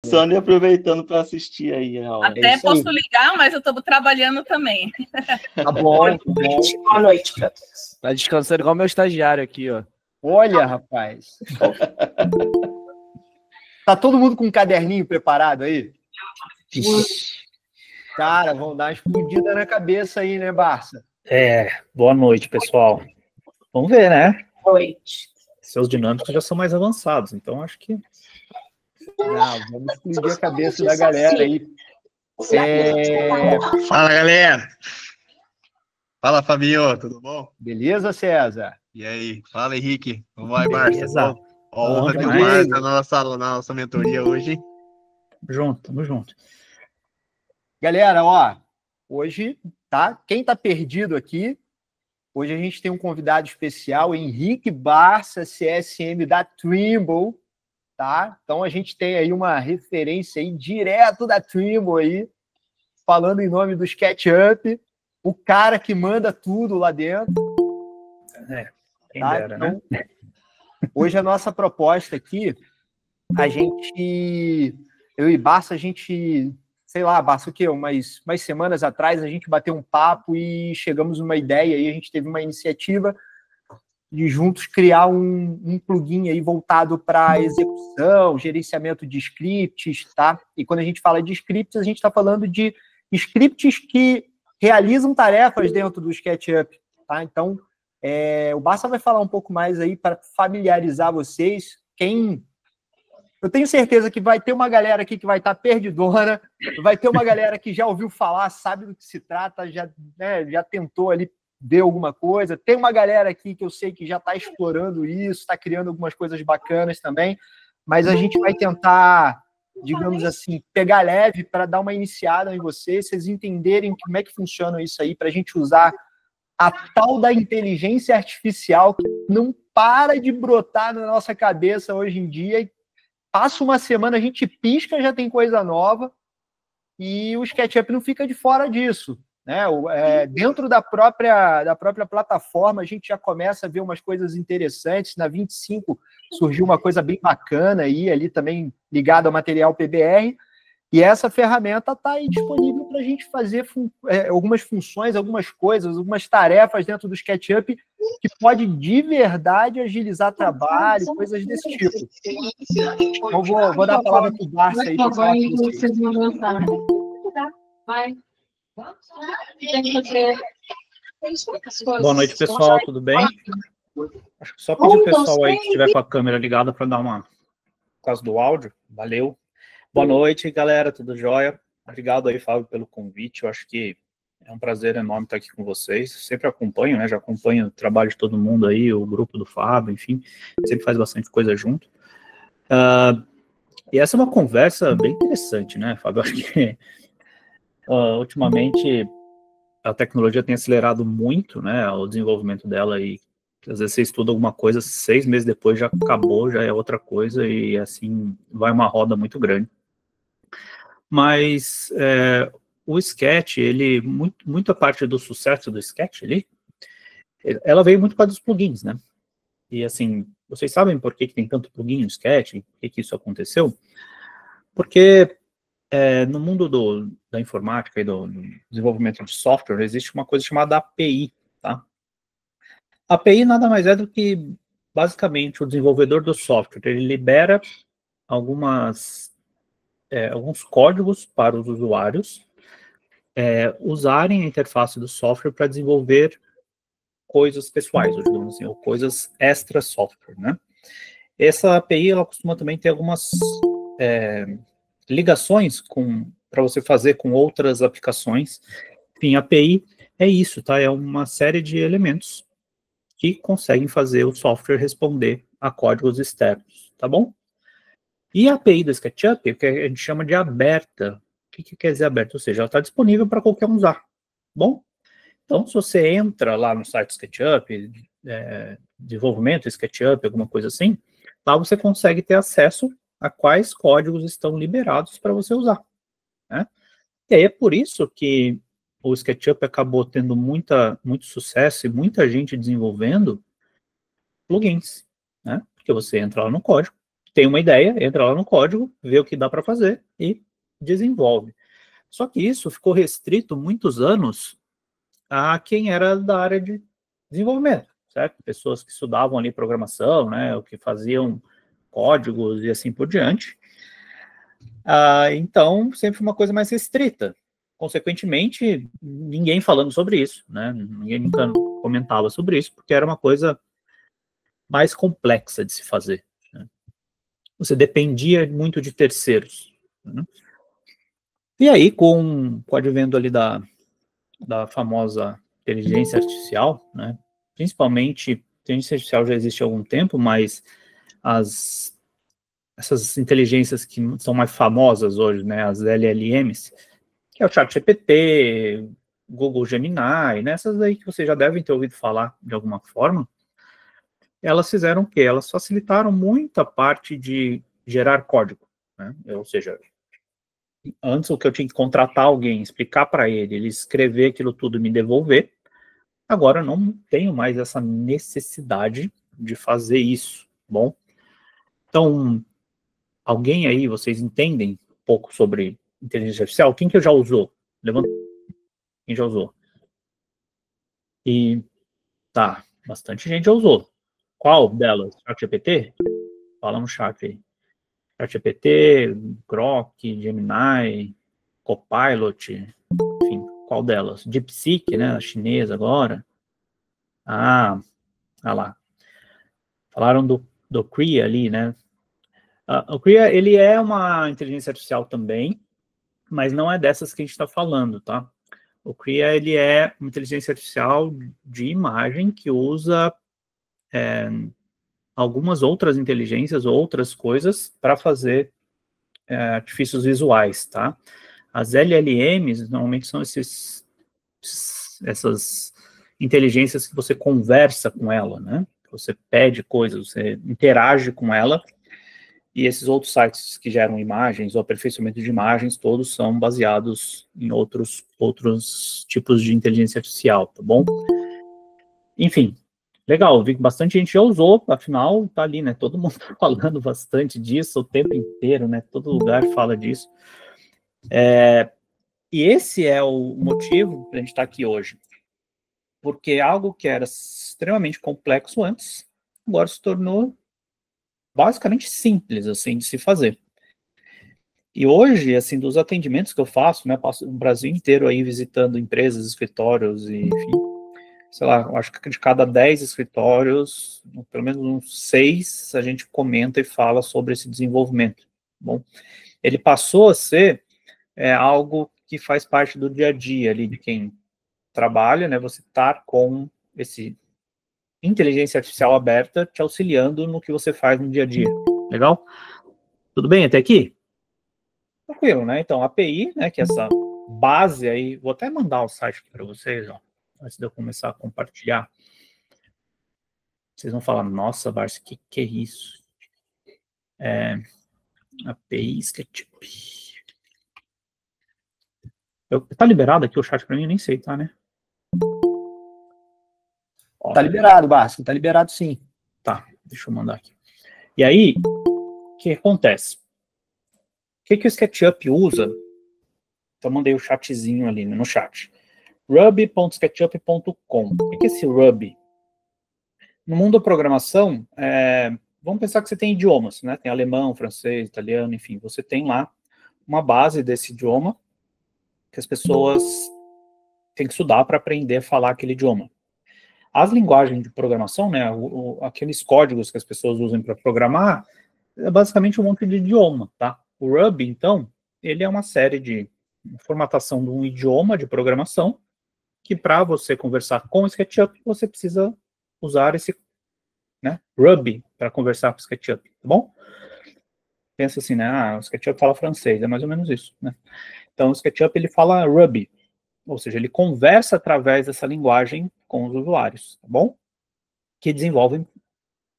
almoçando e aproveitando para assistir aí a aula. Até posso ligar, mas eu estou trabalhando também. Tá bom, tá bom. Boa noite para todos. Tá descansando igual meu estagiário aqui, ó. Olha, rapaz. Tá todo mundo com um caderninho preparado aí? Cara, vão dar uma explodida na cabeça aí, né, Barça? Boa noite, pessoal. Vamos ver, né? Boa noite. Seus dinâmicos já são mais avançados, então acho que... Não, vamos explodir a cabeça da galera aí. Fala, galera! Fala, Fabinho, tudo bom? Beleza, César? E aí? Fala, Henrique. Vamos lá, Barça. Honra ter o Barça na nossa mentoria hoje, hein? Tamo junto. Galera, ó, hoje, tá? Quem tá perdido aqui, hoje a gente tem um convidado especial, Henrique Barça, CSM da Trimble, tá? Então a gente tem aí uma referência aí direto da Trimble aí, falando em nome do SketchUp, o cara que manda tudo lá dentro. Quem Tá? dera, Então, né? hoje a nossa proposta aqui, eu e Barça, a gente, sei lá, Barça, o quê? Umas semanas atrás, a gente bateu um papo e chegamos numa ideia aí, a gente teve uma iniciativa de juntos criar um plugin aí voltado para execução, gerenciamento de scripts, tá? E quando a gente fala de scripts, a gente está falando de scripts que realizam tarefas dentro do SketchUp, tá? Então, o Barça vai falar um pouco mais aí para familiarizar vocês. Eu tenho certeza que vai ter uma galera aqui que vai estar perdidona, vai ter uma galera que já ouviu falar, sabe do que se trata, já tentou ali ver alguma coisa. Tem uma galera aqui que eu sei que já está explorando isso, está criando algumas coisas bacanas também, mas a gente vai tentar, digamos assim, pegar leve para dar uma iniciada em vocês entenderem como é que funciona isso aí, para a gente usar a tal da inteligência artificial que não para de brotar na nossa cabeça hoje em dia. E passa uma semana, a gente pisca, já tem coisa nova, e o SketchUp não fica de fora disso, né? Dentro da própria plataforma, a gente já começa a ver umas coisas interessantes. Na 25 surgiu uma coisa bem bacana aí, ali também ligada ao material PBR, e essa ferramenta está aí disponível para a gente fazer algumas funções, algumas coisas, algumas tarefas dentro do SketchUp que pode de verdade agilizar trabalho, coisas desse tipo. Então, vou dar a palavra para o Barça aí. Boa noite, pessoal, tudo bem? Acho que só pedir o pessoal aí que estiver com a câmera ligada para dar uma... Por causa do áudio, valeu. Boa noite, galera, tudo jóia? Obrigado aí, Fábio, pelo convite. Eu acho que é um prazer enorme estar aqui com vocês. Sempre acompanho, né? Já acompanho o trabalho de todo mundo aí, o grupo do Fábio, enfim, sempre faz bastante coisa junto. E essa é uma conversa bem interessante, né, Fábio? Eu acho que ultimamente a tecnologia tem acelerado muito, né, o desenvolvimento dela, e às vezes você estuda alguma coisa, 6 meses depois já acabou, já é outra coisa, e assim vai uma roda muito grande. Mas o Sketch, muita parte do sucesso do Sketch ali, ela veio muito para dos plugins, né? E assim, vocês sabem por que tem tanto plugin no Sketch, por que isso aconteceu? Porque no mundo da informática e do desenvolvimento de software, existe uma coisa chamada API, tá? A API nada mais é do que, basicamente, o desenvolvedor do software, ele libera alguns códigos para os usuários usarem a interface do software para desenvolver coisas pessoais, ou digamos assim, ou coisas extra software, né? Essa API, ela costuma também ter algumas ligações para você fazer com outras aplicações. Enfim, a API é isso, tá? É uma série de elementos que conseguem fazer o software responder a códigos externos, tá bom? E a API do SketchUp, que a gente chama de aberta. O que quer dizer aberta? Ou seja, ela está disponível para qualquer um usar, bom? Então, se você entra lá no site SketchUp, desenvolvimento SketchUp, alguma coisa assim, lá você consegue ter acesso a quais códigos estão liberados para você usar, né? E aí é por isso que o SketchUp acabou tendo muito sucesso e muita gente desenvolvendo plugins, né? Porque você entra lá no código tem uma ideia, entra lá no código, vê o que dá para fazer e desenvolve. Só que isso ficou restrito muitos anos a quem era da área de desenvolvimento, certo? Pessoas que estudavam ali programação, né, ou que faziam códigos e assim por diante. Então, sempre foi uma coisa mais restrita. Consequentemente, ninguém falando sobre isso, né? Ninguém nunca comentava sobre isso, porque era uma coisa mais complexa de se fazer, né? Você dependia muito de terceiros, né? E aí, com o advento ali da famosa inteligência artificial, né? Principalmente, a inteligência artificial já existe há algum tempo, mas essas inteligências que são mais famosas hoje, né, as LLMs, que é o ChatGPT, Google Gemini, né, essas aí que vocês já devem ter ouvido falar de alguma forma, elas fizeram o quê? Elas facilitaram muita parte de gerar código, né? Ou seja, antes o que eu tinha que contratar alguém, explicar para ele escrever aquilo tudo e me devolver, agora eu não tenho mais essa necessidade de fazer isso, bom? Então, alguém aí, vocês entendem um pouco sobre inteligência artificial? Quem que já usou? Levanta. Quem já usou? E tá, bastante gente já usou. Qual delas? ChatGPT? Fala no chat aí. ChatGPT, Grok, Gemini, Copilot, enfim, qual delas? DeepSeek, né, a chinesa agora. Olha lá. Falaram do Cria ali, né? O Cria, ele é uma inteligência artificial também, mas não é dessas que a gente está falando, tá? O Cria, ele é uma inteligência artificial de imagem que usa algumas outras inteligências, outras coisas, para fazer artifícios visuais, tá? As LLMs, normalmente, são essas inteligências que você conversa com ela, né? Você pede coisas, você interage com ela, e esses outros sites que geram imagens, o aperfeiçoamento de imagens, todos são baseados em outros tipos de inteligência artificial, tá bom? Enfim, legal, vi que bastante gente já usou, afinal, tá ali, né? Todo mundo tá falando bastante disso o tempo inteiro, né? Todo lugar fala disso. E esse é o motivo para a gente estar aqui hoje. Porque algo que era extremamente complexo antes, agora se tornou basicamente simples, assim, de se fazer. E hoje, assim, dos atendimentos que eu faço, né, passo o Brasil inteiro aí visitando empresas, escritórios, e, enfim, sei lá, eu acho que de cada 10 escritórios, pelo menos uns 6, a gente comenta e fala sobre esse desenvolvimento, bom? Ele passou a ser algo que faz parte do dia a dia ali de quem trabalha, né, você estar com esse inteligência artificial aberta te auxiliando no que você faz no dia a dia. Legal? Tudo bem até aqui? Tranquilo, né? Então, a API, né, que é essa base aí, vou até mandar o site aqui para vocês, ó, antes de eu começar a compartilhar. Vocês vão falar, nossa, Barça, que é isso? API SketchUp. Tá liberado aqui o chat para mim? Eu nem sei, tá, né? Ó, tá liberado, Barça, tá liberado sim. Tá, deixa eu mandar aqui. E aí, o que acontece? O que o SketchUp usa? Então, mandei o chatzinho ali no chat. ruby.sketchup.com. O que é esse Ruby? No mundo da programação, vamos pensar que você tem idiomas, né? Tem alemão, francês, italiano, enfim. Você tem lá uma base desse idioma que as pessoas têm que estudar para aprender a falar aquele idioma. As linguagens de programação, né? Aqueles códigos que as pessoas usam para programar, é basicamente um monte de idioma, tá? O Ruby, então, ele é uma série de formatação de um idioma de programação que para você conversar com o SketchUp, você precisa usar esse, né, Ruby para conversar com o SketchUp, tá bom? Pensa assim, né, o SketchUp fala francês, é mais ou menos isso, né? Então, o SketchUp, ele fala Ruby, ou seja, ele conversa através dessa linguagem com os usuários, tá bom? Que desenvolvem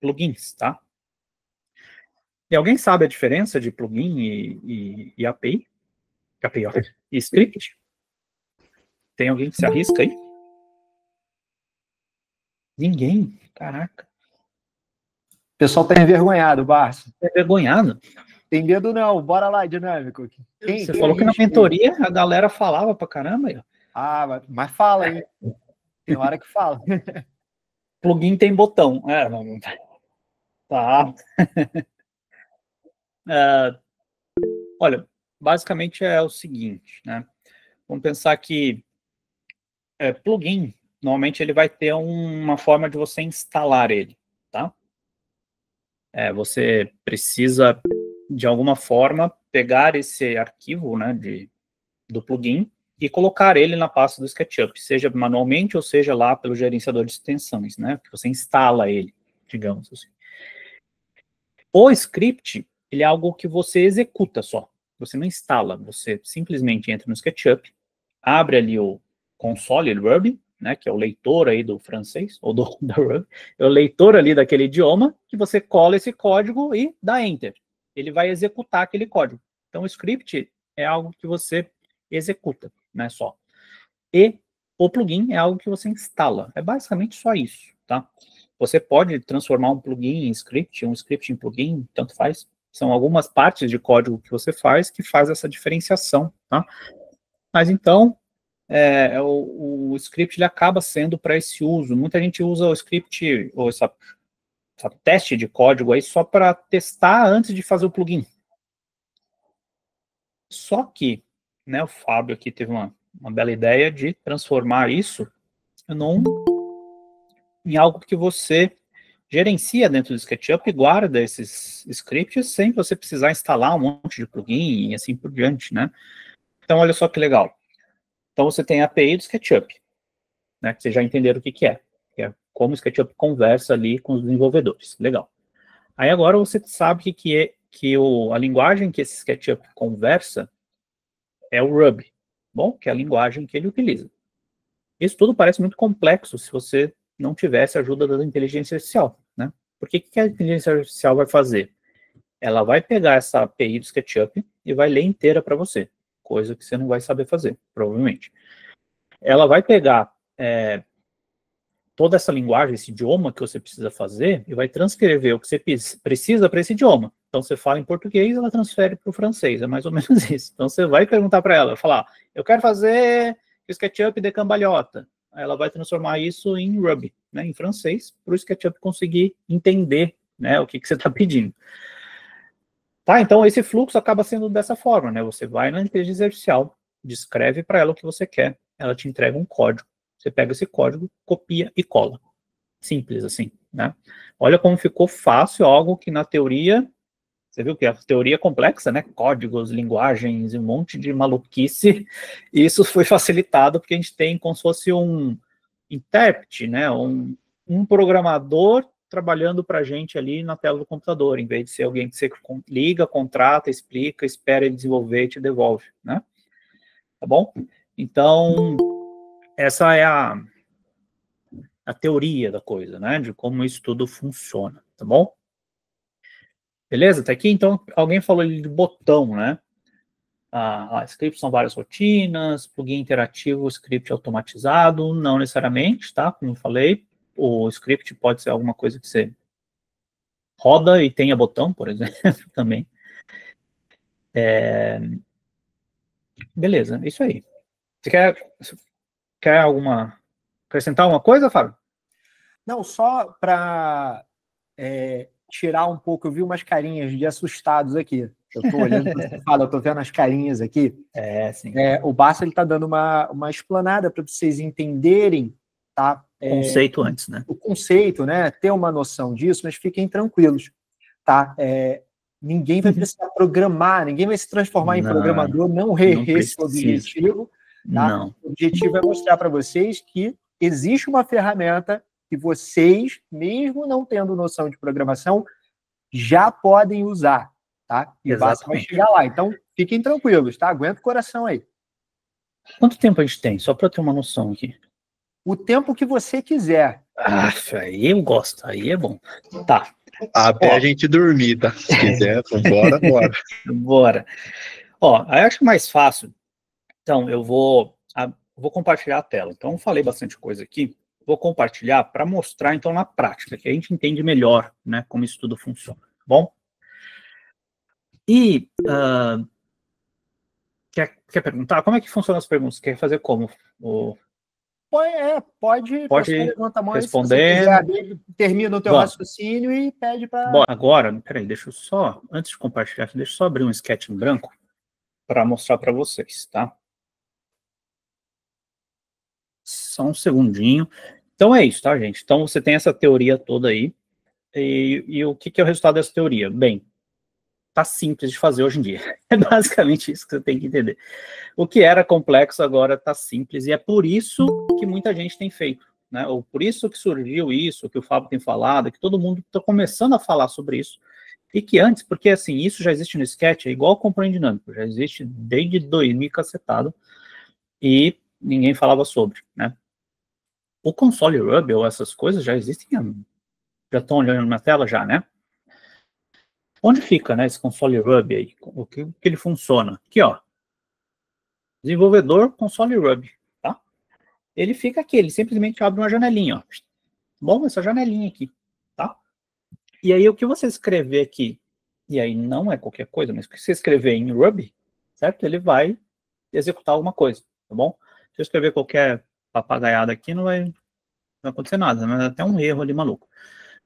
plugins, tá? E alguém sabe a diferença de plugin e API? API, ó, e script? Tem alguém que se arrisca aí? Ninguém? Caraca. pessoal tá envergonhado, Barça. É vergonhado. Tem medo não, bora lá, dinâmico. Você falou que na mentoria a galera falava pra caramba aí, ó. Ah, mas fala, hein? Tem hora que fala. Plugin tem botão. Tá. Olha, basicamente é o seguinte, né? Vamos pensar que plugin, normalmente ele vai ter uma forma de você instalar ele, tá? Você precisa, de alguma forma, pegar esse arquivo, né, do plugin e colocar ele na pasta do SketchUp, seja manualmente ou seja lá pelo gerenciador de extensões, né, que você instala ele, digamos assim. O script, ele é algo que você executa só, você não instala, você simplesmente entra no SketchUp, abre ali o console Ruby, né, que é o leitor aí do francês, ou da Ruby, é o leitor ali daquele idioma, que você cola esse código e dá Enter. Ele vai executar aquele código. Então, o script é algo que você executa, né, só. E o plugin é algo que você instala. É basicamente só isso, tá? Você pode transformar um plugin em script, um script em plugin, tanto faz. São algumas partes de código que você faz que faz essa diferenciação, tá? Mas então, o script ele acaba sendo para esse uso. Muita gente usa o script, ou essa teste de código aí só para testar antes de fazer o plugin. Só que, né, o Fábio aqui teve uma bela ideia de transformar isso em algo que você gerencia dentro do SketchUp e guarda esses scripts sem você precisar instalar um monte de plugin e assim por diante, né? Então, olha só que legal. Então, você tem a API do SketchUp, né, que vocês já entenderam o que é como o SketchUp conversa ali com os desenvolvedores. Legal. Aí agora você sabe a linguagem que esse SketchUp conversa é o Ruby, bom, que é a linguagem que ele utiliza. Isso tudo parece muito complexo se você não tivesse a ajuda da inteligência artificial, né? Porque o que a inteligência artificial vai fazer? Ela vai pegar essa API do SketchUp e vai ler inteira para você, coisa que você não vai saber fazer, provavelmente. Ela vai pegar toda essa linguagem, esse idioma que você precisa fazer, e vai transcrever o que você precisa para esse idioma. Então, você fala em português, ela transfere para o francês, é mais ou menos isso. Então, você vai perguntar para ela, falar, eu quero fazer o SketchUp de cambalhota. Aí ela vai transformar isso em Ruby, né, em francês, para o SketchUp conseguir entender, né, o que você está pedindo. Tá, então, esse fluxo acaba sendo dessa forma, né, você vai na inteligência artificial, descreve para ela o que você quer, ela te entrega um código. Você pega esse código, copia e cola. Simples assim, né? Olha como ficou fácil, algo que na teoria, você viu que a teoria é complexa, né? Códigos, linguagens, um monte de maluquice. E isso foi facilitado porque a gente tem como se fosse um intérprete, né? Um programador trabalhando para a gente ali na tela do computador, em vez de ser alguém que você liga, contrata, explica, espera ele desenvolver e te devolve, né? Tá bom? Então, essa é a teoria da coisa, né? De como isso tudo funciona, tá bom? Beleza? Tá aqui? Então, alguém falou ali de botão, né? Scripts são várias rotinas, plugin interativo, script automatizado, não necessariamente, tá? Como eu falei, o script pode ser alguma coisa que você roda e tenha botão, por exemplo, também. Beleza, é isso aí. Você quer acrescentar alguma coisa, Fábio? Não, só para tirar um pouco, eu vi umas carinhas de assustados aqui. Eu estou olhando para você fala, eu estou vendo as carinhas aqui. Sim. O Barça está dando uma explanada para vocês entenderem, tá? Conceito antes, né? O conceito, né? Ter uma noção disso, mas fiquem tranquilos, tá? Ninguém vai precisar programar, ninguém vai se transformar em programador, não esse é o objetivo. Tá? Não. O objetivo é mostrar para vocês que existe uma ferramenta que vocês, mesmo não tendo noção de programação, já podem usar, tá? E vai chegar lá. Então, fiquem tranquilos, tá? Aguenta o coração aí. Quanto tempo a gente tem? Só para eu ter uma noção aqui. O tempo que você quiser. Aí eu gosto, aí é bom. Tá. Até a gente dormir, tá? Se quiser, bora. Bora. Aí eu acho mais fácil. Então, eu vou compartilhar a tela. Então, eu falei bastante coisa aqui. vou compartilhar para mostrar, então, na prática, que a gente entende melhor, né, como isso tudo funciona, tá bom? E, quer perguntar? Como é que funcionam as perguntas? Quer fazer como? Pode levanta a mão, responder. Se você quiser, termina o teu raciocínio e pede para... Bom, agora, peraí, deixa eu só, antes de compartilhar aqui, deixa eu só abrir um sketch em branco para mostrar para vocês, tá? Só um segundinho. Então é isso, tá, gente? Então você tem essa teoria toda aí, e o que é o resultado dessa teoria? Bem, tá simples de fazer hoje em dia. É basicamente isso que você tem que entender. O que era complexo agora tá simples, e é por isso que muita gente tem feito, né? Ou por isso que surgiu isso, que o Fábio tem falado, que todo mundo está começando a falar sobre isso, e que antes, porque assim, isso já existe no Sketch, é igual ao componente dinâmico, já existe desde 2000 cacetado, e ninguém falava sobre, né? O console Ruby, ou essas coisas, já existem, já estão olhando na tela já, né? Onde fica, né, esse console Ruby aí? O que ele funciona? Aqui, ó. Desenvolvedor console Ruby, tá? Ele fica aqui, ele simplesmente abre uma janelinha, ó. Bom, essa janelinha aqui, tá? E aí, o que você escrever aqui, e aí não é qualquer coisa, mas o que você escrever em Ruby, certo? Ele vai executar alguma coisa, tá bom? Se eu escrever qualquer papagaiada aqui, não vai acontecer nada, mas até um erro ali maluco.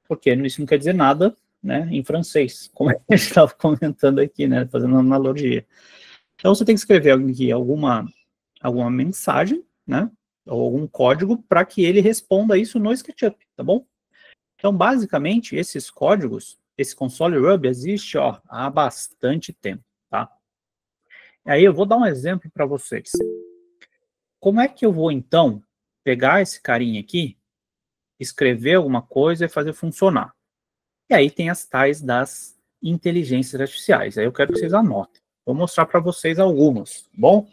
Porque isso não quer dizer nada, né, em francês, como a gente estava comentando aqui, né, fazendo uma analogia. Então, você tem que escrever aqui alguma mensagem, né, ou algum código para que ele responda isso no SketchUp, tá bom? Então, basicamente, esses códigos, esse console Ruby existe, ó, há bastante tempo, tá? Aí eu vou dar um exemplo para vocês. Como é que eu vou, então, pegar esse carinha aqui, escrever alguma coisa e fazer funcionar? E aí tem as tais das inteligências artificiais. Aí eu quero que vocês anotem. Vou mostrar para vocês algumas, tá bom?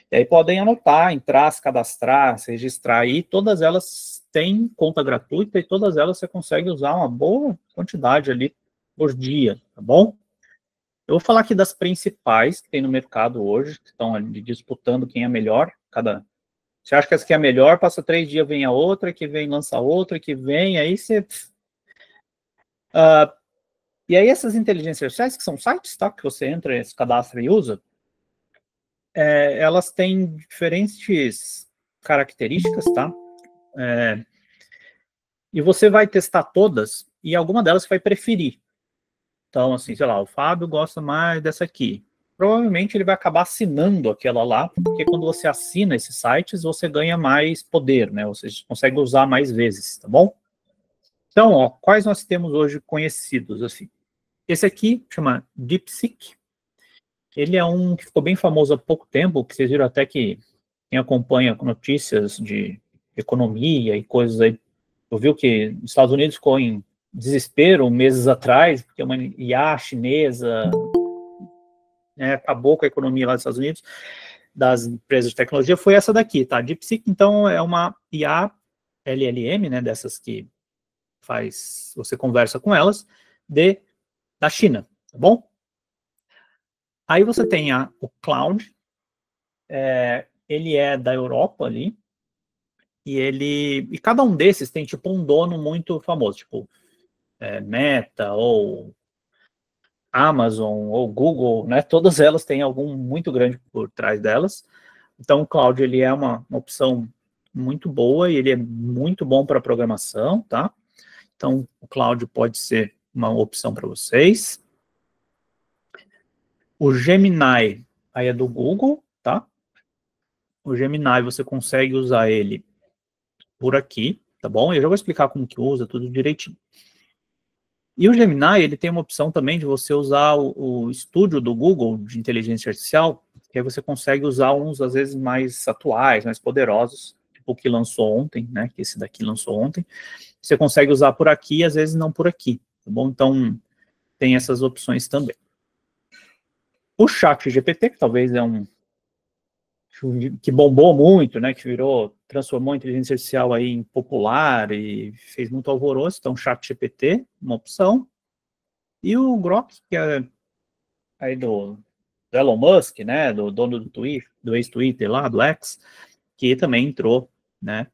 E aí podem anotar, entrar, se cadastrar, se registrar aí. Todas elas têm conta gratuita e todas elas você consegue usar uma boa quantidade ali por dia, tá bom? Eu vou falar aqui das principais que tem no mercado hoje, que estão ali disputando quem é melhor. Você acha que essa aqui é a melhor, passa 3 dias, vem a outra, que vem, lança outra, que vem, aí você... e aí essas inteligências artificiais, que são sites, tá, que você entra, se cadastra e usa, elas têm diferentes características, tá? E você vai testar todas, e alguma delas você vai preferir. Então, assim, sei lá, o Fábio gosta mais dessa aqui. Provavelmente ele vai acabar assinando aquela lá, porque quando você assina esses sites, você ganha mais poder, né? Você consegue usar mais vezes, tá bom? Então, ó, quais nós temos hoje conhecidos, assim? Esse aqui chama DeepSeek. Ele é um que ficou bem famoso há pouco tempo, que vocês viram até que quem acompanha notícias de economia e coisas aí, eu vi que os Estados Unidos ficou em desespero meses atrás, porque uma IA chinesa acabou com a economia lá dos Estados Unidos, das empresas de tecnologia, foi essa daqui, tá? DeepSeek, então, é uma IA LLM, né, dessas que você conversa com elas, da China, tá bom? Aí você tem o Cloud, ele é da Europa ali, e cada um desses tem tipo um dono muito famoso, tipo Meta, ou Amazon, ou Google, né? Todas elas têm algum muito grande por trás delas. Então o Cloud, ele é uma opção muito boa, e ele é muito bom para programação, tá? Então o Cloud pode ser uma opção para vocês. O Gemini, aí é do Google, tá? O Gemini, você consegue usar ele por aqui, tá bom? Eu já vou explicar como que usa, tudo direitinho. E o Gemini, ele tem uma opção também de você usar o estúdio do Google de inteligência artificial, que aí você consegue usar uns, às vezes, mais atuais, mais poderosos, tipo o que lançou ontem, né? Que esse daqui lançou ontem. Você consegue usar por aqui, às vezes não por aqui, tá bom? Então, tem essas opções também. O ChatGPT, que talvez é que bombou muito, né, que transformou a inteligência artificial aí em popular e fez muito alvoroço, então ChatGPT, uma opção. E o Grok, que é aí do Elon Musk, né, do dono do Twitter, do ex-Twitter lá, do X, que também entrou, né,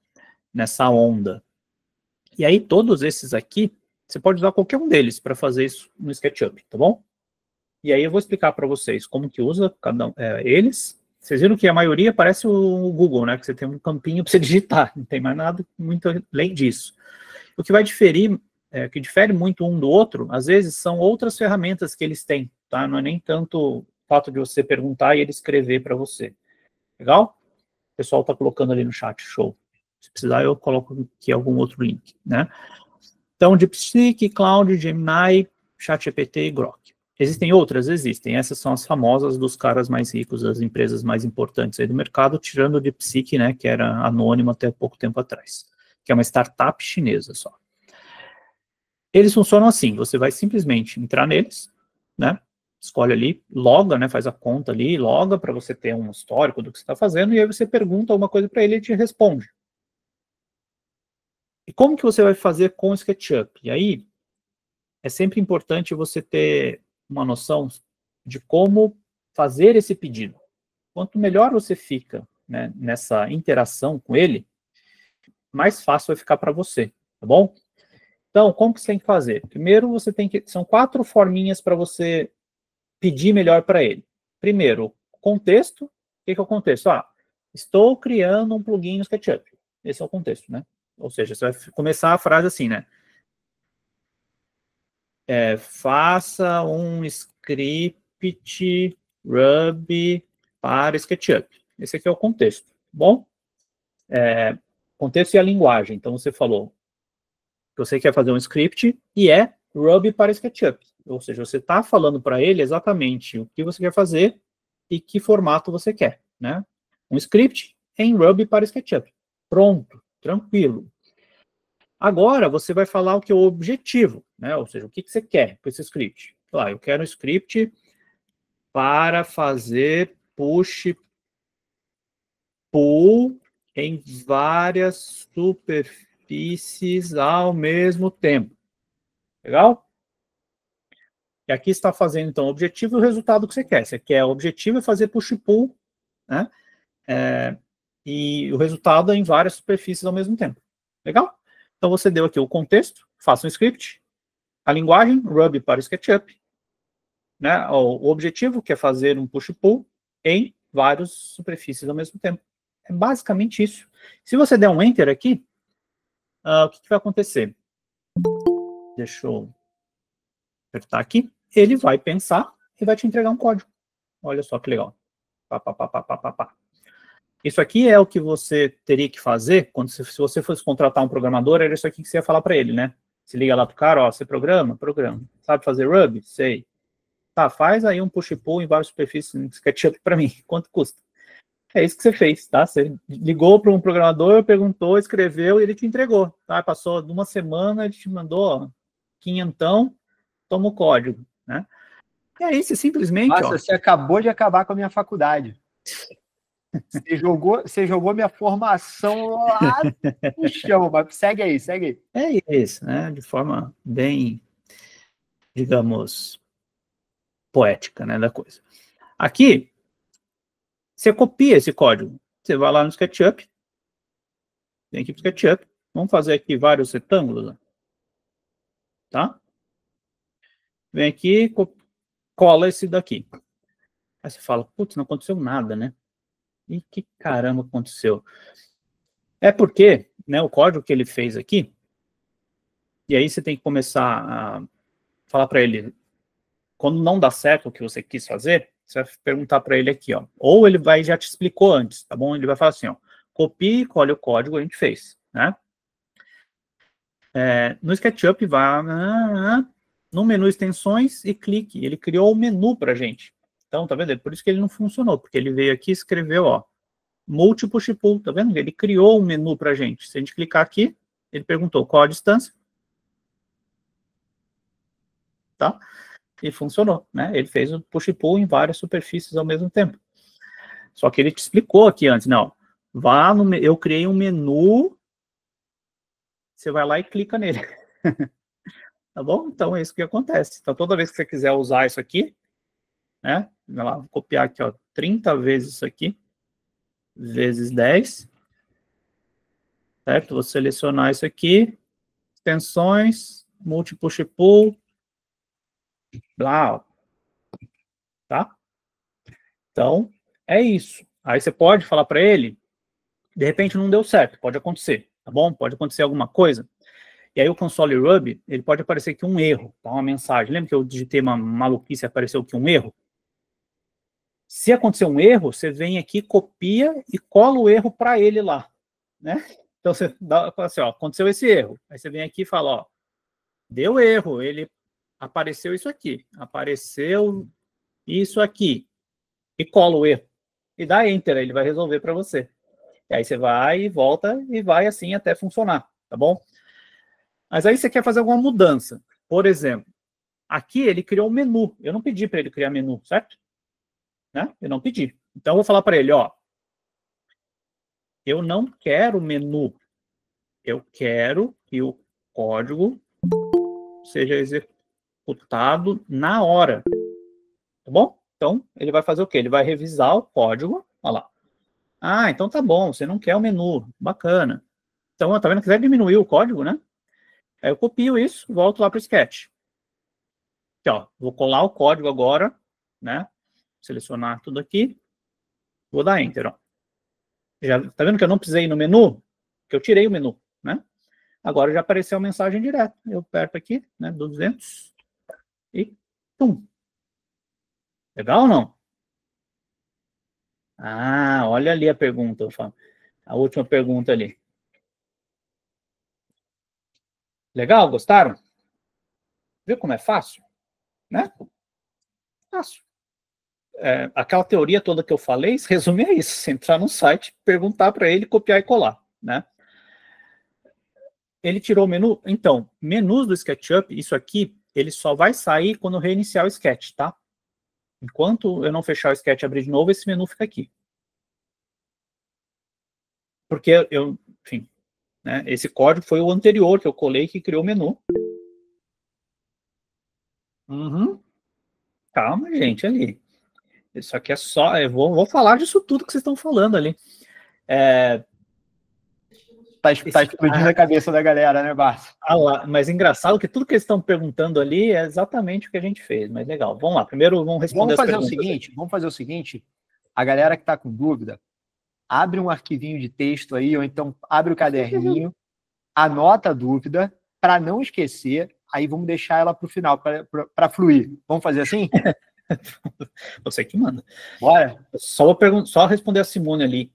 nessa onda. E aí, todos esses aqui, você pode usar qualquer um deles para fazer isso no SketchUp, tá bom? E aí eu vou explicar para vocês como que usa cada eles. Vocês viram que a maioria parece o Google, né? Que você tem um campinho para você digitar, não tem mais nada muito além disso. O que vai diferir, que difere muito um do outro, às vezes são outras ferramentas que eles têm, tá? Não é nem tanto o fato de você perguntar e ele escrever para você. Legal? O pessoal está colocando ali no chat, show. Se precisar, eu coloco aqui algum outro link, né? Então, DeepSeek, Cloud, Gemini, ChatGPT e Grok. Existem outras? Existem. Essas são as famosas dos caras mais ricos, das empresas mais importantes aí do mercado, tirando o DeepSeek, né, que era anônimo até pouco tempo atrás, que é uma startup chinesa só. Eles funcionam assim, você vai simplesmente entrar neles, né, escolhe ali, loga, né, faz a conta ali, loga para você ter um histórico do que você está fazendo, e aí você pergunta alguma coisa para ele e ele te responde. E como que você vai fazer com o SketchUp? E aí, é sempre importante você ter uma noção de como fazer esse pedido. Quanto melhor você fica, né, nessa interação com ele, mais fácil vai ficar para você, tá bom? Então, como que você tem que fazer? Primeiro, você tem que... São 4 forminhas para você pedir melhor para ele. Primeiro, contexto. O que é o contexto? Estou criando um plugin no SketchUp. Esse é o contexto, né? Ou seja, você vai começar a frase assim, né? Faça um script Ruby para SketchUp. Esse aqui é o contexto, bom? Contexto e a linguagem. Então, você falou que você quer fazer um script e é Ruby para SketchUp. Ou seja, você está falando para ele exatamente o que você quer fazer e que formato você quer, né? Um script em Ruby para SketchUp. Pronto, tranquilo. Agora, você vai falar o que é o objetivo, né? Ou seja, o que você quer com esse script. Eu quero um script para fazer push-pull em várias superfícies ao mesmo tempo. Legal? E aqui está fazendo, então, o objetivo e o resultado que você quer. Você quer o objetivo é fazer push-pull, né? E o resultado é em várias superfícies ao mesmo tempo. Legal? Então, você deu aqui o contexto, faça um script, a linguagem, Ruby para SketchUp, né? O objetivo, que é fazer um push-pull em várias superfícies ao mesmo tempo. É basicamente isso. Se você der um Enter aqui, o que vai acontecer? Deixa eu apertar aqui. Ele vai pensar e vai te entregar um código. Olha só que legal. Isso aqui é o que você teria que fazer quando se você fosse contratar um programador, era isso aqui que você ia falar para ele, né? Se liga lá pro cara, você programa? Programa. Sabe fazer Ruby? Sei. Tá, faz aí um push-pull em várias superfícies no SketchUp para mim. Quanto custa? É isso que você fez, tá? Você ligou para um programador, perguntou, escreveu e ele te entregou, tá? Passou de uma semana, ele te mandou quinhentão, toma o código, né? E aí você simplesmente... Nossa, você acabou de acabar com a minha faculdade. Você jogou minha formação lá no chão, mas segue aí, segue aí. É isso, né? De forma bem, digamos, poética, né, da coisa. Aqui, você copia esse código. Você vai lá no SketchUp, vem aqui para o SketchUp, vamos fazer aqui vários retângulos, tá? Vem aqui, cola esse daqui. Aí você fala, putz, não aconteceu nada, né? E que caramba aconteceu? É porque, né, o código que ele fez aqui, e aí você tem que começar a falar para ele, quando não dá certo o que você quis fazer, você vai perguntar para ele aqui, ó. Ou ele já te explicou antes, tá bom? Ele vai falar assim, ó, copie e colhe o código que a gente fez, né? No SketchUp, vá no menu extensões e clique. Ele criou o menu pra gente. Então, tá vendo? Por isso que ele não funcionou, porque ele veio aqui e escreveu, ó, multi-push-pull, tá vendo? Ele criou um menu pra gente. Se a gente clicar aqui, ele perguntou qual a distância, tá? E funcionou, né? Ele fez o push-pull em várias superfícies ao mesmo tempo. Só que ele te explicou aqui antes, não, vá no, eu criei um menu, você vai lá e clica nele. Tá bom? Então, é isso que acontece. Então, toda vez que você quiser usar isso aqui, né? Vai lá, vou copiar aqui, ó, 30 vezes isso aqui, vezes 10. certo? Vou selecionar isso aqui, extensões, multi-push pull, blá, tá? Então, é isso. Aí você pode falar para ele, de repente não deu certo, pode acontecer, tá bom? Pode acontecer alguma coisa. E aí o console rub, ele pode aparecer aqui um erro, tá? Uma mensagem. Lembra que eu digitei uma maluquice e apareceu aqui um erro? Se acontecer um erro, você vem aqui, copia e cola o erro para ele lá, né? Então você fala assim, ó, aconteceu esse erro. Aí você vem aqui e fala, ó, deu erro, ele apareceu isso aqui, apareceu isso aqui, e cola o erro. E dá Enter, ele vai resolver para você. E aí você vai e volta e vai assim até funcionar, tá bom? Mas aí você quer fazer alguma mudança. Por exemplo, aqui ele criou um menu. Eu não pedi para ele criar menu, certo? Né? Eu não pedi. Então eu vou falar para ele, ó, eu não quero menu. Eu quero que o código seja executado na hora. Tá bom? Então, ele vai fazer o quê? Ele vai revisar o código. Olha lá. Ah, então tá bom, você não quer o menu. Bacana. Então, tá vendo? Quiser diminuir o código, né? Aí eu copio isso, volto lá para o Sketch. Aqui, ó. Vou colar o código agora, né? Selecionar tudo aqui. Vou dar Enter, ó. Já, tá vendo que eu não precisei ir no menu? Que eu tirei o menu, né? Agora já apareceu a mensagem direta. Eu aperto aqui, né? 200 e pum. Legal ou não? Ah, olha ali a pergunta, a última pergunta ali. Legal? Gostaram? Viu como é fácil? Né? Fácil. Aquela teoria toda que eu falei, se resume a isso. Você entrar no site, perguntar para ele, copiar e colar, né? Ele tirou o menu? Então, menus do SketchUp, isso aqui, ele só vai sair quando eu reiniciar o Sketch, tá? Enquanto eu não fechar o Sketch e abrir de novo, esse menu fica aqui. Porque enfim, né, esse código foi o anterior que eu colei que criou o menu. Calma, gente, ali. Isso aqui é só... Eu vou falar disso tudo que vocês estão falando ali. Tá explodindo a cabeça da galera, né, Barça? Mas engraçado que tudo que eles estão perguntando ali é exatamente o que a gente fez. Mas legal, vamos lá. Primeiro vamos responder as perguntas. Vamos fazer o seguinte. A galera que está com dúvida, abre um arquivinho de texto aí, ou então abre o caderninho, anota a dúvida, para não esquecer, aí vamos deixar ela para o final, para fluir. Vamos fazer assim? Você que manda. Bora? Só responder a Simone ali.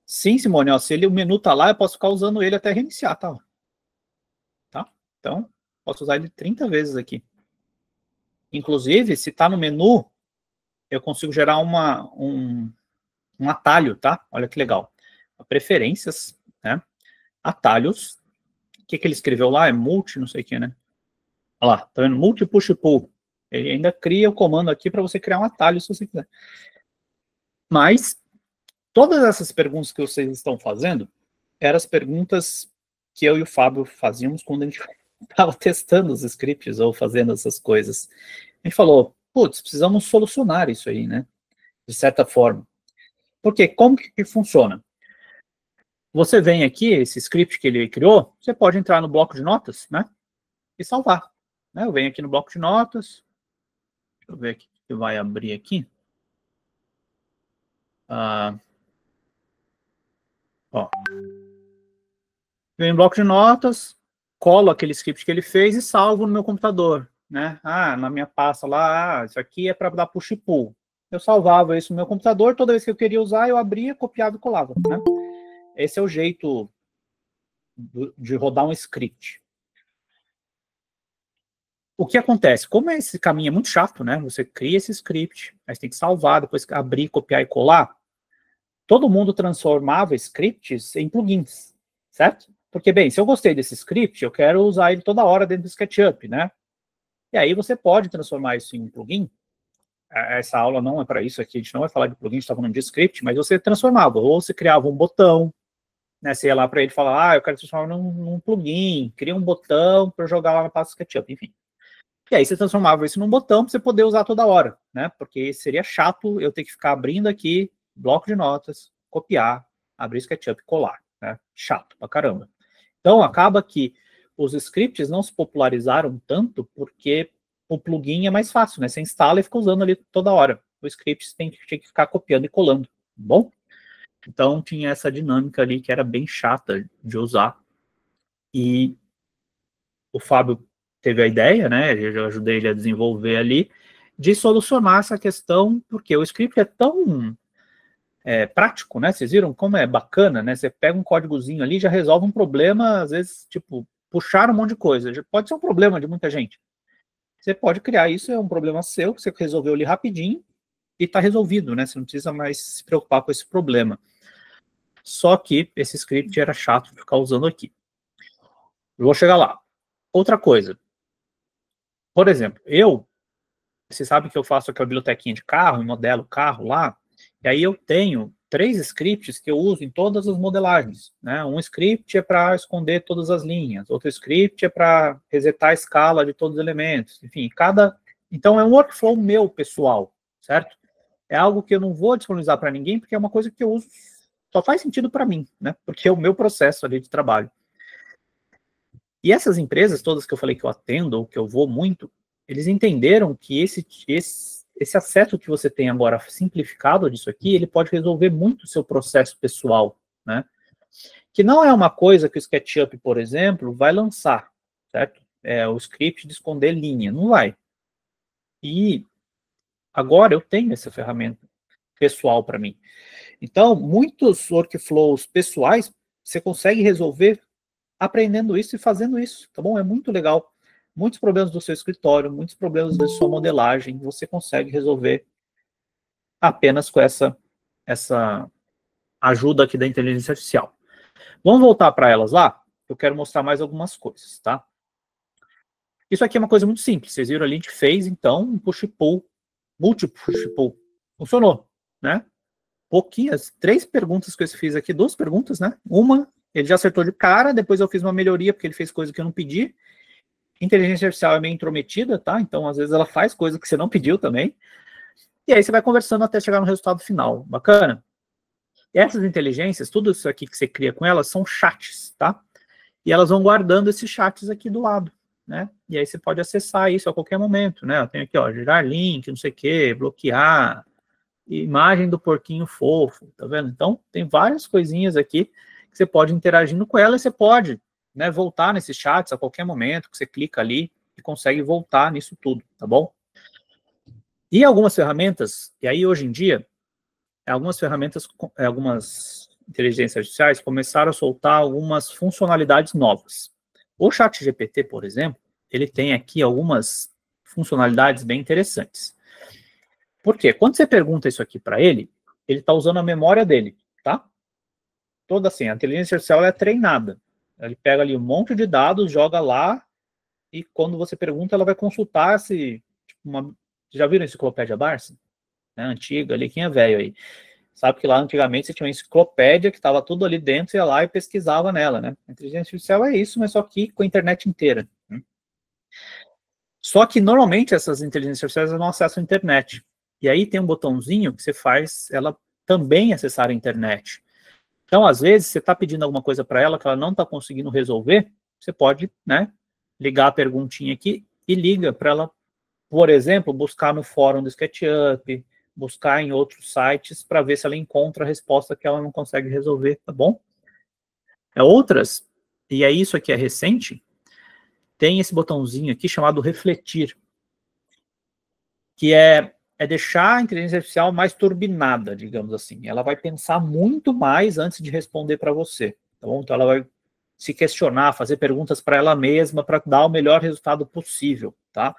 Sim, Simone, ó, se o menu tá lá, eu posso ficar usando ele até reiniciar, tá? Tá? Então, posso usar ele 30 vezes aqui. Inclusive, se tá no menu, eu consigo gerar um atalho, tá? Olha que legal. Preferências, né? Atalhos. O que ele escreveu lá? É multi, não sei o que, né? Olha lá, tá vendo? Multi push pull. Ele ainda cria o comando aqui para você criar um atalho, se você quiser. Mas todas essas perguntas que vocês estão fazendo eram as perguntas que eu e o Fábio fazíamos quando a gente estava testando os scripts ou fazendo essas coisas. A gente falou, putz, precisamos solucionar isso aí, né? De certa forma. Porque como que funciona? Você vem aqui, esse script que ele criou, você pode entrar no bloco de notas, né? E salvar. Né? Eu venho aqui no bloco de notas. Deixa eu ver aqui que vai abrir aqui. Ó. Venho no bloco de notas, colo aquele script que ele fez e salvo no meu computador. Né? Na minha pasta lá, isso aqui é para dar push e pull. Eu salvava isso no meu computador, toda vez que eu queria usar, eu abria, copiava e colava. Né? Esse é o jeito de rodar um script. O que acontece? Como esse caminho é muito chato, né? Você cria esse script, aí você tem que salvar, depois abrir, copiar e colar. Todo mundo transformava scripts em plugins, certo? Porque, bem, se eu gostei desse script, eu quero usar ele toda hora dentro do SketchUp, né? E aí você pode transformar isso em um plugin. Essa aula não é para isso aqui, a gente não vai falar de plugin, a gente está falando de script, mas você transformava, ou você criava um botão, né? Você ia lá para ele e falava, eu quero transformar num plugin, cria um botão para jogar lá na pasta SketchUp, enfim. E aí você transformava isso num botão para você poder usar toda hora, né? Porque seria chato eu ter que ficar abrindo aqui, bloco de notas, copiar, abrir SketchUp e colar, né? Chato pra caramba. Então, acaba que os scripts não se popularizaram tanto porque o plugin é mais fácil, né? Você instala e fica usando ali toda hora. O script você tinha que ficar copiando e colando, tá bom? Então, tinha essa dinâmica ali que era bem chata de usar. E o Fábio teve a ideia, né? Eu ajudei ele a desenvolver ali, de solucionar essa questão, porque o script é tão prático, né? Vocês viram como é bacana, né? Você pega um códigozinho ali e já resolve um problema, às vezes, tipo, puxar um monte de coisa. Já pode ser um problema de muita gente. Você pode criar isso, é um problema seu, que você resolveu ali rapidinho e está resolvido, né? Você não precisa mais se preocupar com esse problema. Só que esse script era chato de ficar usando aqui. Eu vou chegar lá. Outra coisa. Por exemplo, vocês sabem que eu faço aquela bibliotequinha de carro, e modelo o carro lá, e aí eu tenho 3 scripts que eu uso em todas as modelagens, né? Um script é para esconder todas as linhas, outro script é para resetar a escala de todos os elementos, enfim, então é um workflow meu, pessoal, certo? É algo que eu não vou disponibilizar para ninguém, porque é uma coisa que eu uso, só faz sentido para mim, né? Porque é o meu processo ali de trabalho. E essas empresas todas que eu falei que eu atendo, ou que eu vou muito, eles entenderam que esse acesso que você tem agora simplificado disso aqui, ele pode resolver muito o seu processo pessoal, né? Que não é uma coisa que o SketchUp, por exemplo, vai lançar, certo? É o script de esconder linha, não vai. E agora eu tenho essa ferramenta pessoal para mim. Então, muitos workflows pessoais, você consegue resolver aprendendo isso e fazendo isso, tá bom? É muito legal. Muitos problemas do seu escritório, muitos problemas da sua modelagem, você consegue resolver apenas com essa ajuda aqui da inteligência artificial. Vamos voltar para elas lá? Eu quero mostrar mais algumas coisas, tá? Isso aqui é uma coisa muito simples. Vocês viram ali, a gente fez, então, um push-pull, múltiplo push-pull. Funcionou, né? Pouquinhas, 3 perguntas que eu fiz aqui, 2 perguntas, né? Uma, ele já acertou de cara, depois eu fiz uma melhoria, porque ele fez coisa que eu não pedi. Inteligência artificial é meio intrometida, tá? Então, às vezes, ela faz coisa que você não pediu também. E aí você vai conversando até chegar no resultado final. Bacana? E essas inteligências, tudo isso aqui que você cria com elas, são chats, tá? E elas vão guardando esses chats aqui do lado, né? E aí você pode acessar isso a qualquer momento, né? Eu tenho aqui, ó, gerar link, não sei o quê, bloquear, imagem do porquinho fofo, tá vendo? Então, tem várias coisinhas aqui que você pode interagindo com ela e você pode, né, voltar nesses chats a qualquer momento, que você clica ali e consegue voltar nisso tudo, tá bom? E algumas ferramentas, e aí hoje em dia, algumas ferramentas, algumas inteligências artificiais começaram a soltar algumas funcionalidades novas. O ChatGPT, por exemplo, ele tem aqui algumas funcionalidades bem interessantes. Por quê? Quando você pergunta isso aqui para ele está usando a memória dele, tá? Toda assim, a inteligência artificial é treinada. Ele pega ali um monte de dados, joga lá, e quando você pergunta, ela vai consultar se... Tipo, já viram a enciclopédia Barça? Né, antiga ali, quem é velho aí? Sabe que lá antigamente você tinha uma enciclopédia que estava tudo ali dentro, você ia lá e pesquisava nela, né? A inteligência artificial é isso, mas só que com a internet inteira. Né? Só que normalmente essas inteligências artificiais não acessam a internet. E aí tem um botãozinho que você faz ela também acessar a internet. Então, às vezes, você está pedindo alguma coisa para ela que ela não está conseguindo resolver, você pode, né, ligar a perguntinha aqui e liga para ela, por exemplo, buscar no fórum do SketchUp, buscar em outros sites para ver se ela encontra a resposta que ela não consegue resolver, tá bom? Outras, e é isso aqui é recente, tem esse botãozinho aqui chamado refletir, que é deixar a inteligência artificial mais turbinada, digamos assim. Ela vai pensar muito mais antes de responder para você, tá bom? Então ela vai se questionar, fazer perguntas para ela mesma para dar o melhor resultado possível, tá?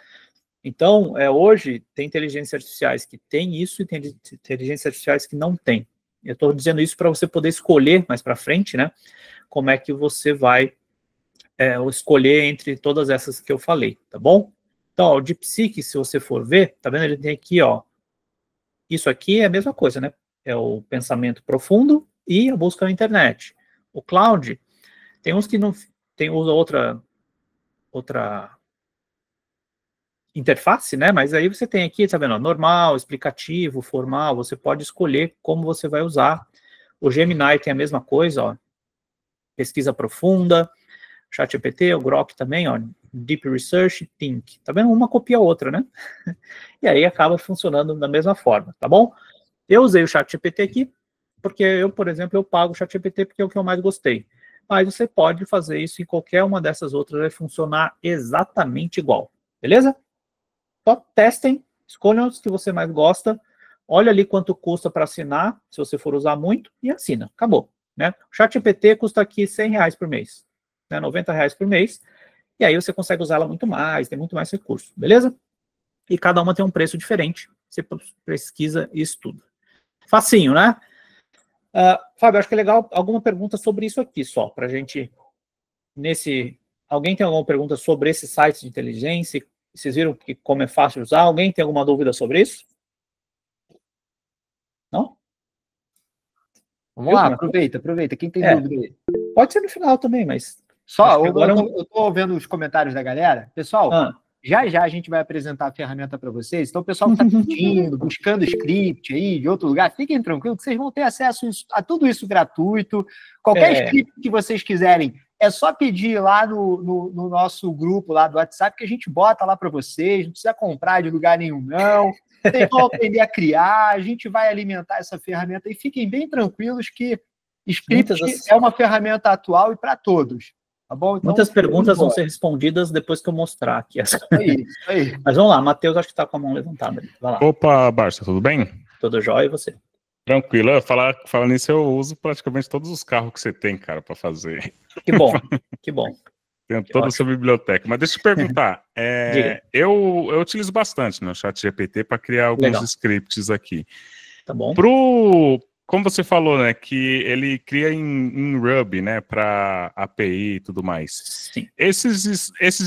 Então, hoje, tem inteligências artificiais que têm isso e tem inteligências artificiais que não têm. Eu estou dizendo isso para você poder escolher mais para frente, né? Como é que você vai escolher entre todas essas que eu falei, tá bom? Então, ó, o DeepSeek, se você for ver, tá vendo? Ele tem aqui, ó. Isso aqui é a mesma coisa, né? É o pensamento profundo e a busca na internet. O Claude, tem uns que não... usa outra interface, né? Mas aí você tem aqui, tá vendo? Normal, explicativo, formal, você pode escolher como você vai usar. O Gemini tem a mesma coisa, ó. pesquisa profunda, ChatGPT, o Grok também, ó, Deep Research, Think. Tá vendo? Uma copia a outra, né? E aí acaba funcionando da mesma forma, tá bom? Eu usei o ChatGPT aqui, porque eu, por exemplo, eu pago o ChatGPT porque é o que eu mais gostei. Mas você pode fazer isso em qualquer uma dessas outras, vai funcionar exatamente igual, beleza? Só testem, escolham os que você mais gosta, olha ali quanto custa para assinar, se você for usar muito, e assina, acabou. Né? O ChatGPT custa aqui R$100 por mês, né? R$90 por mês, e aí você consegue usá-la muito mais, tem muito mais recursos, beleza? E cada uma tem um preço diferente, você pesquisa e estuda. Facinho, né? Fábio, acho que é legal alguma pergunta sobre isso aqui só, para a gente, alguém tem alguma pergunta sobre esse site de inteligência? Vocês viram como é fácil usar? Alguém tem alguma dúvida sobre isso? Não? Vamos lá, aproveita. Quem tem dúvida aí? Pode ser no final também, mas... Só, eu tô vendo os comentários da galera. Pessoal, já a gente vai apresentar a ferramenta para vocês. Então, o pessoal que está pedindo, buscando script aí de outro lugar, fiquem tranquilos que vocês vão ter acesso a tudo isso gratuito. Qualquer script que vocês quiserem, é só pedir lá no nosso grupo lá do WhatsApp que a gente bota lá para vocês. Não precisa comprar de lugar nenhum, não. Vocês vão aprender a criar, a gente vai alimentar essa ferramenta e fiquem bem tranquilos que script é uma ferramenta atual e para todos. Tá bom? Então, muitas perguntas vão ser respondidas depois que eu mostrar aqui. Isso aí. Mas vamos lá, Matheus, acho que está com a mão levantada. Vai lá. Opa, Barça, tudo bem? Tudo jóia, e você? Tranquilo. Falando nisso, eu uso praticamente todos os carros que você tem, cara, para fazer. Que bom, que bom. Tem toda a sua biblioteca. Mas deixa eu te perguntar. Eu utilizo bastante no ChatGPT para criar alguns scripts aqui. Tá bom. Como você falou, né, que ele cria em Ruby, né, para API e tudo mais. Sim. Esses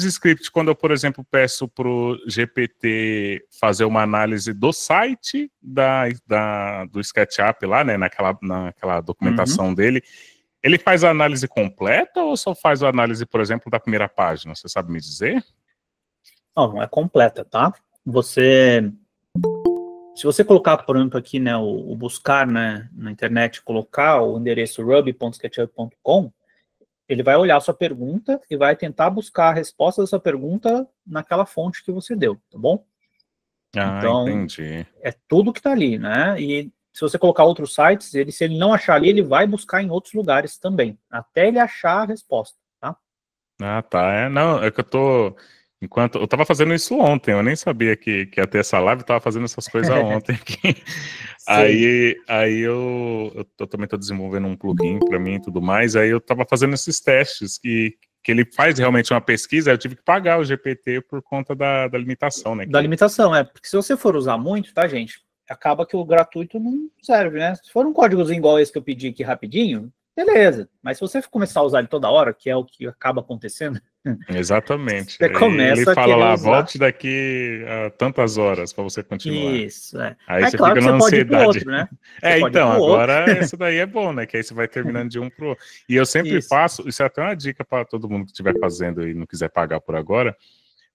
scripts, quando eu, por exemplo, peço para o GPT fazer uma análise do site do SketchUp lá, né, naquela documentação dele, ele faz a análise completa ou só faz a análise, por exemplo, da primeira página? Você sabe me dizer? Não é completa, tá? Se você colocar, por exemplo, aqui, né, o buscar, né, na internet, colocar o endereço ruby.sketchup.com, ele vai olhar a sua pergunta e vai tentar buscar a resposta dessa pergunta naquela fonte que você deu, tá bom? Então, entendi. É tudo que tá ali, né? E se você colocar outros sites, se ele não achar ali, ele vai buscar em outros lugares também, até ele achar a resposta, tá? Tá. Não, é que eu tava fazendo isso ontem, eu nem sabia que ia ter essa live, eu tava fazendo essas coisas ontem aqui. Aí eu também tô desenvolvendo um plugin para mim e tudo mais, aí eu tava fazendo esses testes que ele faz realmente uma pesquisa, eu tive que pagar o GPT por conta da limitação, né? Da limitação, porque se você for usar muito, tá, gente, acaba que o gratuito não serve, né? Se for um códigozinho igual esse que eu pedi aqui rapidinho, beleza. Mas se você começar a usar ele toda hora, que é o que acaba acontecendo... Exatamente. Você começa ele fala lá, usar. volte daqui a tantas horas para você continuar. Isso, Aí você claro fica na ansiedade. Outro, né? Então, agora esse daí é bom, né? Que aí você vai terminando de um pro outro. E eu sempre faço, isso é até uma dica para todo mundo que estiver fazendo e não quiser pagar por agora,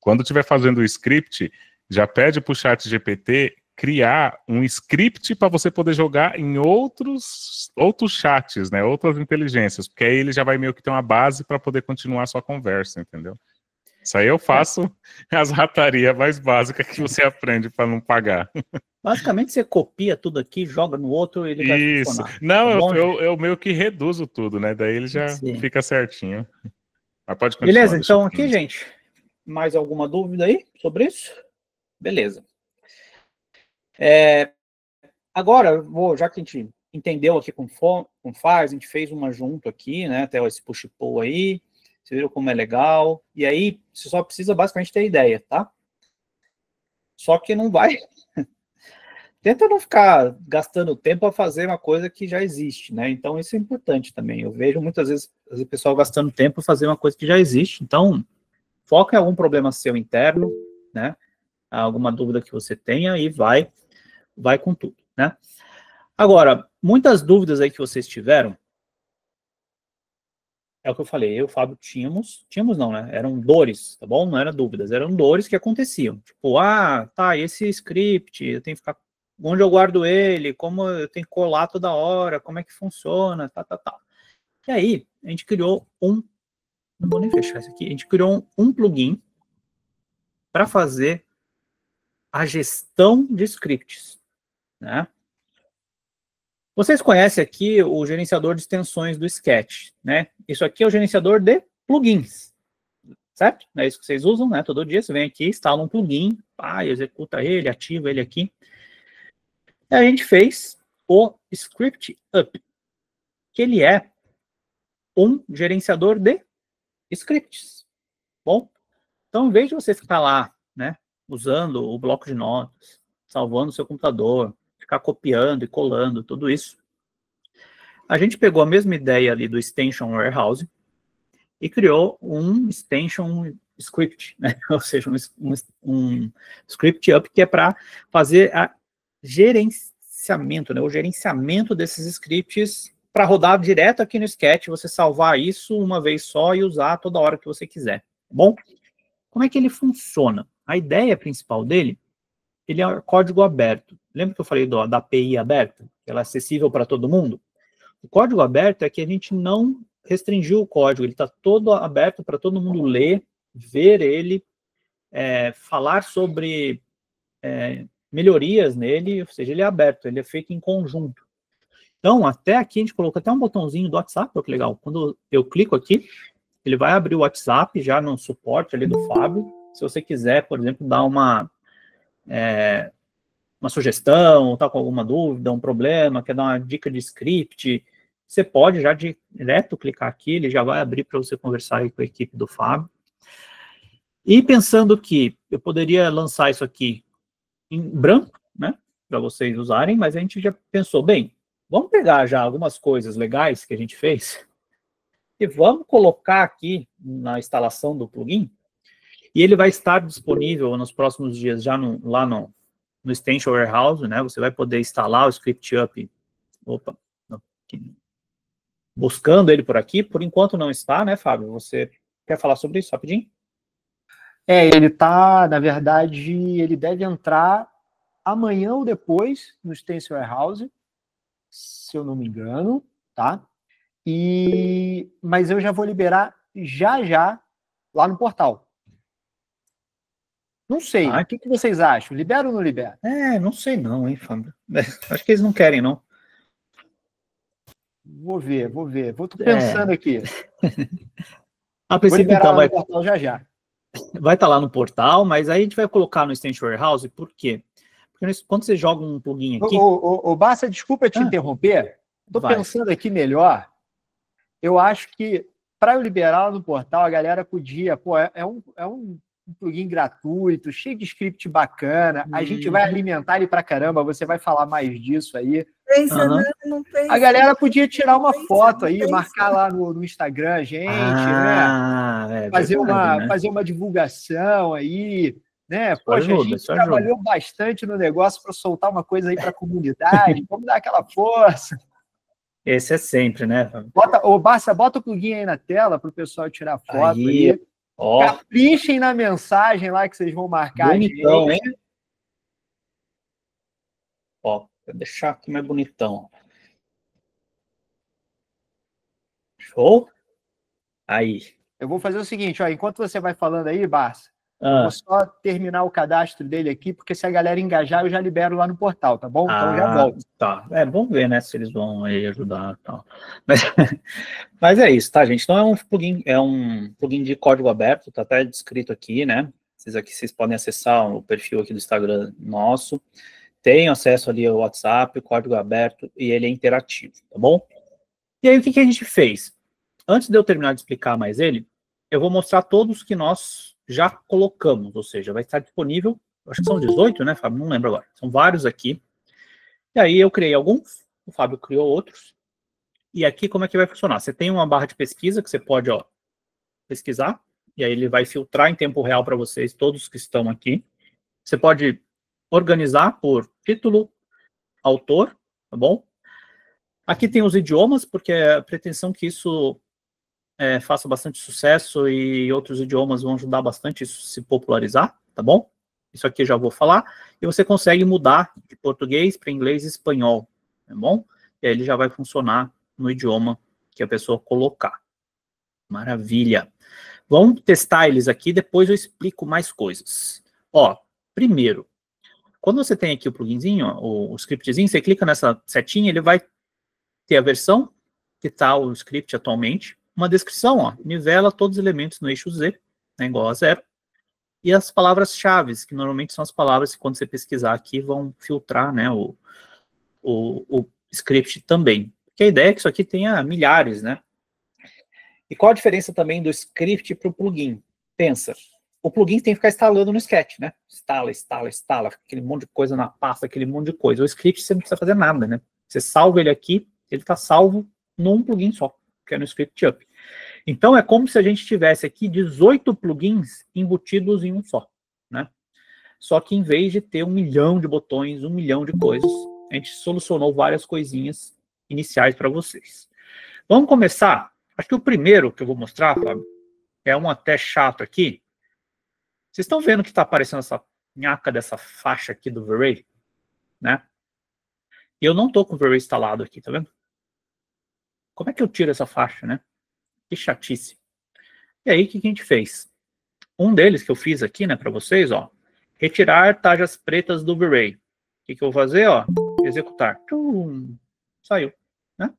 quando estiver fazendo o script, já pede para o ChatGPT criar um script para você poder jogar em outros chats, né? Outras inteligências, porque aí ele já vai meio que ter uma base para poder continuar a sua conversa, entendeu? Isso aí eu faço as ratarias mais básicas que você aprende para não pagar. Basicamente você copia tudo aqui, joga no outro e ele vai funcionar. Não, tá eu meio que reduzo tudo, né? Daí ele já fica certinho. Mas pode continuar. Beleza, então aqui, gente, mais alguma dúvida aí sobre isso? Beleza. Agora, já que a gente entendeu aqui com faz, a gente fez uma junto aqui, né, até esse push-pull aí, vocês viram como é legal, e aí você só precisa basicamente ter ideia, tá? Só que não vai... Tenta não ficar gastando tempo para fazer uma coisa que já existe, né? Então isso é importante também. Eu vejo muitas vezes o pessoal gastando tempo para fazer uma coisa que já existe, então foca em algum problema seu interno, né? Alguma dúvida que você tenha e vai com tudo, né? Agora, muitas dúvidas aí que vocês tiveram, é o que eu falei, eu e o Fábio tínhamos não, né? Eram dores, tá bom? Não eram dúvidas, eram dores que aconteciam. Tipo, esse script, eu tenho que ficar, onde eu guardo ele, como eu tenho que colar toda hora, como é que funciona, tá. E aí, a gente criou não vou nem fechar isso aqui, a gente criou um plugin para fazer a gestão de scripts, né? Vocês conhecem aqui o gerenciador de extensões do Sketch, né? Isso aqui é o gerenciador de plugins, certo? É isso que vocês usam, né? Todo dia você vem aqui, instala um plugin, executa ele, ativa ele aqui. E a gente fez o Script Up, que ele é um gerenciador de scripts. Bom, então, em vez de você ficar lá, né, usando o bloco de notas, salvando o seu computador, ficar copiando e colando, tudo isso, a gente pegou a mesma ideia ali do Extension Warehouse e criou um Extension Script, né? Ou seja, um Script Up que é para fazer a gerenciamento, né? O gerenciamento desses scripts para rodar direto aqui no Sketch, você salvar isso uma vez só e usar toda hora que você quiser, tá bom? Como é que ele funciona? A ideia principal dele, ele é código aberto. Lembra que eu falei da API aberta? Ela é acessível para todo mundo? O código aberto é que a gente não restringiu o código, ele está todo aberto para todo mundo ler, ver ele, falar sobre melhorias nele, ou seja, ele é aberto, ele é feito em conjunto. Então, até aqui a gente colocou até um botãozinho do WhatsApp, olha que legal. Quando eu clico aqui, ele vai abrir o WhatsApp já no suporte ali do Fábio. Se você quiser, por exemplo, dar uma sugestão, tá com alguma dúvida, um problema, quer dar uma dica de script, você pode já direto clicar aqui, ele já vai abrir para você conversar aí com a equipe do Fábio. E pensando que eu poderia lançar isso aqui em branco, né, para vocês usarem, mas a gente já pensou, bem, vamos pegar já algumas coisas legais que a gente fez e vamos colocar aqui na instalação do plugin, e ele vai estar disponível nos próximos dias já lá no Extension Warehouse, né? Você vai poder instalar o Script Up, buscando ele por aqui. Por enquanto não está, né, Fábio? Você quer falar sobre isso rapidinho? Ele tá, na verdade, ele deve entrar amanhã ou depois no Extension Warehouse, se eu não me engano, tá? Mas eu já vou liberar já lá no portal. Não sei, o que vocês acham? Libera ou não libera? Não sei não, hein, Fábio? Acho que eles não querem, não. Vou ver. Tô pensando aqui. A princípio, então, no portal já. Vai estar lá no portal, mas aí a gente vai colocar no Extension Warehouse, por quê? Porque quando você joga um plugin aqui... Bassa, desculpa te interromper. Tô pensando aqui melhor. Eu acho que, para eu liberar no portal, a galera podia... é um plugin gratuito, cheio de script bacana, a gente vai alimentar ele pra caramba, você vai falar mais disso aí. Não pensa. A galera podia tirar uma foto aí, marcar lá no Instagram a gente, né? Fazer uma divulgação aí, né? Poxa, a gente trabalhou bastante no negócio para soltar uma coisa aí para a comunidade, vamos dar aquela força. Esse é sempre, né? Basta, bota o plugin aí na tela para o pessoal tirar foto aí. Caprichem na mensagem lá que vocês vão marcar bonitão, a gente. Hein? Vou deixar aqui mais bonitão. Show? Aí. Eu vou fazer o seguinte, enquanto você vai falando aí, Barça, eu vou só terminar o cadastro dele aqui, porque se a galera engajar, eu já libero lá no portal, tá bom? Então eu já volto. Tá. Bom ver, né, se eles vão aí ajudar e tal. Mas é isso, tá, gente? Então é um plugin de código aberto, tá até descrito aqui, né? Vocês podem acessar o perfil aqui do Instagram nosso. Tem acesso ali ao WhatsApp, código aberto, e ele é interativo, tá bom? E aí, o que a gente fez? Antes de eu terminar de explicar mais ele, eu vou mostrar todos que nós já colocamos, ou seja, vai estar disponível, acho que são 18, né, Fábio? Não lembro agora. São vários aqui. E aí eu criei alguns, o Fábio criou outros. E aqui como é que vai funcionar? Você tem uma barra de pesquisa que você pode pesquisar, e aí ele vai filtrar em tempo real para vocês todos que estão aqui. Você pode organizar por título, autor, tá bom? Aqui tem os idiomas, porque é a pretensão que isso faça bastante sucesso e outros idiomas vão ajudar bastante isso a se popularizar, tá bom? Isso aqui eu já vou falar. E você consegue mudar de português para inglês e espanhol, tá bom? E aí ele já vai funcionar no idioma que a pessoa colocar. Maravilha. Vamos testar eles aqui, depois eu explico mais coisas. Ó, primeiro, quando você tem aqui o pluginzinho, ó, o scriptzinho, você clica nessa setinha, ele vai ter a versão que está o script atualmente, uma descrição, ó, nivela todos os elementos no eixo Z, né, igual a 0, e as palavras-chave, que normalmente são as palavras que quando você pesquisar aqui vão filtrar, né, o script também. Porque a ideia é que isso aqui tenha milhares, né? E qual a diferença também do script para o plugin? Pensa, o plugin tem que ficar instalando no Sketch, né? Instala, aquele monte de coisa na pasta, aquele monte de coisa. O script você não precisa fazer nada, né? Você salva ele aqui, ele está salvo num plugin só, que é no ScriptUp. Então, é como se a gente tivesse aqui 18 plugins embutidos em um só, né? Só que em vez de ter 1 milhão de botões, 1 milhão de coisas, a gente solucionou várias coisinhas iniciais para vocês. Vamos começar? Acho que o primeiro que eu vou mostrar, Fábio, é um até chato aqui. Vocês estão vendo que está aparecendo essa nhaca dessa faixa aqui do V-Ray, né? E eu não estou com o V-Ray instalado aqui, tá vendo? Como é que eu tiro essa faixa, né? Que chatice. E aí, o que a gente fez? Um deles que eu fiz aqui, né, para vocês, ó, retirar tajas pretas do V-Ray. O que eu vou fazer, ó? Executar. Saiu, né?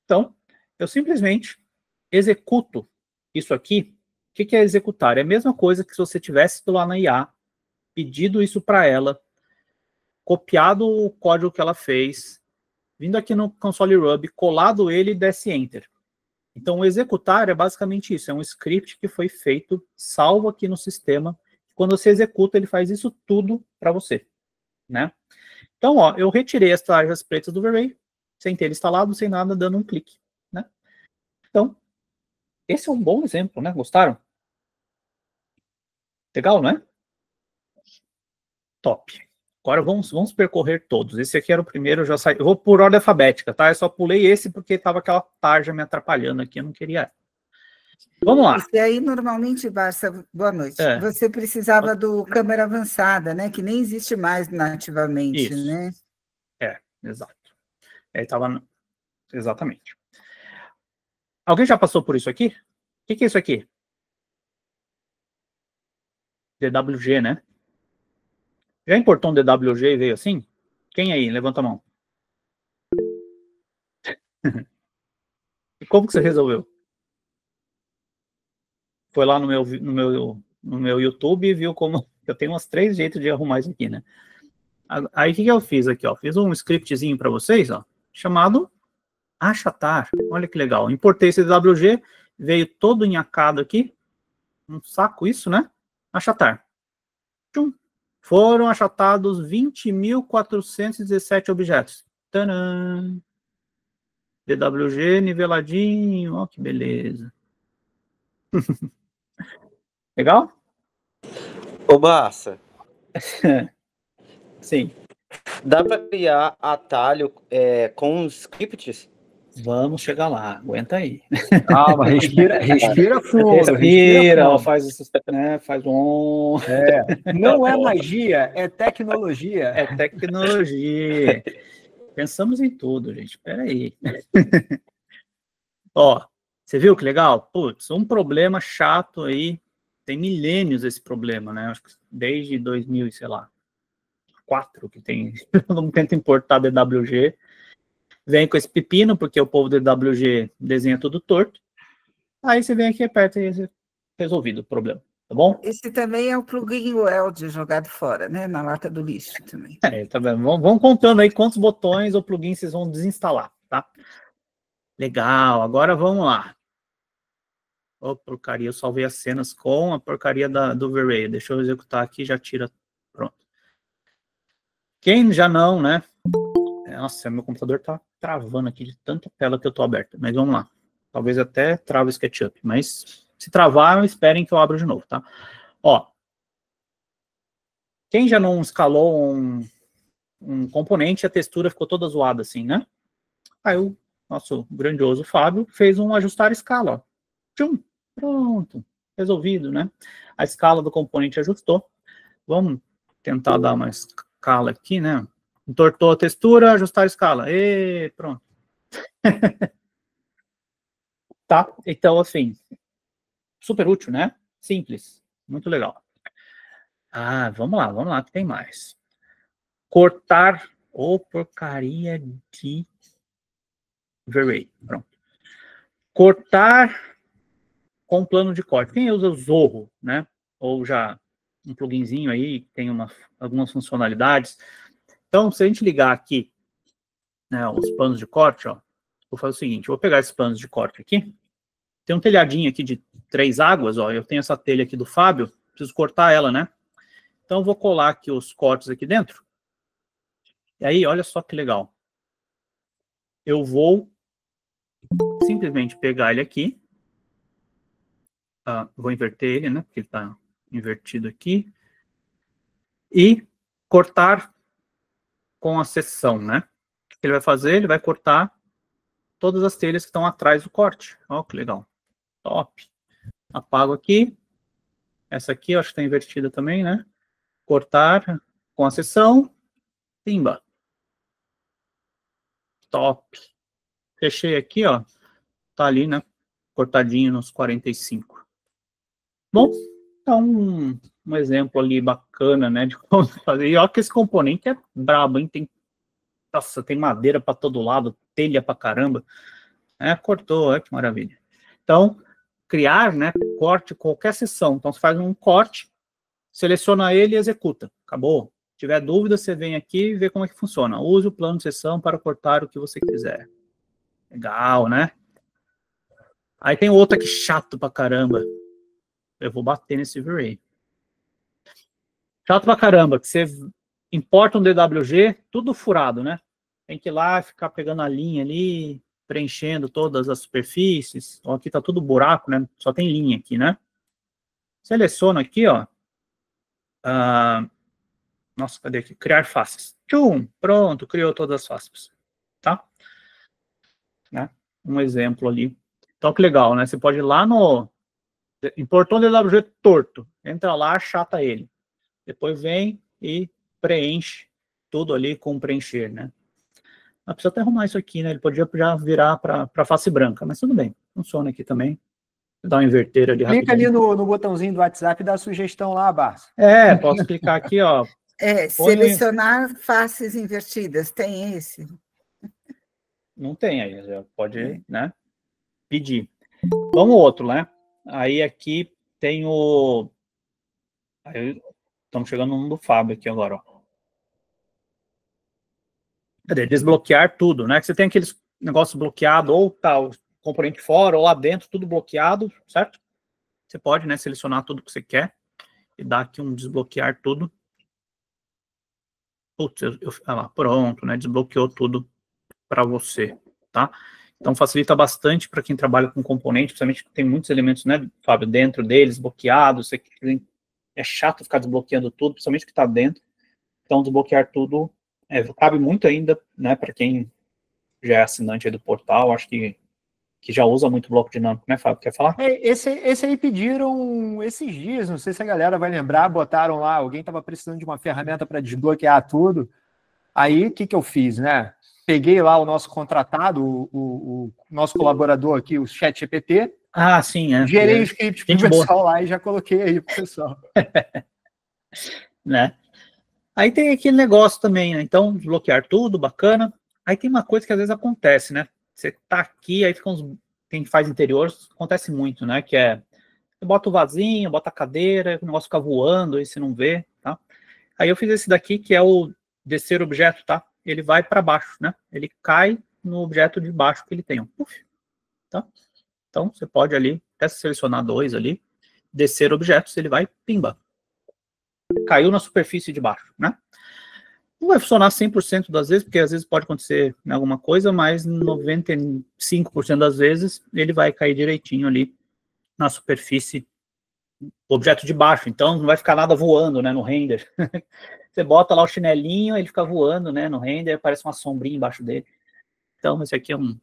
Então, eu simplesmente executo isso aqui. O que é executar? É a mesma coisa que se você tivesse ido lá na IA, pedido isso para ela, copiado o código que ela fez, vindo aqui no console Ruby, colado ele e desse Enter. Então, o executar é basicamente isso. É um script que foi feito, salvo aqui no sistema. Quando você executa, ele faz isso tudo para você, né? Então, ó, eu retirei as tarjas pretas do V-Ray, sem ter instalado, sem nada, dando um clique, né? Então, esse é um bom exemplo, né? Gostaram? Legal, não é? Top. Agora vamos percorrer todos. Esse aqui era o primeiro, eu já saí. Eu vou por ordem alfabética, tá? Eu só pulei esse porque estava aquela tarja me atrapalhando aqui, eu não queria. Vamos lá. E aí, normalmente, Barça, boa noite. Você precisava do câmera avançada, né? Que nem existe mais nativamente, isso, né? Exato. Aí tava... Exatamente. Alguém já passou por isso aqui? O que é isso aqui? DWG, né? Já importou um DWG e veio assim? Quem aí? Levanta a mão. E como que você resolveu? Foi lá no meu YouTube e viu como... Eu tenho uns 3 jeitos de arrumar isso aqui, né? Aí, o que eu fiz aqui, ó? Fiz um scriptzinho para vocês, ó, chamado achatar. Olha que legal. Importei esse DWG, veio todo enhacado aqui. Um saco isso, né? Achatar. Tchum. Foram achatados 20.417 objetos. Tadã! DWG niveladinho. Ó, que beleza. Legal? Ô, Barça. Sim. Dá para criar atalho com os scripts? Vamos chegar lá, aguenta aí. Calma, respira fundo. Respira, ó, faz um... Não é magia, é tecnologia. É tecnologia. Pensamos em tudo, gente. Espera aí. Ó, você viu que legal? Putz, um problema chato aí. Tem milênios esse problema, né? Acho que desde 2000, sei lá, 4 que tem. Todo mundo tenta importar DWG. Vem com esse pepino, porque o povo do DWG desenha tudo torto. Aí você vem aqui, aperta e resolvido o problema, tá bom? Esse também é o plugin Weld jogado fora, né? Na lata do lixo também. Tá vendo? Vamos contando aí quantos botões ou plugins vocês vão desinstalar, tá? Legal, agora vamos lá. Ô, porcaria, eu salvei as cenas com a porcaria do V-Ray. Deixa eu executar aqui, já tira. Pronto. Quem já não, né? Nossa, meu computador tá travando aqui de tanta tela que eu tô aberta. Mas vamos lá. Talvez até trave o SketchUp. Mas se travar, esperem que eu abro de novo, tá? Ó. Quem já não escalou um componente, a textura ficou toda zoada assim, né? Aí o nosso grandioso Fábio fez um ajustar escala, ó. Tchum, pronto. Resolvido, né? A escala do componente ajustou. Vamos tentar dar uma escala aqui, né? Entortou a textura, ajustar a escala. E pronto. Tá? Então, assim, super útil, né? Simples. Muito legal. Ah, vamos lá, que tem mais. Cortar porcaria de V-Ray. Pronto. Cortar com plano de corte. Quem usa o Zorro, né? Ou já um pluginzinho aí, que tem algumas funcionalidades. Então, se a gente ligar aqui, né, os planos de corte, ó, vou fazer o seguinte, eu vou pegar esses planos de corte aqui, tem um telhadinho aqui de 3 águas, ó, eu tenho essa telha aqui do Fábio, preciso cortar ela, né? Então, eu vou colar aqui os cortes aqui dentro, e aí, olha só que legal. Eu vou simplesmente pegar ele aqui, vou inverter ele, né, porque ele está invertido aqui, e cortar com a seção, né? O que ele vai fazer? Ele vai cortar todas as telhas que estão atrás do corte. Ó, que legal. Top. Apago aqui. Essa aqui eu acho que está invertida também, né? Cortar com a seção. Pimba. Top. Fechei aqui, ó. Tá ali, né? Cortadinho nos 45. Bom, então um exemplo ali bacana, né? De como fazer. E olha que esse componente é brabo, hein? Nossa, tem madeira para todo lado, telha para caramba. Cortou, olha que maravilha. Então, criar, né, corte, qualquer seção. Então, você faz um corte, seleciona ele e executa. Acabou. Se tiver dúvida, você vem aqui e vê como é que funciona. Use o plano de seção para cortar o que você quiser. Legal, né? Aí tem outra que chato pra caramba. Eu vou bater nesse V-Ray. Chato pra caramba, que você importa um DWG, tudo furado, né? Tem que ir lá ficar pegando a linha ali, preenchendo todas as superfícies. Ó, aqui tá tudo buraco, né? Só tem linha aqui, né? Seleciono aqui, ó. Nossa, cadê aqui? Criar faces. Tchum! Pronto, criou todas as faces. Tá? Né? Um exemplo ali. Então, que legal, né? Você pode ir lá no... Importou um DWG torto. Entra lá, achata ele. Depois vem e preenche tudo ali com preencher, né? Mas precisa até arrumar isso aqui, né? Ele podia já virar para face branca, mas tudo bem. Funciona aqui também. Vou dar uma inverter ali rapidinho. Clica ali no botãozinho do WhatsApp e dá a sugestão lá, Barça. Posso clicar aqui, ó. Selecionar faces invertidas. Tem esse? Não tem aí, já pode, né? Pedir. Vamos outro, né? Aí aqui tem o... Aí, estamos chegando no do Fábio aqui agora, ó. Cadê? Desbloquear tudo, né? Que você tem aqueles negócios bloqueados, ou tá o componente fora, ou lá dentro, tudo bloqueado, certo? Você pode, né, selecionar tudo que você quer e dar aqui um desbloquear tudo. Putz, lá, pronto, né? Desbloqueou tudo para você, tá? Então facilita bastante para quem trabalha com componente, principalmente que tem muitos elementos, né, Fábio, dentro deles, bloqueados. É chato ficar desbloqueando tudo, principalmente o que está dentro. Então desbloquear tudo cabe muito ainda, né, para quem já é assinante aí do portal, acho que já usa muito bloco dinâmico, né, Fábio? Quer falar? Esse aí pediram esses dias, não sei se a galera vai lembrar, botaram lá, alguém estava precisando de uma ferramenta para desbloquear tudo. Aí, o que eu fiz, né? Peguei lá o nosso contratado, o nosso colaborador aqui, o ChatGPT. Sim, gerei o script pro pessoal lá e já coloquei aí pro pessoal. Né? Aí tem aquele negócio também, né? Então, desbloquear tudo, bacana. Aí tem uma coisa que às vezes acontece, né? Você tá aqui, aí fica quem faz interiores, acontece muito, né? Que é, você bota o vasinho, bota a cadeira, o negócio fica voando, aí você não vê, tá? Aí eu fiz esse daqui, que é o descer objeto, tá? Ele vai para baixo, né? Ele cai no objeto de baixo que ele tem, ó. Tá? Então, você pode ali, até selecionar 2 ali, descer objetos, ele vai, pimba. Caiu na superfície de baixo, né? Não vai funcionar 100% das vezes, porque às vezes pode acontecer alguma coisa, mas 95% das vezes ele vai cair direitinho ali na superfície do objeto de baixo. Então, não vai ficar nada voando, né, no render. Você bota lá o chinelinho, ele fica voando, né, no render, parece uma sombrinha embaixo dele. Então, esse aqui é um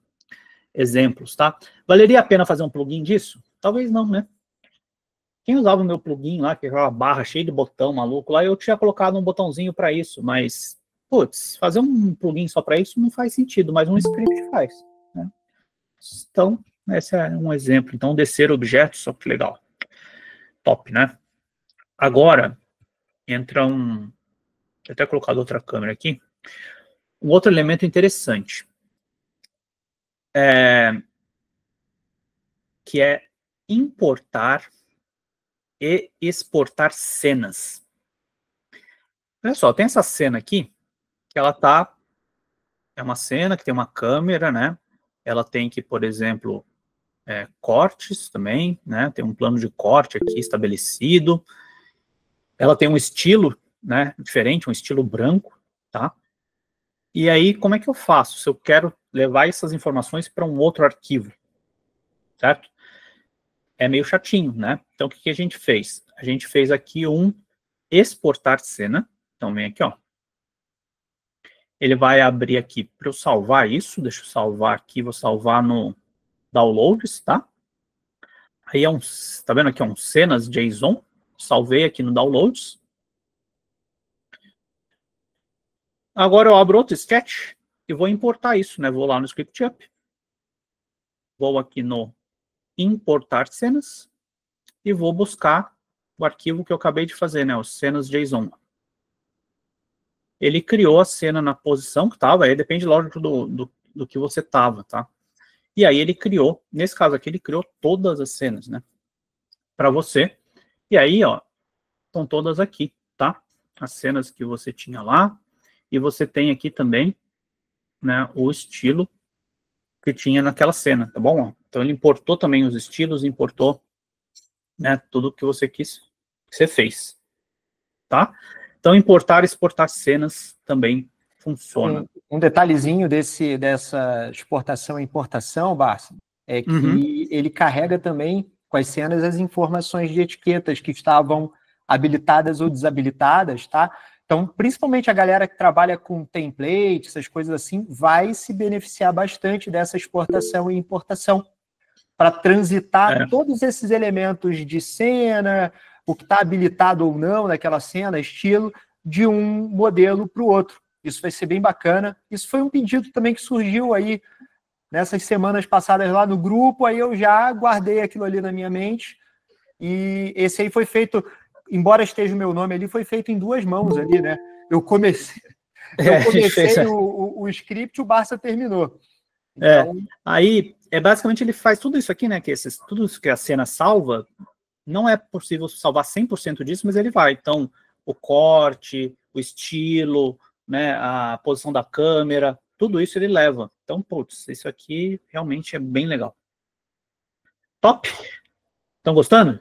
exemplo, tá? Valeria a pena fazer um plugin disso? Talvez não, né? Quem usava o meu plugin lá, que era uma barra cheia de botão maluco lá, eu tinha colocado um botãozinho para isso, mas, putz, fazer um plugin só para isso não faz sentido, mas um script faz, né? Então, esse é um exemplo. Então, descer objetos, só que legal. Top, né? Agora, entra um... Vou até colocar outra câmera aqui. Um outro elemento interessante. Que é importar e exportar cenas. Olha só, tem essa cena aqui, que ela tá... É uma cena que tem uma câmera, né? Ela tem que, por exemplo, cortes também, né? Tem um plano de corte aqui estabelecido. Ela tem um estilo, né, diferente, um estilo branco, tá? E aí, como é que eu faço? Se eu quero levar essas informações para um outro arquivo, certo? É meio chatinho, né? Então, o que a gente fez? A gente fez aqui um exportar cena. Então, vem aqui, ó. Ele vai abrir aqui para eu salvar isso. Deixa eu salvar aqui, vou salvar no Downloads, tá? Aí é um, tá vendo aqui, ó, um cenas JSON. Salvei aqui no Downloads. Agora eu abro outro sketch e vou importar isso, né? Vou lá no ScriptUp. Vou aqui no importar cenas e vou buscar o arquivo que eu acabei de fazer, né? Os cenas JSON. Ele criou a cena na posição que estava, aí depende, lógico, do que você estava, tá? E aí ele criou, nesse caso aqui, ele criou todas as cenas, né? Para você. E aí, ó, estão todas aqui, tá? As cenas que você tinha lá. E você tem aqui também, né, o estilo que tinha naquela cena, tá bom? Então ele importou também os estilos, importou, né, tudo que você quis, que você fez, tá? Então importar e exportar cenas também funciona. Um detalhezinho dessa exportação e importação, Barça, é que ele carrega também com as cenas as informações de etiquetas que estavam habilitadas ou desabilitadas, tá? Então, principalmente a galera que trabalha com template, essas coisas assim, vai se beneficiar bastante dessa exportação e importação para transitar todos esses elementos de cena, o que está habilitado ou não naquela cena, estilo, de um modelo para o outro. Isso vai ser bem bacana. Isso foi um pedido também que surgiu aí nessas semanas passadas lá no grupo, aí eu já guardei aquilo ali na minha mente, e esse aí foi feito... Embora esteja o meu nome ali, foi feito em 2 mãos ali, né? Eu comecei o script e o Barça terminou. Então... Aí, basicamente, ele faz tudo isso aqui, né? Tudo isso que a cena salva, não é possível salvar 100% disso, mas ele vai. Então, o corte, o estilo, né? A posição da câmera, tudo isso ele leva. Então, putz, isso aqui realmente é bem legal. Top! Estão gostando?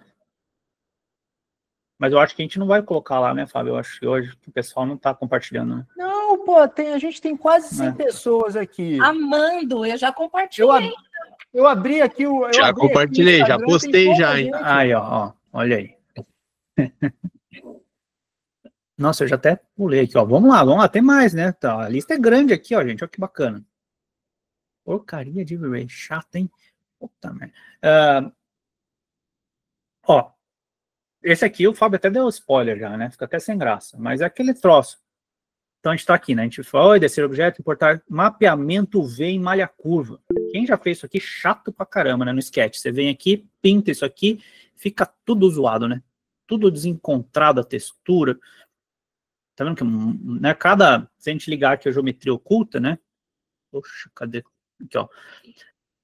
Mas eu acho que a gente não vai colocar lá, né, Fábio? Eu acho que hoje o pessoal não está compartilhando, né? Não, pô, a gente tem quase 100 pessoas aqui. Amando, eu já compartilhei. Eu abri aqui o... Já compartilhei, já postei já, hein? Aí, ó, olha aí. Nossa, eu já até pulei aqui, ó. Vamos lá, tem mais, né? Tá, a lista é grande aqui, ó, gente. Olha que bacana. Porcaria de V-Ray, chato, hein? Puta merda. Ó, esse aqui o Fábio até deu spoiler já, né? Fica até sem graça, mas é aquele troço. Então a gente tá aqui, né? A gente foi descer objeto, importar mapeamento V em malha curva. Quem já fez isso aqui, chato pra caramba, né? No sketch. Você vem aqui, pinta isso aqui, fica tudo zoado, né? Tudo desencontrado, a textura. Tá vendo que, né? Se a gente ligar aqui a geometria oculta, né? Poxa, cadê? Aqui, ó.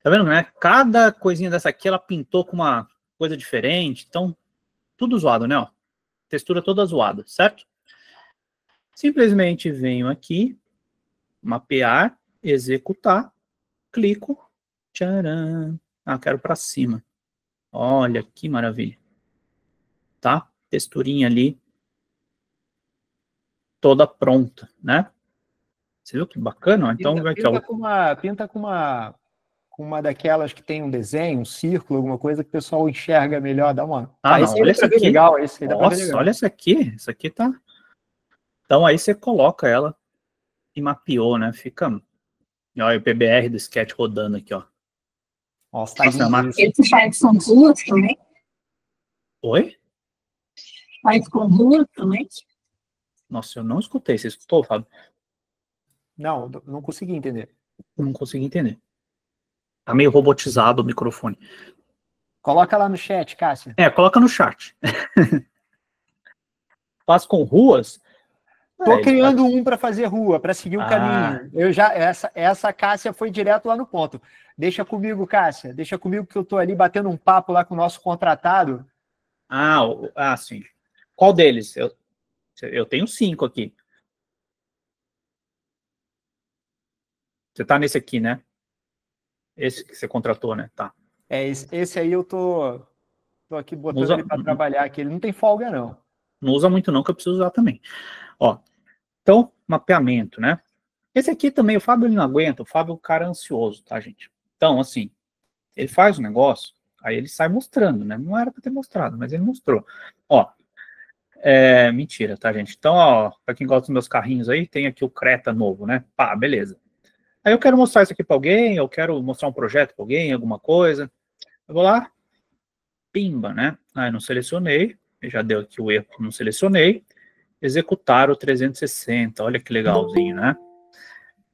Tá vendo, né? Cada coisinha dessa aqui, ela pintou com uma coisa diferente. Então, tudo zoado, né? Ó. Textura toda zoada, certo? Simplesmente venho aqui, mapear, executar, clico, tcharam. Quero para cima. Olha que maravilha. Tá? Texturinha ali, toda pronta, né? Você viu que bacana? Então, pinta com uma daquelas que tem um desenho, um círculo, alguma coisa que o pessoal enxerga melhor, dá uma... olha esse aqui. Legal, nossa, olha esse aqui. Isso aqui tá... Então, aí você coloca ela e mapeou, né? Fica... Olha o PBR do sketch rodando aqui, ó. Nossa, tá lindo isso. Esse faz com duas também? Oi? Faz com duas também? Nossa, eu não escutei. Você escutou, Fábio? Não consegui entender. Eu não consegui entender. Tá meio robotizado o microfone. Coloca lá no chat, Cássia. Coloca no chat. Faz com ruas? Tô criando um para fazer rua, para seguir o caminho. Essa Cássia foi direto lá no ponto. Deixa comigo, Cássia. Deixa comigo que eu tô ali batendo um papo lá com o nosso contratado. Sim. Qual deles? Eu tenho 5 aqui. Você tá nesse aqui, né? Esse que você contratou, né? Tá. Esse aí eu tô aqui botando ele para trabalhar aqui. Ele não tem folga, não. Não usa muito não, que eu preciso usar também. Ó, então, mapeamento, né? Esse aqui também, o Fábio ele não aguenta, o Fábio é um cara ansioso, tá, gente? Então, assim, ele faz o negócio, aí ele sai mostrando, né? Não era para ter mostrado, mas ele mostrou. Ó, mentira, tá, gente? Então, ó, para quem gosta dos meus carrinhos aí, tem aqui o Creta novo, né? Pá, beleza. Aí eu quero mostrar isso aqui para alguém, eu quero mostrar um projeto para alguém, alguma coisa. Eu vou lá, pimba, né? Aí não selecionei, já deu aqui o erro, não selecionei. Executar o 360, olha que legalzinho, né?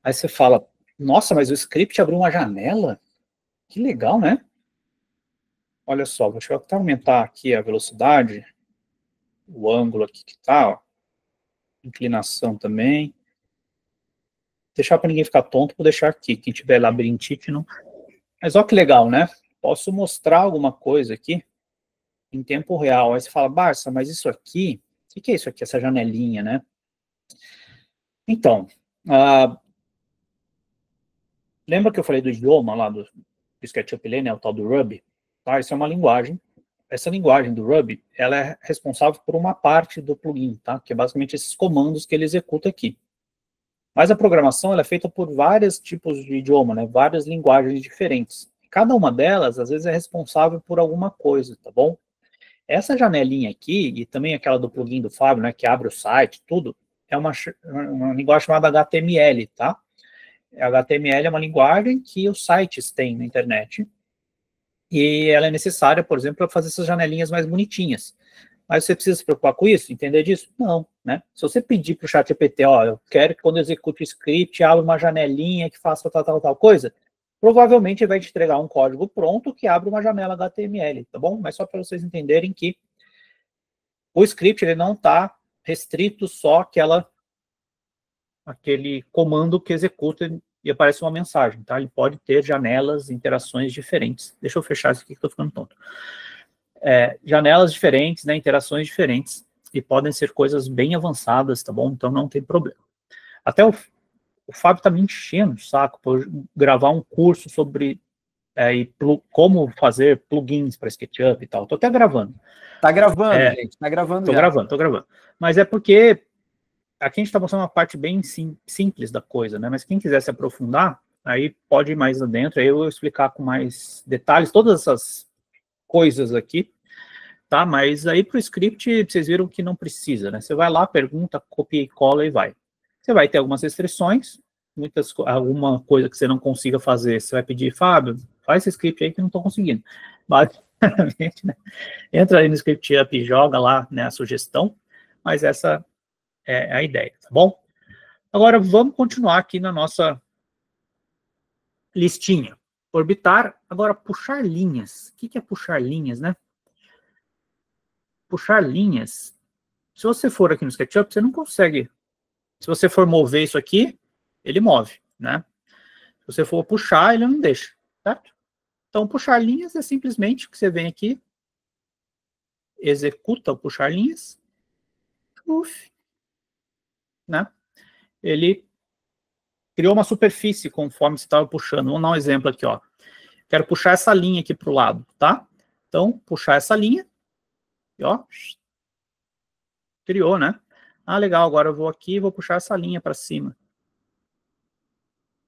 Aí você fala, nossa, mas o script abriu uma janela? Que legal, né? Olha só, deixa eu até aumentar aqui a velocidade, o ângulo aqui que tá, ó. Inclinação também. Deixar para ninguém ficar tonto, vou deixar aqui. Quem tiver labirintite, não. Mas olha que legal, né? Posso mostrar alguma coisa aqui em tempo real. Aí você fala, Barça, mas isso aqui, o que é isso aqui, essa janelinha, né? Então, lembra que eu falei do idioma lá do SketchUp Lane, né, o tal do Ruby? Tá? Isso é uma linguagem. Essa linguagem do Ruby, ela é responsável por uma parte do plugin, tá? Que é basicamente esses comandos que ele executa aqui. Mas a programação ela é feita por vários tipos de idioma, né? Várias linguagens diferentes. Cada uma delas, às vezes, é responsável por alguma coisa, tá bom? Essa janelinha aqui, e também aquela do plugin do Fábio, né, que abre o site, tudo, é uma linguagem chamada HTML, tá? HTML é uma linguagem que os sites têm na internet, e ela é necessária, por exemplo, para fazer essas janelinhas mais bonitinhas. Mas você precisa se preocupar com isso? Entender disso? Não, né? Se você pedir para o ChatGPT, ó, eu quero que quando eu execute o script, abra uma janelinha que faça tal coisa, provavelmente ele vai te entregar um código pronto que abre uma janela HTML, tá bom? Mas só para vocês entenderem que o script ele não está restrito só aquele comando que executa e aparece uma mensagem, tá? Ele pode ter janelas, interações diferentes. Deixa eu fechar isso aqui que estou ficando tonto. Janelas diferentes, né, interações diferentes, e podem ser coisas bem avançadas, tá bom? Então não tem problema. Até o Fábio tá me enchendo o saco por gravar um curso sobre como fazer plugins para SketchUp e tal. Tô até gravando. Tá gravando, gente. Tá gravando tô já. Tô gravando. Mas é porque aqui a gente tá mostrando uma parte bem simples da coisa, né? Mas quem quiser se aprofundar, aí pode ir mais adentro, aí eu vou explicar com mais detalhes todas essas coisas aqui, tá? Mas aí pro script, vocês viram que não precisa, né? Você vai lá, pergunta, copia e cola e vai. Você vai ter algumas restrições, alguma coisa que você não consiga fazer, você vai pedir, Fábio, faz esse script aí que eu não estou conseguindo. Basicamente, né? Entra aí no SketchUp e joga lá, né, a sugestão, mas essa é a ideia, tá bom? Agora, vamos continuar aqui na nossa listinha. Orbitar, agora puxar linhas. O que é puxar linhas, né? Puxar linhas. Se você for aqui no SketchUp, você não consegue. Se você for mover isso aqui, ele move, né? Se você for puxar, ele não deixa, certo? Então, puxar linhas é simplesmente que você vem aqui, executa o puxar linhas, né? Ele criou uma superfície conforme você estava puxando. Vamos dar um exemplo aqui, ó. Quero puxar essa linha aqui para o lado, tá? Então, puxar essa linha, e ó, criou, né? Ah, legal, agora eu vou aqui e vou puxar essa linha para cima.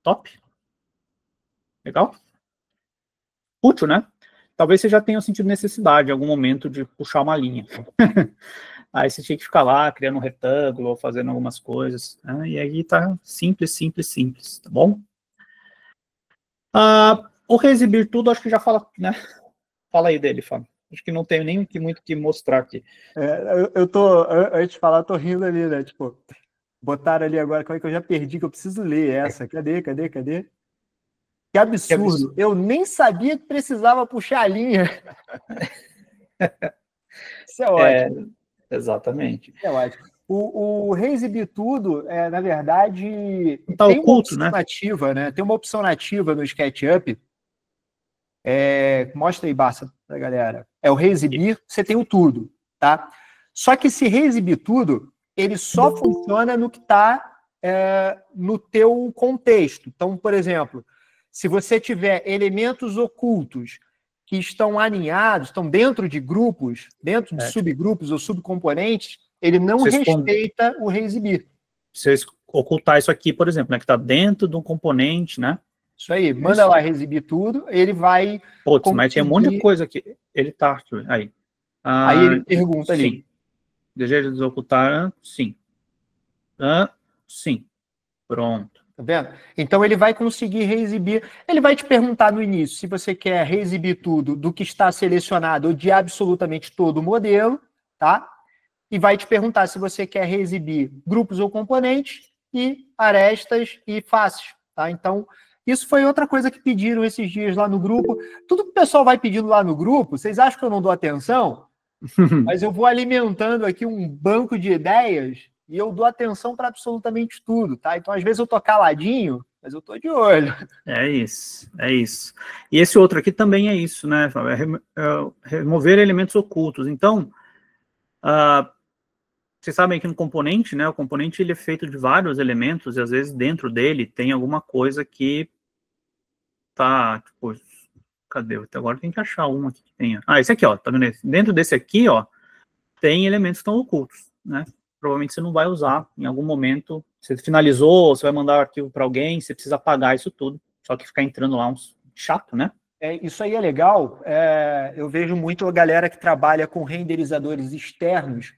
Top. Legal? Útil, né? Talvez você já tenha sentido necessidade em algum momento de puxar uma linha. Aí você tinha que ficar lá criando um retângulo ou fazendo algumas coisas. Né? E aí tá simples, tá bom? O reexibir tudo, acho que já fala, né? Fala aí dele, Fábio. Acho que não tem nem muito o que mostrar aqui. Antes de falar, eu tô rindo ali, né? Tipo, botaram ali agora, como é que eu já perdi, que eu preciso ler essa. Cadê? Que absurdo. Eu nem sabia que precisava puxar a linha. Isso é ótimo. Exatamente. É ótimo. O reexibir tudo, na verdade, tá tem oculto, uma opção nativa, né? Tem uma opção nativa no SketchUp. Mostra aí, Barça, pra galera. É o reexibir, você tem o tudo, tá? Só que esse reexibir tudo, ele só funciona no que está no teu contexto. Então, por exemplo, se você tiver elementos ocultos que estão alinhados, estão dentro de grupos, dentro de subgrupos ou subcomponentes, ele não respeita o reexibir. Se você ocultar isso aqui, por exemplo, né, que está dentro de um componente, né? Isso aí, manda lá reexibir tudo, ele vai... Putz, mas tem um monte de coisa aqui. Ele tá aí. Aí ele pergunta ali. Sim. Deseja desocultar? Sim. Sim. Pronto. Tá vendo? Então ele vai conseguir reexibir. Ele vai te perguntar no início se você quer reexibir tudo do que está selecionado ou de absolutamente todo o modelo, tá? E vai te perguntar se você quer reexibir grupos ou componentes e arestas e faces, tá? Então, isso foi outra coisa que pediram esses dias lá no grupo. Tudo que o pessoal vai pedindo lá no grupo, vocês acham que eu não dou atenção? Mas eu vou alimentando aqui um banco de ideias e eu dou atenção para absolutamente tudo, tá? Então, às vezes eu tô caladinho, mas eu tô de olho. É isso. E esse outro aqui também é isso, né? Remover elementos ocultos. Então, vocês sabem que no componente, né? O componente ele é feito de vários elementos e às vezes dentro dele tem alguma coisa que tá, tipo, cadê? Até agora tem que achar um aqui que tenha. Esse aqui, ó, tá vendo? Dentro desse aqui, ó, tem elementos que estão ocultos, né? Provavelmente você não vai usar em algum momento. Você finalizou, você vai mandar o arquivo para alguém, você precisa apagar isso tudo. Só que ficar entrando lá uns chato, né? Isso aí é legal. Eu vejo muito a galera que trabalha com renderizadores externos,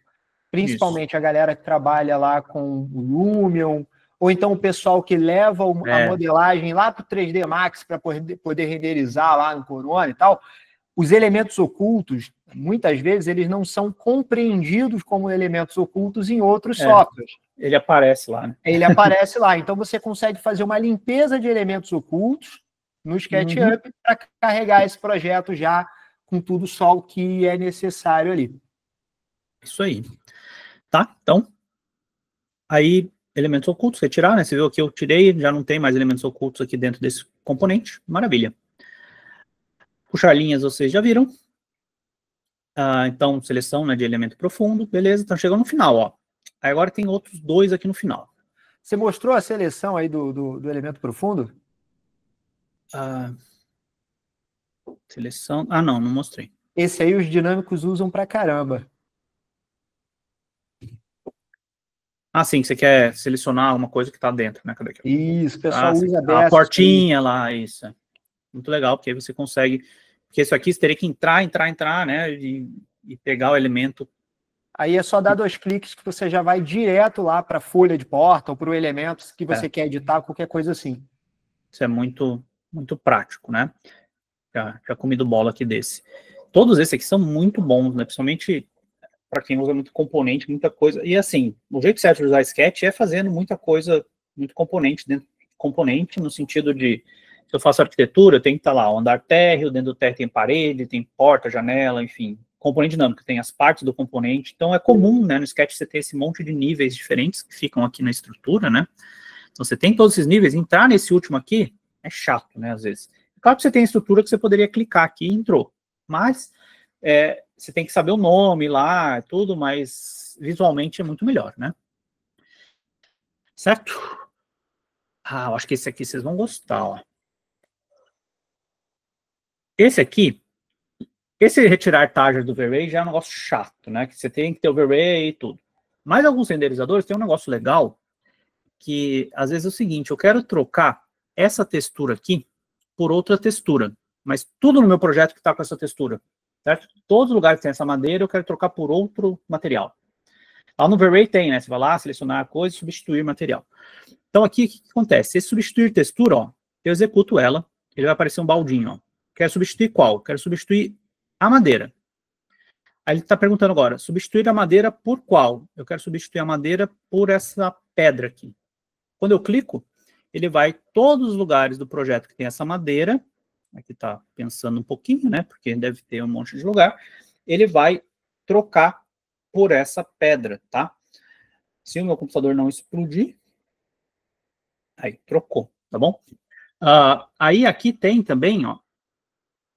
principalmente a galera que trabalha lá com o Lumion, ou então o pessoal que leva a modelagem lá para o 3D Max para poder renderizar lá no Corona e tal. Os elementos ocultos, muitas vezes, eles não são compreendidos como elementos ocultos em outros softwares. Ele aparece lá, né? Ele aparece lá. Então, você consegue fazer uma limpeza de elementos ocultos no SketchUp para carregar esse projeto já com tudo só o que é necessário ali. Isso aí. Tá? Então, aí, elementos ocultos, retirar, né? Você viu que eu tirei, já não tem mais elementos ocultos aqui dentro desse componente. Maravilha. Puxar linhas, vocês já viram. Então, seleção, né, de elemento profundo. Beleza, então chegou no final, ó. Aí agora tem outros dois aqui no final. Você mostrou a seleção aí do elemento profundo? Seleção... não mostrei. Esse aí os dinâmicos usam pra caramba. Sim, você quer selecionar uma coisa que está dentro, né? Cadê aqui? Isso, o pessoal usa a portinha lá, isso. Muito legal, porque aí você consegue... Porque isso aqui você teria que entrar, né? E pegar o elemento. Aí é só dar 2 cliques que você já vai direto lá para a folha de porta ou para o elemento que você quer editar, qualquer coisa assim. Isso é muito, muito prático, né? Já comido bola aqui desse. Todos esses aqui são muito bons, né? Principalmente para quem usa muito componente, muita coisa. E assim, o jeito certo de usar Sketch é fazendo muita coisa, muito componente dentro de componente, no sentido de, se eu faço arquitetura, tem que estar lá o andar térreo, dentro do térreo tem parede, tem porta, janela, enfim. Componente dinâmico, tem as partes do componente. Então é comum, né, no Sketch você ter esse monte de níveis diferentes que ficam aqui na estrutura, né? Então você tem todos esses níveis, entrar nesse último aqui é chato, né, às vezes. Claro que você tem a estrutura que você poderia clicar aqui e entrou. Mas você tem que saber o nome lá, tudo, mas visualmente é muito melhor, né? Certo? Eu acho que esse aqui vocês vão gostar, ó. Esse aqui, esse retirar target do overlay já é um negócio chato, né? Que você tem que ter overlay e tudo. Mas alguns renderizadores têm um negócio legal, que às vezes é o seguinte, eu quero trocar essa textura aqui por outra textura, mas tudo no meu projeto que está com essa textura, certo? Todos os lugares que tem essa madeira, eu quero trocar por outro material. Lá no overlay tem, né? Você vai lá, selecionar a coisa e substituir material. Então aqui, o que acontece? Se substituir textura, ó, eu executo ela, ele vai aparecer um baldinho, ó. Quero substituir qual? Quero substituir a madeira. Aí ele está perguntando agora, substituir a madeira por qual? Eu quero substituir a madeira por essa pedra aqui. Quando eu clico, ele vai todos os lugares do projeto que tem essa madeira, aqui está pensando um pouquinho, né, porque deve ter um monte de lugar, ele vai trocar por essa pedra, tá? Se o meu computador não explodir, aí, trocou, tá bom? Aí aqui tem também, ó,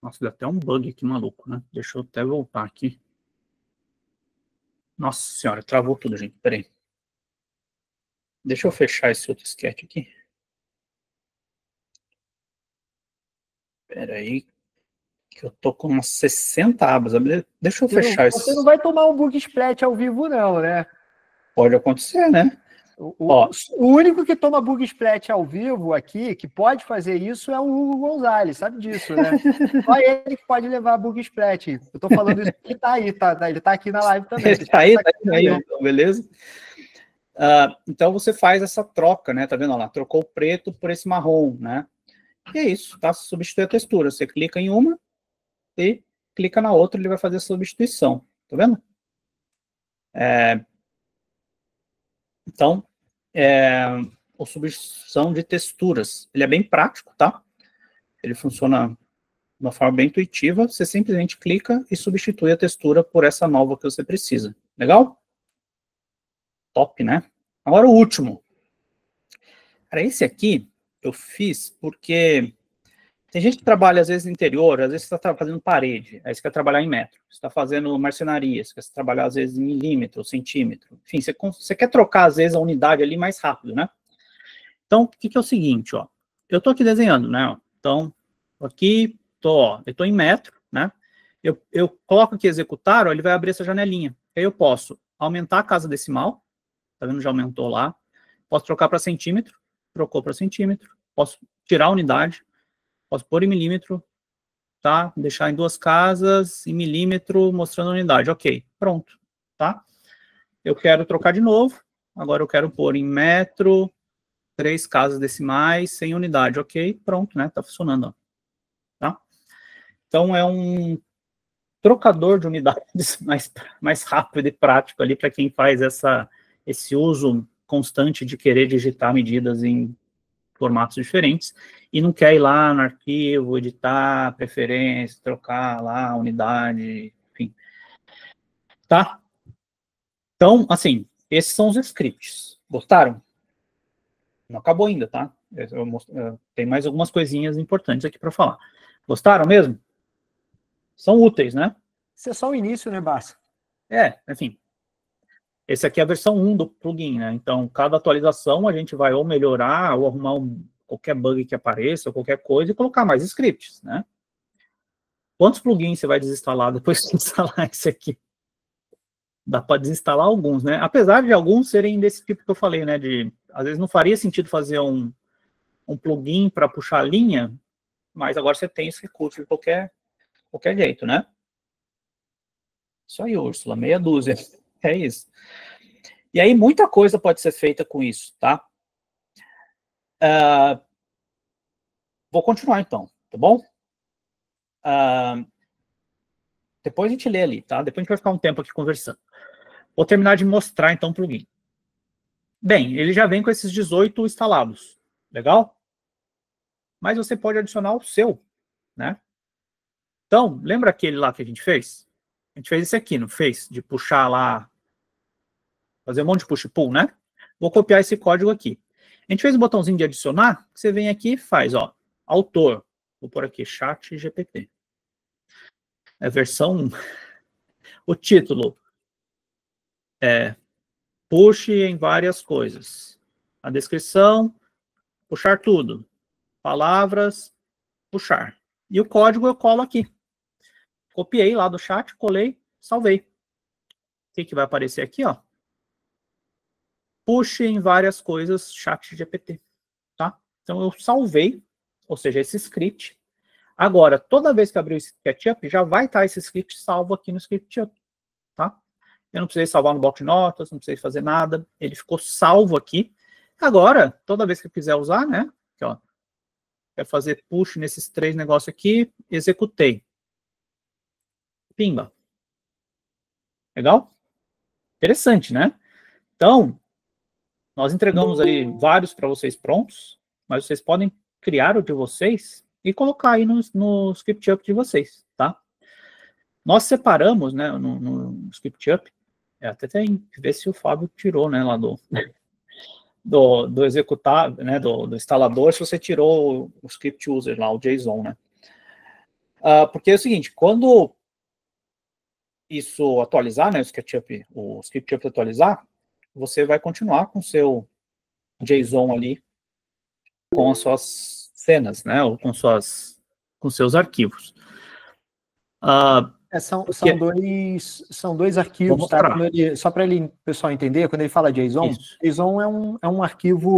nossa, deu até um bug aqui maluco, né? Deixa eu até voltar aqui. Nossa senhora, travou tudo, gente, peraí. Deixa eu fechar esse outro sketch aqui. Peraí, que eu tô com umas 60 abas. Deixa eu fechar isso. Você não vai tomar um bug splat ao vivo, não, né? Pode acontecer, né? O único que toma bug splat ao vivo aqui, que pode fazer isso, é o Hugo Gonzalez, sabe disso, né? Só ele que pode levar bug splat. Eu tô falando isso porque ele tá aí, ele tá aqui na live também. Ele tá aí, então, beleza? Então você faz essa troca, né? Tá vendo lá? Trocou o preto por esse marrom, né? E é isso, tá? Substitui a textura. Você clica em uma e clica na outra, ele vai fazer a substituição. Tá vendo? Então, a substituição de texturas. Ele é bem prático, tá? Ele funciona de uma forma bem intuitiva. Você simplesmente clica e substitui a textura por essa nova que você precisa. Legal? Top, né? Agora o último. Cara, esse aqui eu fiz porque tem gente que trabalha, às vezes, no interior, às vezes você está fazendo parede, aí você quer trabalhar em metro, você está fazendo marcenaria, você quer trabalhar, às vezes, em milímetro, centímetro, enfim, você quer trocar, às vezes, a unidade ali mais rápido, né? Então, o que é o seguinte, ó, eu estou aqui desenhando, né? Então, aqui, eu estou em metro, né? Eu coloco aqui executar, ó, ele vai abrir essa janelinha. Aí eu posso aumentar a casa decimal, tá vendo? Já aumentou lá. Posso trocar para centímetro, trocou para centímetro. Posso tirar a unidade, posso pôr em milímetro, tá? Deixar em 2 casas, em milímetro, mostrando a unidade. Ok, pronto, tá? Eu quero trocar de novo. Agora eu quero pôr em metro, 3 casas decimais, sem unidade. Ok, pronto, né? Tá funcionando, ó. Tá? Então é um trocador de unidades mais rápido e prático ali para quem faz esse uso constante de querer digitar medidas em formatos diferentes e não quer ir lá no arquivo, editar, preferência, trocar lá a unidade, enfim. Tá? Então, assim, esses são os scripts. Gostaram? Não acabou ainda, tá? Tem mais algumas coisinhas importantes aqui para falar. Gostaram mesmo? São úteis, né? Isso é só o início, né, Barça? Enfim. Esse aqui é a versão 1 do plugin, né? Então, cada atualização a gente vai ou melhorar, ou arrumar qualquer bug que apareça, ou qualquer coisa, e colocar mais scripts, né? Quantos plugins você vai desinstalar depois de instalar esse aqui? Dá para desinstalar alguns, né? Apesar de alguns serem desse tipo que eu falei, né? Às vezes não faria sentido fazer um plugin para puxar a linha, mas agora você tem esse recurso de qualquer jeito, né? Isso aí, Úrsula, meia dúzia. É isso. E aí, muita coisa pode ser feita com isso, tá? Vou continuar, então, tá bom? Depois a gente lê ali, tá? Depois a gente vai ficar um tempo aqui conversando. Vou terminar de mostrar, então, o plugin. Bem, ele já vem com esses 18 instalados. Legal? Mas você pode adicionar o seu, né? Então, lembra aquele lá que a gente fez? A gente fez esse aqui, não fez? De puxar lá, fazer um monte de push e pull, né? Vou copiar esse código aqui. A gente fez o botãozinho de adicionar, você vem aqui e faz, ó, autor. Vou pôr aqui, chat GPT. É versão 1. O título é push em várias coisas. A descrição, puxar tudo. Palavras, puxar. E o código eu colo aqui. Copiei lá do chat, colei, salvei. O que vai aparecer aqui, ó? Push em várias coisas, chat GPT, tá? Então eu salvei, ou seja, esse script. Agora, toda vez que abrir o SketchUp, já vai estar esse script salvo aqui no SketchUp, tá? Eu não precisei salvar no bloco de notas, não precisei fazer nada, ele ficou salvo aqui. Agora, toda vez que eu quiser usar, né? Aqui, ó, quero fazer push nesses 3 negócios aqui, executei. Pimba. Legal? Interessante, né? Então, nós entregamos ali vários para vocês prontos, mas vocês podem criar o de vocês e colocar aí no ScriptUp de vocês, tá? Nós separamos, né, no ScriptUp, até tem que ver se o Fábio tirou, né, lá do executável, né, do instalador, se você tirou o script user lá, o JSON, né? Porque é o seguinte, quando isso atualizar, né, o ScriptUp atualizar, você vai continuar com o seu JSON ali, com as suas cenas, né, ou com seus arquivos. São dois arquivos, tá? Só para o pessoal entender, quando ele fala JSON, JSON é um arquivo.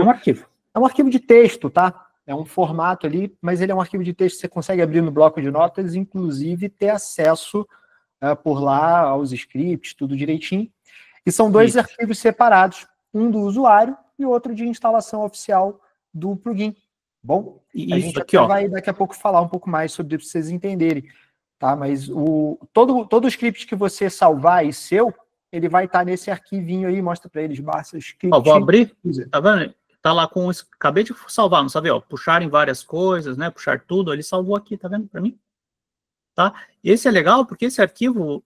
É um arquivo de texto, tá? É um formato ali, mas ele é um arquivo de texto que você consegue abrir no bloco de notas, inclusive ter acesso por lá aos scripts, tudo direitinho. E são dois arquivos separados, um do usuário e outro de instalação oficial do plugin. Bom, a gente aqui, vai daqui a pouco falar um pouco mais sobre isso para vocês entenderem. Tá, mas todo o script que você salvar aí seu, ele vai estar nesse arquivinho aí, mostra para eles, script. Vou abrir, tá vendo? Tá lá com, acabei de salvar, não sabe, ó, puxarem várias coisas, né, puxar tudo, ele salvou aqui, tá vendo para mim? Tá? Esse é legal porque esse arquivo,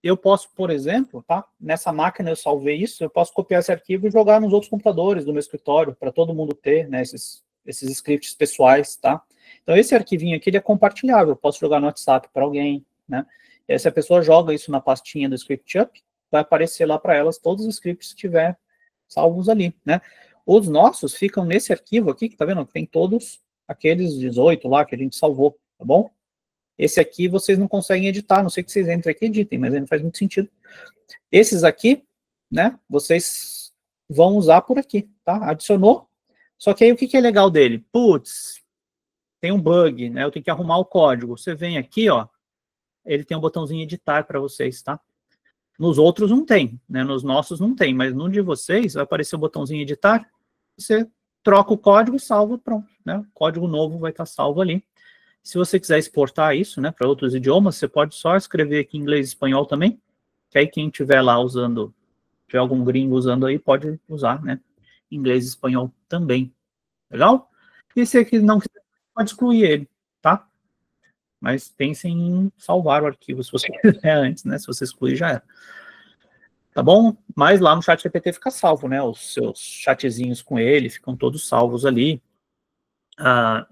eu posso, por exemplo, tá, nessa máquina eu salvei isso, eu posso copiar esse arquivo e jogar nos outros computadores do meu escritório, para todo mundo ter, né, esses scripts pessoais, tá? Então, esse arquivinho aqui, ele é compartilhável, eu posso jogar no WhatsApp para alguém, né? E aí, se a pessoa joga isso na pastinha do ScriptUp, vai aparecer lá para elas todos os scripts que tiver salvos ali, né? Os nossos ficam nesse arquivo aqui, que tá vendo? Tem todos aqueles 18 lá que a gente salvou, tá bom? Esse aqui vocês não conseguem editar, não sei que vocês entrem aqui e editem, mas não faz muito sentido. Esses aqui, né, vocês vão usar por aqui, tá? Adicionou, só que aí o que é legal dele? Putz, tem um bug, né? Eu tenho que arrumar o código. Você vem aqui, ó, ele tem um botãozinho editar para vocês, tá? Nos outros não tem, né? Nos nossos não tem, mas no de vocês vai aparecer o botãozinho editar, você troca o código e salva, pronto, né? O código novo vai estar salvo ali. Se você quiser exportar isso, né, para outros idiomas, você pode só escrever aqui em inglês e espanhol também, que aí quem tiver lá usando, tiver algum gringo usando aí, pode usar, né? Inglês e espanhol também. Legal? E se aqui não quiser, pode excluir ele, tá? Mas pensem em salvar o arquivo, se você quiser antes, né? Se você excluir, já era. Tá bom? Mas lá no ChatGPT fica salvo, né? Os seus chatzinhos com ele ficam todos salvos ali.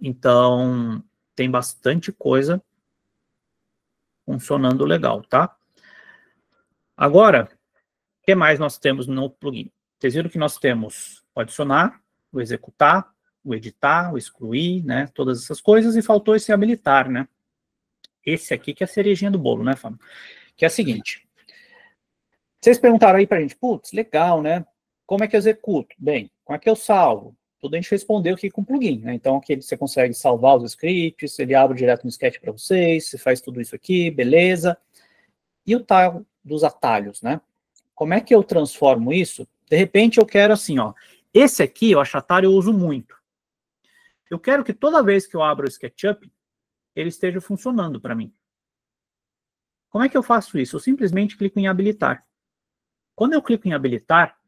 Então, tem bastante coisa funcionando legal, tá? Agora, o que mais nós temos no plugin? Vocês viram que nós temos o adicionar, o executar, o editar, o excluir, né, todas essas coisas, e faltou esse habilitar, né? Esse aqui que é a cerejinha do bolo, né, Fábio? Que é a seguinte. Vocês perguntaram aí pra gente, putz, legal, né? Como é que eu executo? Bem, como é que eu salvo? Tudo a gente respondeu aqui com o plugin, né? Então, aqui você consegue salvar os scripts, ele abre direto no Sketch para vocês, você faz tudo isso aqui, beleza. E o tal dos atalhos, né? Como é que eu transformo isso? De repente, eu quero assim, ó. Esse aqui, o achatar, eu uso muito. Eu quero que toda vez que eu abro o SketchUp, ele esteja funcionando para mim. Como é que eu faço isso? Eu simplesmente clico em habilitar. Quando eu clico em habilitar,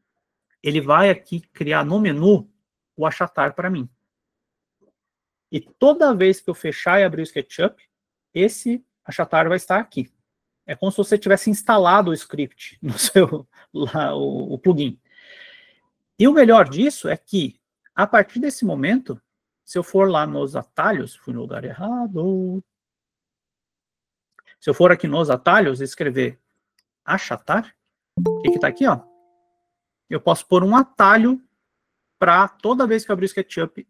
ele vai aqui criar no menu o achatar para mim. E toda vez que eu fechar e abrir o SketchUp, esse achatar vai estar aqui. É como se você tivesse instalado o script no seu lá, o plugin. E o melhor disso é que, a partir desse momento, se eu for lá nos atalhos, fui no lugar errado. Se eu for aqui nos atalhos e escrever achatar, o que está aqui, ó? Eu posso pôr um atalho para toda vez que eu abrir o SketchUp,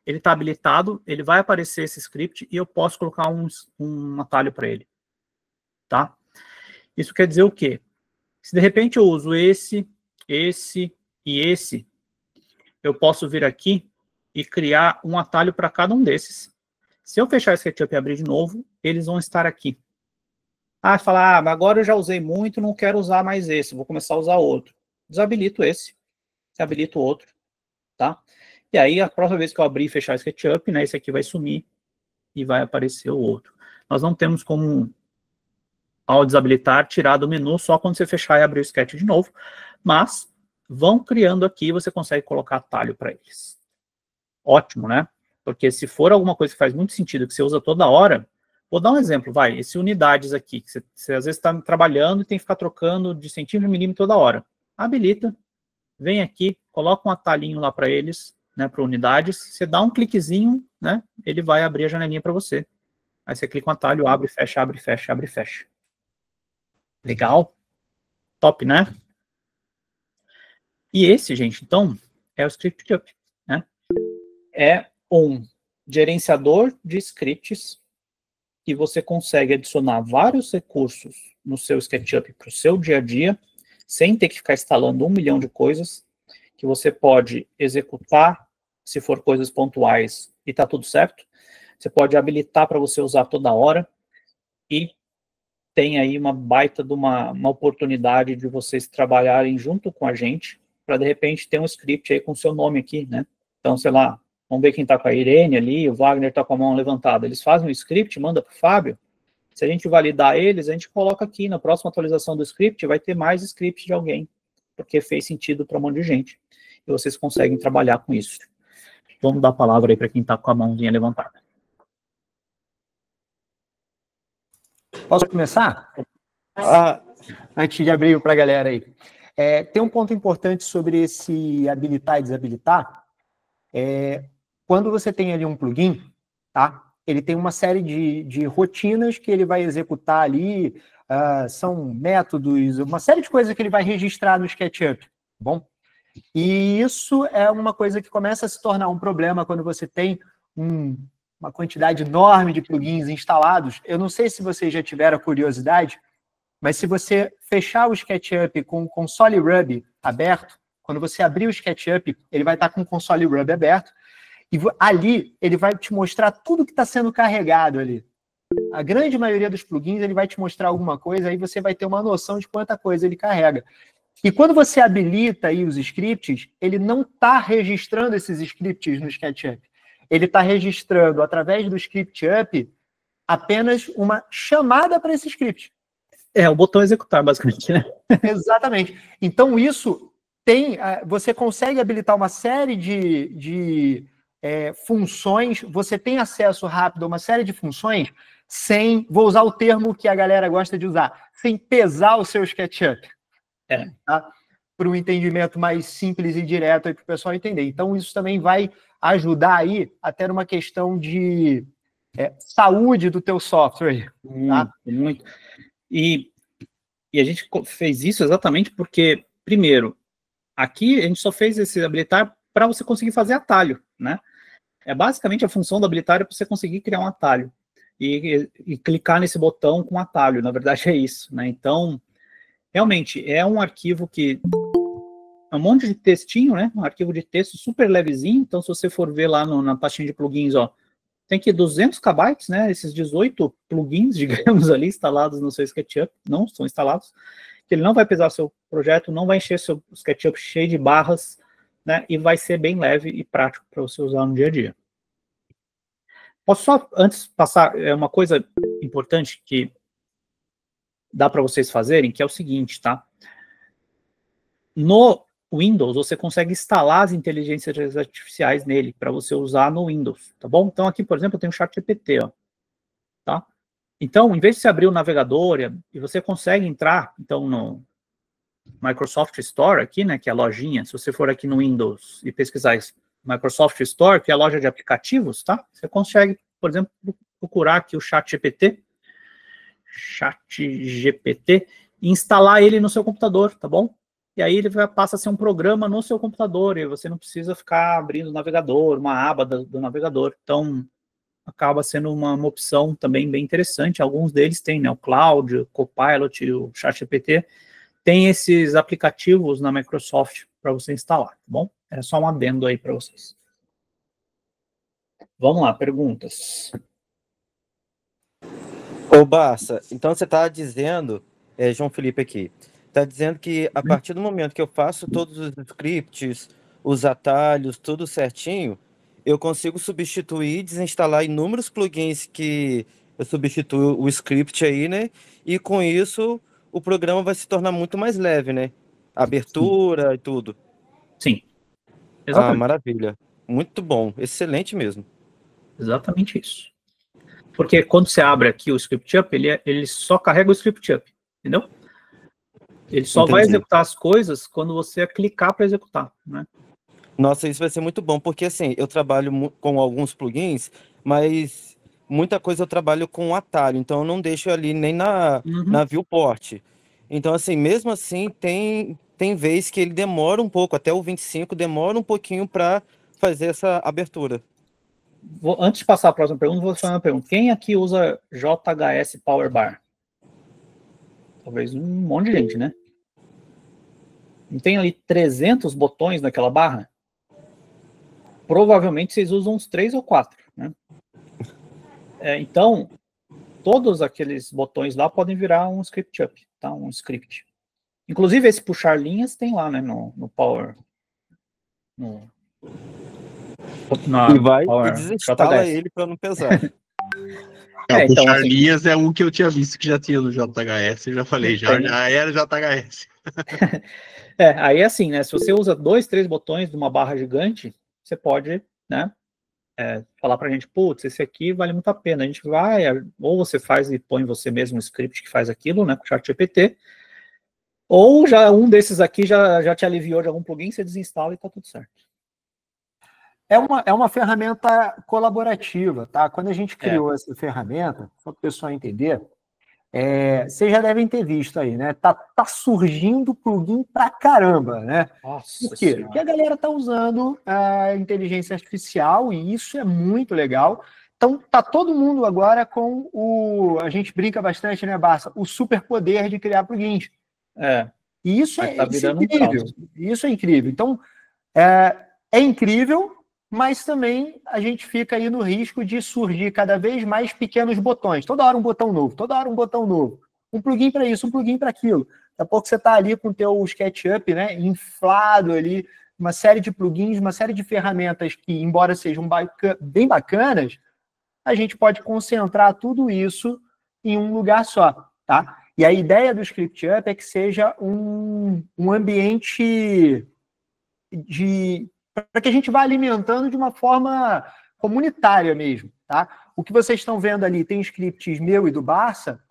ele está habilitado, ele vai aparecer esse script e eu posso colocar um atalho para ele. Tá? Isso quer dizer o quê? Se de repente eu uso esse e esse, eu posso vir aqui e criar um atalho para cada um desses. Se eu fechar o SketchUp e abrir de novo, eles vão estar aqui. Falar, mas agora eu já usei muito, não quero usar mais esse, vou começar a usar outro. Desabilito esse, habilito o outro, tá? E aí, a próxima vez que eu abrir e fechar o SketchUp, né, esse aqui vai sumir e vai aparecer o outro. Nós não temos como, ao desabilitar, tirar do menu só quando você fechar e abrir o Sketch de novo, mas vão criando aqui, você consegue colocar atalho para eles. ótimo, né? Porque se for alguma coisa que faz muito sentido, que você usa toda hora, vou dar um exemplo, vai, esse unidades aqui, que você às vezes está trabalhando e tem que ficar trocando de centímetro em milímetro toda hora. Habilita, vem aqui, coloca um atalhinho lá para eles, né, para unidades, você dá um cliquezinho, né, ele vai abrir a janelinha para você. Aí você clica um atalho, abre, fecha, abre, fecha, abre, fecha. Legal? Top, né? E esse, gente, então, é o ScriptUp, né? É um gerenciador de scripts que você consegue adicionar vários recursos no seu SketchUp para o seu dia a dia, sem ter que ficar instalando 1 milhão de coisas, que você pode executar, se for coisas pontuais, e tá tudo certo. Você pode habilitar para você usar toda hora, e tem aí uma baita de uma oportunidade de vocês trabalharem junto com a gente, para de repente ter um script aí com o seu nome aqui, né? Então, sei lá, vamos ver quem está com a Irene ali, o Wagner está com a mão levantada. Eles fazem um script, manda para o Fábio. Se a gente validar eles, a gente coloca aqui na próxima atualização do script, vai ter mais script de alguém, porque fez sentido para um monte de gente. E vocês conseguem trabalhar com isso. Vamos dar a palavra aí para quem está com a mãozinha levantada. Posso começar? Antes de abrir para a galera aí. Tem um ponto importante sobre esse habilitar e desabilitar. Quando você tem ali um plugin, tá? Ele tem uma série de rotinas que ele vai executar ali, são métodos, uma série de coisas que ele vai registrar no SketchUp, tá bom? E isso é uma coisa que começa a se tornar um problema quando você tem uma quantidade enorme de plugins instalados. Eu não sei se vocês já tiveram curiosidade, mas se você fechar o SketchUp com o console Ruby aberto, quando você abrir o SketchUp, ele vai estar com o console Ruby aberto, e ali ele vai te mostrar tudo que está sendo carregado ali. A grande maioria dos plugins ele vai te mostrar alguma coisa, aí você vai ter uma noção de quanta coisa ele carrega. E quando você habilita aí os scripts, ele não está registrando esses scripts no SketchUp. Ele está registrando, através do ScriptUp, apenas uma chamada para esse script. O botão executar, basicamente, né? Exatamente. Então, isso tem... Você consegue habilitar uma série de funções, você tem acesso rápido a uma série de funções sem... Vou usar o termo que a galera gosta de usar, sem pesar o seu SketchUp. Tá? Para um entendimento mais simples e direto para o pessoal entender. Então, isso também vai ajudar aí a ter uma questão de saúde do teu software. Tá? Muito. E a gente fez isso exatamente porque, primeiro, aqui a gente só fez esse habilitar para você conseguir fazer atalho, né? Basicamente a função do habilitar é para você conseguir criar um atalho e clicar nesse botão com atalho, na verdade é isso, né? Então, realmente, é um arquivo que é um monte de textinho, né? Um arquivo de texto super levezinho, então se você for ver lá na pastinha de plugins, ó, tem aqui 200 KB, né? Esses 18 plugins, digamos, ali, instalados no seu SketchUp, não são instalados, que ele não vai pesar seu projeto, não vai encher seu SketchUp cheio de barras, né? E vai ser bem leve e prático para você usar no dia a dia. Posso só, antes, passar uma coisa importante que dá para vocês fazerem, que é o seguinte, tá? No Windows, você consegue instalar as inteligências artificiais nele, para você usar no Windows, tá bom? Então, aqui, por exemplo, eu tenho o ChatGPT, ó, tá? Então, em vez de você abrir o navegador, e você consegue entrar, então, no Microsoft Store aqui, né, que é a lojinha, se você for aqui no Windows e pesquisar isso, Microsoft Store, que é a loja de aplicativos, tá? Você consegue, por exemplo, procurar aqui o ChatGPT, e instalar ele no seu computador, tá bom? E aí ele passa a ser um programa no seu computador, e você não precisa ficar abrindo o navegador, uma aba do navegador. Então, acaba sendo uma opção também bem interessante. Alguns deles têm, né? O Cloud, o Copilot e o ChatGPT. Tem esses aplicativos na Microsoft para você instalar, tá bom? É só um adendo aí para vocês. Vamos lá, perguntas. Ô, Barça, então você está dizendo, João Felipe aqui, está dizendo que a partir do momento que eu faço todos os scripts, os atalhos, tudo certinho, eu consigo substituir, desinstalar inúmeros plugins que eu substituo o script aí, né? E com isso o programa vai se tornar muito mais leve, né? Abertura e tudo. Sim. Exatamente. Maravilha. Muito bom, excelente mesmo. Exatamente isso. Porque quando você abre aqui o ScriptUp, ele só carrega o ScriptUp, entendeu? Ele só vai executar as coisas quando você clicar para executar, né? Nossa, isso vai ser muito bom, porque assim, eu trabalho com alguns plugins, mas muita coisa eu trabalho com atalho, então eu não deixo ali nem na viewport. Então, assim, mesmo assim, tem vez que ele demora um pouco, até o 25 demora um pouquinho para fazer essa abertura. Antes de passar a próxima pergunta, vou fazer uma pergunta. Quem aqui usa JHS Powerbar? Talvez um monte de gente, né? Não tem ali 300 botões naquela barra? Provavelmente vocês usam uns 3 ou 4, né? Então, todos aqueles botões lá podem virar um ScriptUp, tá? Um script. Inclusive, esse puxar linhas tem lá, né? No Power. E vai e desinstala ele para não pesar. Então, puxar assim, linhas é um que eu tinha visto que já tinha no JHS, eu já falei, já era JHS. Aí assim, né? Se você usa 2, 3 botões de uma barra gigante, você pode, né? Falar pra gente, putz, esse aqui vale muito a pena. A gente vai, ou você faz e põe você mesmo um script que faz aquilo, né? Com o ChatGPT, ou já um desses aqui já te aliviou de algum plugin, você desinstala e tá tudo certo. É uma ferramenta colaborativa, tá? Quando a gente criou essa ferramenta, só para o pessoal entender, vocês já devem ter visto aí, né? Tá surgindo plugin pra caramba, né? Nossa, por quê? Porque a galera tá usando a inteligência artificial e isso é muito legal. Então, tá todo mundo agora com a gente brinca bastante, né, Barça? O superpoder de criar plugins. E isso é incrível. Isso é incrível. Então, é incrível, mas também a gente fica aí no risco de surgir cada vez mais pequenos botões. Toda hora um botão novo, toda hora um botão novo. Um plugin para isso, um plugin para aquilo. Daqui a pouco você está ali com o teu SketchUp, né, inflado ali, uma série de plugins, uma série de ferramentas que, embora sejam bem bacanas, a gente pode concentrar tudo isso em um lugar só, tá? E a ideia do ScriptUp é que seja um ambiente para que a gente vá alimentando de uma forma comunitária mesmo, tá? O que vocês estão vendo ali tem scripts meu e do Barça,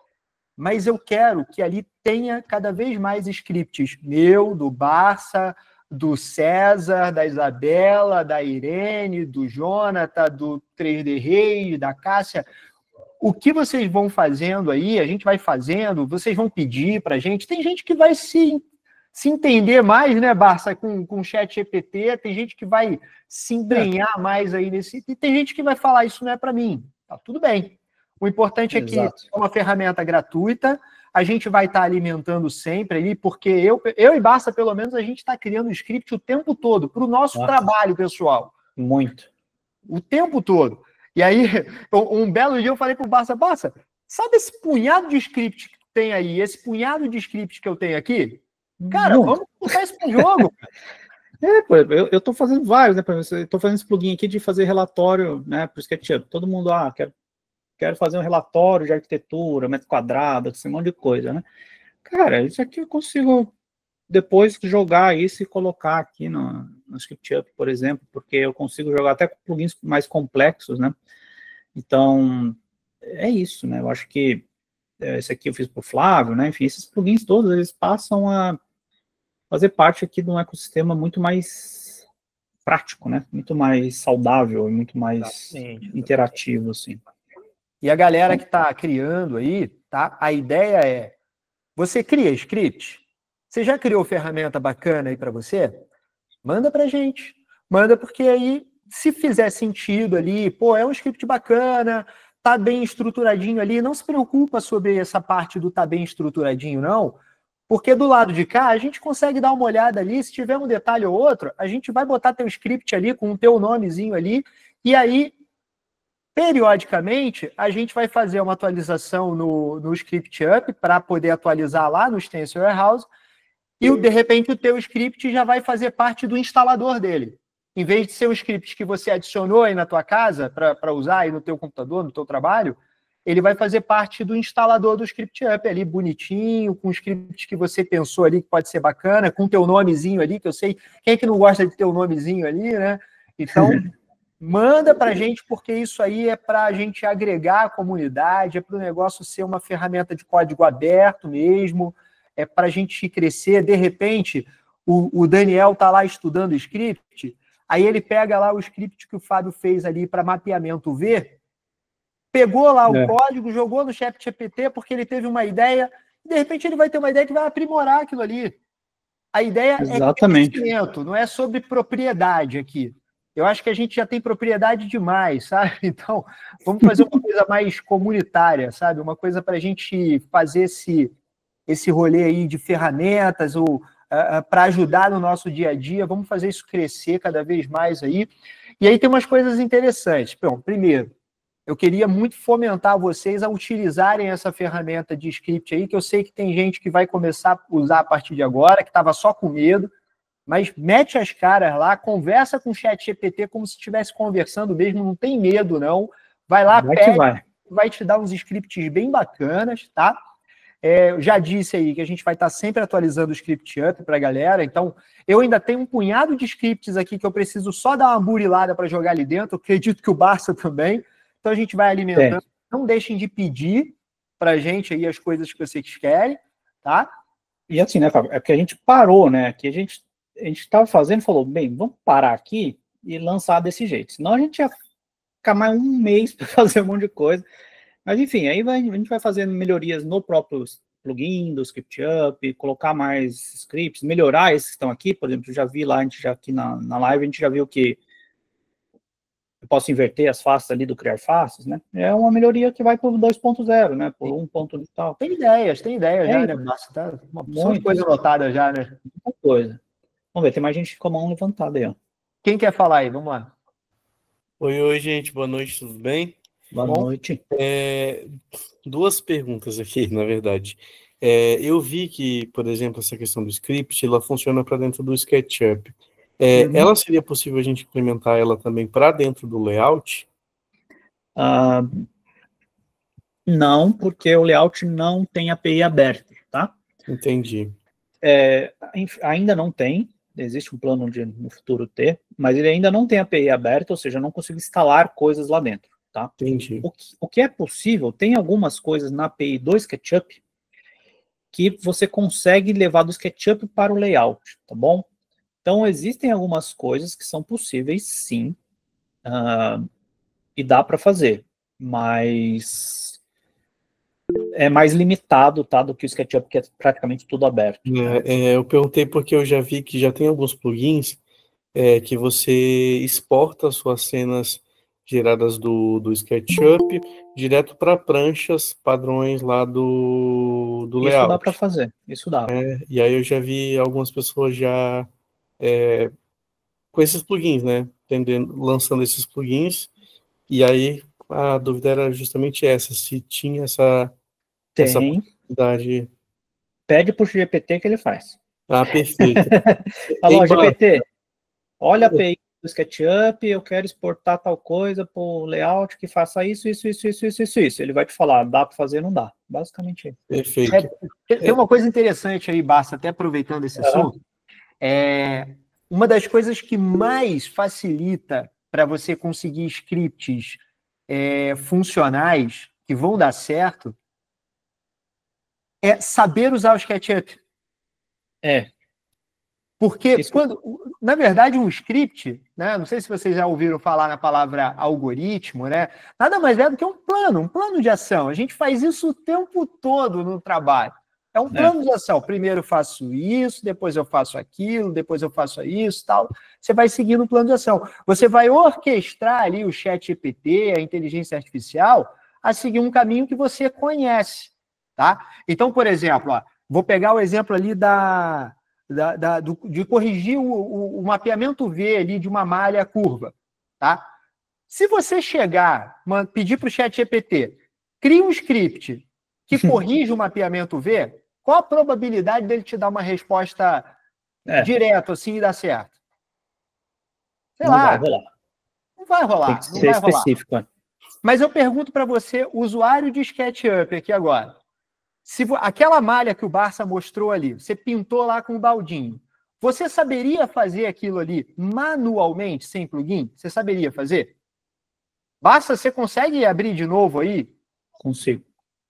mas eu quero que ali tenha cada vez mais scripts meu, do Barça, do César, da Isabela, da Irene, do Jonathan, do 3D Reis, da Cássia. O que vocês vão fazendo aí, a gente vai fazendo, vocês vão pedir para a gente. Tem gente que vai se entender mais, né, Barça, com o ChatGPT, tem gente que vai se embrenhar mais aí nesse... E tem gente que vai falar, isso não é para mim. Tá tudo bem. O importante é que é uma ferramenta gratuita, a gente vai estar alimentando sempre ali, porque eu e Barça, pelo menos, a gente está criando script o tempo todo, para o nosso trabalho pessoal. Muito. O tempo todo. E aí, um belo dia eu falei para o Barça, sabe esse punhado de script que tem aí, esse punhado de script que eu tenho aqui? Cara, vamos botar isso pro jogo. Eu tô fazendo vários, né? Eu tô fazendo esse plugin aqui de fazer relatório, né? Pro SketchUp. Todo mundo, quero fazer um relatório de arquitetura, metro quadrado, esse monte de coisa, né? Cara, isso aqui eu consigo depois jogar isso e colocar aqui no SketchUp, por exemplo, porque eu consigo jogar até com plugins mais complexos, né? Então, é isso, né? Eu acho que esse aqui eu fiz pro Flávio, né? Enfim, esses plugins todos, eles passam a fazer parte aqui de um ecossistema muito mais prático, né? Muito mais saudável e muito mais interativo, assim. E a galera que está criando aí, tá? A ideia é, você cria script? Você já criou ferramenta bacana aí para você? Manda pra gente. Manda porque aí, se fizer sentido ali, pô, é um script bacana, tá bem estruturadinho ali, não se preocupa sobre essa parte do tá bem estruturadinho, não, porque do lado de cá a gente consegue dar uma olhada ali, se tiver um detalhe ou outro, a gente vai botar teu script ali com o teu nomezinho ali, e aí, periodicamente, a gente vai fazer uma atualização no ScriptUp para poder atualizar lá no Stencil Warehouse, e de repente o teu script já vai fazer parte do instalador dele. Em vez de ser um script que você adicionou aí na tua casa para usar aí no teu computador, no teu trabalho, ele vai fazer parte do instalador do ScriptUp ali, bonitinho, com o script que você pensou ali que pode ser bacana, com o teu nomezinho ali, que eu sei, quem é que não gosta de ter o nomezinho ali, né? Então, manda para a gente, porque isso aí é para a gente agregar a comunidade, é para o negócio ser uma ferramenta de código aberto mesmo, é para a gente crescer. De repente, o Daniel está lá estudando script, aí ele pega lá o script que o Fábio fez ali para mapeamento V, pegou lá o código, jogou no ChatGPT porque ele teve uma ideia, e de repente ele vai ter uma ideia que vai aprimorar aquilo ali. A ideia é crescimento, não é sobre propriedade aqui. Eu acho que a gente já tem propriedade demais, sabe? Então, vamos fazer uma coisa mais comunitária, sabe? Uma coisa para a gente fazer esse rolê aí de ferramentas ou para ajudar no nosso dia a dia. Vamos fazer isso crescer cada vez mais aí. E aí tem umas coisas interessantes. Bom, primeiro, eu queria muito fomentar vocês a utilizarem essa ferramenta de script aí, que eu sei que tem gente que vai começar a usar a partir de agora, que estava só com medo, mas mete as caras lá, conversa com o ChatGPT como se estivesse conversando mesmo, não tem medo, não. Vai lá, pede, vai te dar uns scripts bem bacanas, tá? Eu já disse aí que a gente vai estar sempre atualizando o script up para a galera, então eu ainda tenho um punhado de scripts aqui que eu preciso só dar uma burilada para jogar ali dentro, eu acredito que o Barça também. Então a gente vai alimentando. Não deixem de pedir para a gente aí as coisas que vocês querem, tá? E assim, né, Fábio? É porque a gente parou, né? Que a gente estava fazendo e falou, bem, vamos parar aqui e lançar desse jeito. Senão a gente ia ficar mais um mês para fazer um monte de coisa. Mas enfim, aí a gente vai fazendo melhorias no próprio plugin do ScriptUp, colocar mais scripts, melhorar esses que estão aqui. Por exemplo, eu já vi lá, a gente já aqui na live, a gente já viu que eu posso inverter as faces ali do criar faces, né? É uma melhoria que vai para o 2.0, né? Por 1 ponto e tal. Tem ideias já, né? Tá muita coisa anotada já, né? Muita coisa. Vamos ver, tem mais gente com a mão levantada aí, ó. Quem quer falar aí? Vamos lá. Oi, gente. Boa noite, tudo bem? Boa noite. Duas perguntas aqui, na verdade. Eu vi que, por exemplo, essa questão do script, ela funciona para dentro do SketchUp. Ela seria possível a gente implementar ela também para dentro do layout? Não, porque o layout não tem API aberta, tá? Entendi. Ainda não tem, existe um plano de no futuro ter, mas ele ainda não tem API aberta, ou seja, eu não consigo instalar coisas lá dentro, tá? Entendi. O que é possível, tem algumas coisas na API do SketchUp que você consegue levar do SketchUp para o layout, tá bom? Então, existem algumas coisas que são possíveis, sim, e dá para fazer, mas é mais limitado, tá, do que o SketchUp, que é praticamente tudo aberto. Eu perguntei porque eu já vi que já tem alguns plugins que você exporta suas cenas geradas do SketchUp direto para pranchas padrões lá do layout. Isso dá para fazer, isso dá. E aí eu já vi algumas pessoas já com esses plugins, né? Lançando esses plugins, e aí a dúvida era justamente essa, se tinha essa possibilidade. Pede pro GPT que ele faz. Perfeito. Alô, GPT, olha a API do SketchUp, eu quero exportar tal coisa pro layout que faça isso. Ele vai te falar, dá para fazer, não dá. Basicamente isso. Perfeito. Tem uma coisa interessante aí, Barça, até aproveitando esse assunto. Uma das coisas que mais facilita para você conseguir scripts funcionais que vão dar certo é saber usar o SketchUp. Porque, na verdade, um script, né, não sei se vocês já ouviram falar na palavra algoritmo, né, nada mais é do que um plano de ação. A gente faz isso o tempo todo no trabalho. É um plano de ação. Primeiro eu faço isso, depois eu faço aquilo, depois eu faço isso, tal. Você vai seguindo o plano de ação. Você vai orquestrar ali o ChatGPT, a inteligência artificial, a seguir um caminho que você conhece, tá? Então, por exemplo, vou pegar o exemplo ali de corrigir o mapeamento V ali de uma malha curva, tá? Se você pedir para o ChatGPT, cria um script que corrige o mapeamento V, qual a probabilidade dele te dar uma resposta direto assim e dar certo? Sei lá. Não vai rolar. Tem que ser específico. Mas eu pergunto para você, usuário de SketchUp aqui agora, se aquela malha que o Barça mostrou ali, você pintou lá com o baldinho, Você saberia fazer aquilo ali manualmente, sem plugin? Você saberia fazer? Basta, você consegue abrir de novo aí? Consigo.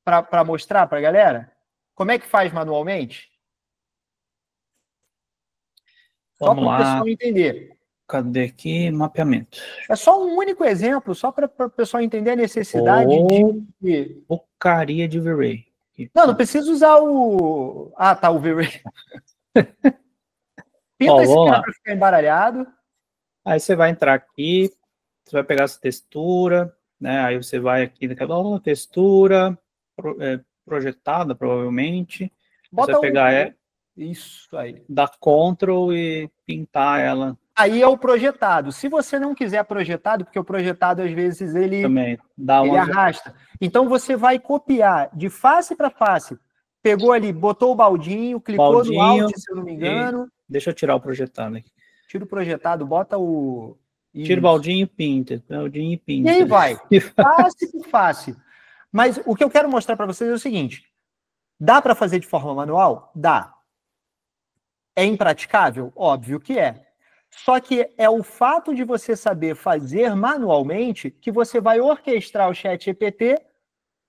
Para mostrar para a galera? Como é que faz manualmente? Só para o pessoal entender. Cadê aqui? Mapeamento. É só um único exemplo, só para o pessoal entender a necessidade de... Porcaria de V-Ray. Não precisa usar o... Ah, tá, o V-Ray. Pinta esse cara para ficar embaralhado. Aí você vai entrar aqui, você vai pegar essa textura, né? Aí você vai aqui naquela textura projetada, provavelmente. Você vai pegar isso aí. Dar Ctrl e pintar ela. Aí é o projetado. Se você não quiser projetado, porque o projetado às vezes ele também dá ele arrasta. Então você vai copiar de face para face. Pegou ali, botou o baldinho, clicou no Alt, se eu não me engano. Deixa eu tirar o projetado aqui. Tira o projetado, bota o... Tira o baldinho e pinta. Baldinho e pinta. E aí vai. Face por face. Mas o que eu quero mostrar para vocês é o seguinte. Dá para fazer de forma manual? Dá. É impraticável? Óbvio que é. Só que é o fato de você saber fazer manualmente que você vai orquestrar o ChatGPT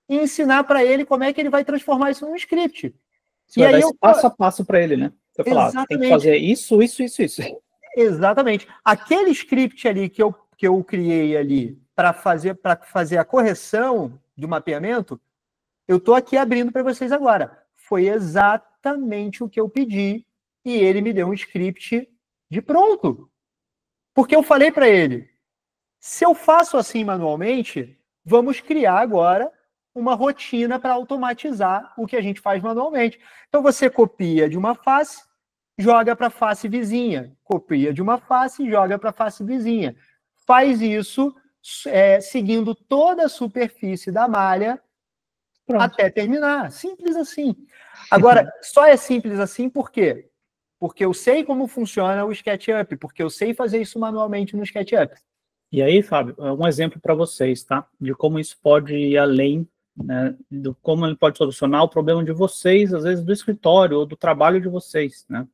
e ensinar para ele como é que ele vai transformar isso num script. Você vai dar esse passo a passo para ele, né? Você vai falar, tem que fazer isso. Exatamente. Aquele script ali que eu criei ali para fazer a correção do mapeamento, eu estou aqui abrindo para vocês agora. Foi exatamente o que eu pedi e ele me deu um script de pronto. Porque eu falei para ele, se eu faço assim manualmente, vamos criar agora uma rotina para automatizar o que a gente faz manualmente. Então você copia de uma face, joga para a face vizinha. Copia de uma face, joga para a face vizinha. Faz isso seguindo toda a superfície da malha até terminar. Simples assim. Agora, só é simples assim por quê? Porque eu sei como funciona o SketchUp, porque eu sei fazer isso manualmente no SketchUp. E aí, Fábio, um exemplo para vocês, tá? De como isso pode ir além, né? De como ele pode solucionar o problema de vocês, às vezes do escritório ou do trabalho de vocês, né?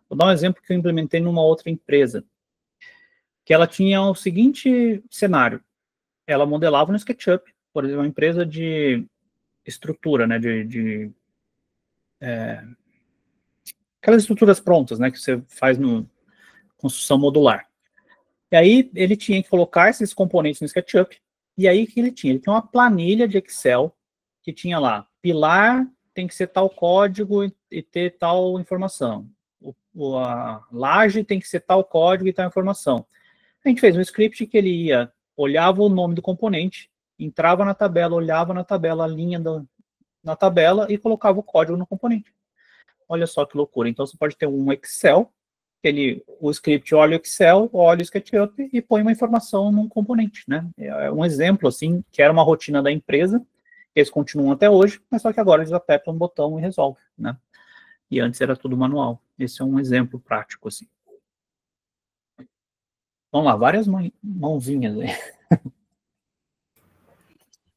Vou dar um exemplo que eu implementei numa outra empresa, que ela tinha o seguinte cenário. Ela modelava no SketchUp, por exemplo, uma empresa de estrutura, né? Aquelas estruturas prontas, né, que você faz no construção modular. E aí ele tinha que colocar esses componentes no SketchUp. E aí o que ele tinha? Ele tinha uma planilha de Excel que tinha lá, pilar tem que ser tal código e ter tal informação. A laje tem que ser tal código e tal informação. A gente fez um script que ele ia, olhava o nome do componente, entrava na tabela, olhava na tabela, a linha na tabela e colocava o código no componente. Olha só que loucura. Então, você pode ter um Excel, o script olha o Excel, olha o SketchUp e põe uma informação num componente, né? É um exemplo, assim, que era uma rotina da empresa, que eles continuam até hoje, mas só que agora eles apertam um botão e resolve, né? E antes era tudo manual. Esse é um exemplo prático, assim. Vamos lá, várias mãozinhas aí.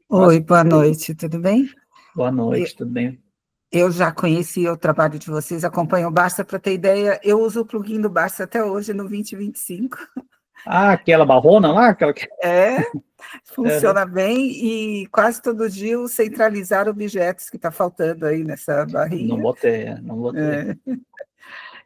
Oi, boa noite, tudo bem? Boa noite, tudo bem? Eu já conheci o trabalho de vocês, acompanho o Barça para ter ideia. Eu uso o plugin do Barça até hoje, no 2025. Ah, aquela barrona lá? Funciona bem e quase todo dia o centralizar objetos que está faltando aí nessa barrinha. Não botei.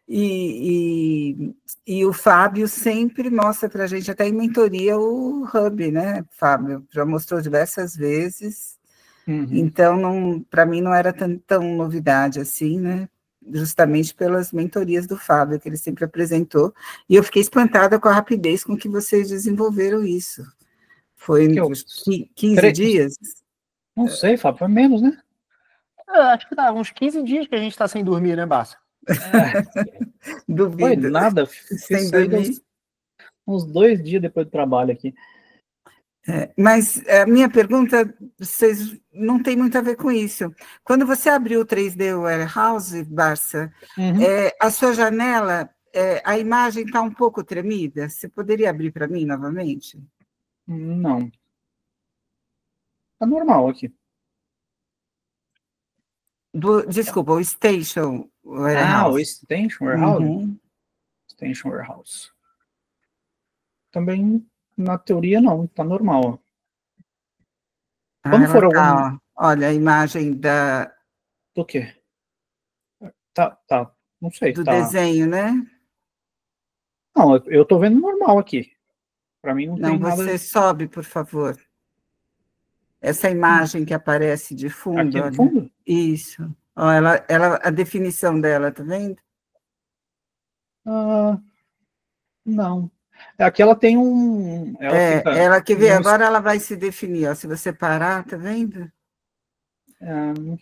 E o Fábio sempre mostra para a gente, até em mentoria, o Hub, né, Fábio? Já mostrou diversas vezes. Então, para mim, não era tão novidade assim, né? Justamente pelas mentorias do Fábio, que ele sempre apresentou. E eu fiquei espantada com a rapidez com que vocês desenvolveram isso. Foi 15 dias? Não sei, Fábio, foi menos, né? Acho que tá uns 15 dias que a gente está sem dormir, né, Barça? Duvido. Foi nada. Sem dormir. Uns 2 dias depois do trabalho aqui. Mas a minha pergunta, vocês não tem muito a ver com isso. Quando você abriu o 3D Warehouse, Barça, a sua janela, a imagem está um pouco tremida? Você poderia abrir para mim novamente? Não. Está normal aqui. Desculpa, o Station Warehouse. O Station Warehouse? Extension Warehouse. Também, na teoria, não, tá normal. Quando for algum... Olha a imagem do quê? Tá, não sei. Do desenho, né? Não, eu tô vendo normal aqui. Para mim não tem nada... Não, você sobe, por favor. Essa imagem que aparece de fundo. Aqui no fundo? Isso. Ó, a definição dela, tá vendo? Não. Aqui ela tem um... Ela que vê, agora ela vai se definir, ó. Se você parar, tá vendo?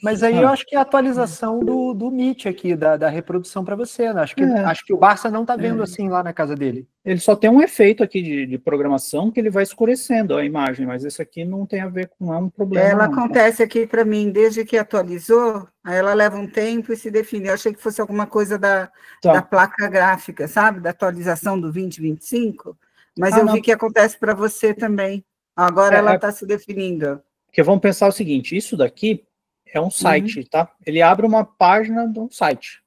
Mas aí eu acho que é a atualização do Meet aqui, da reprodução para você, né? Acho que o Barça não tá vendo assim lá na casa dele. Ele só tem um efeito aqui de programação que ele vai escurecendo a imagem, mas esse aqui não tem a ver com um problema. Ela acontece aqui para mim, desde que atualizou, aí ela leva um tempo e se define. Eu achei que fosse alguma coisa da placa gráfica, sabe? Da atualização do 2025, mas eu vi que acontece para você também. Agora ela está se definindo. Porque vamos pensar o seguinte, isso daqui é um site, tá? Ele abre uma página de um site.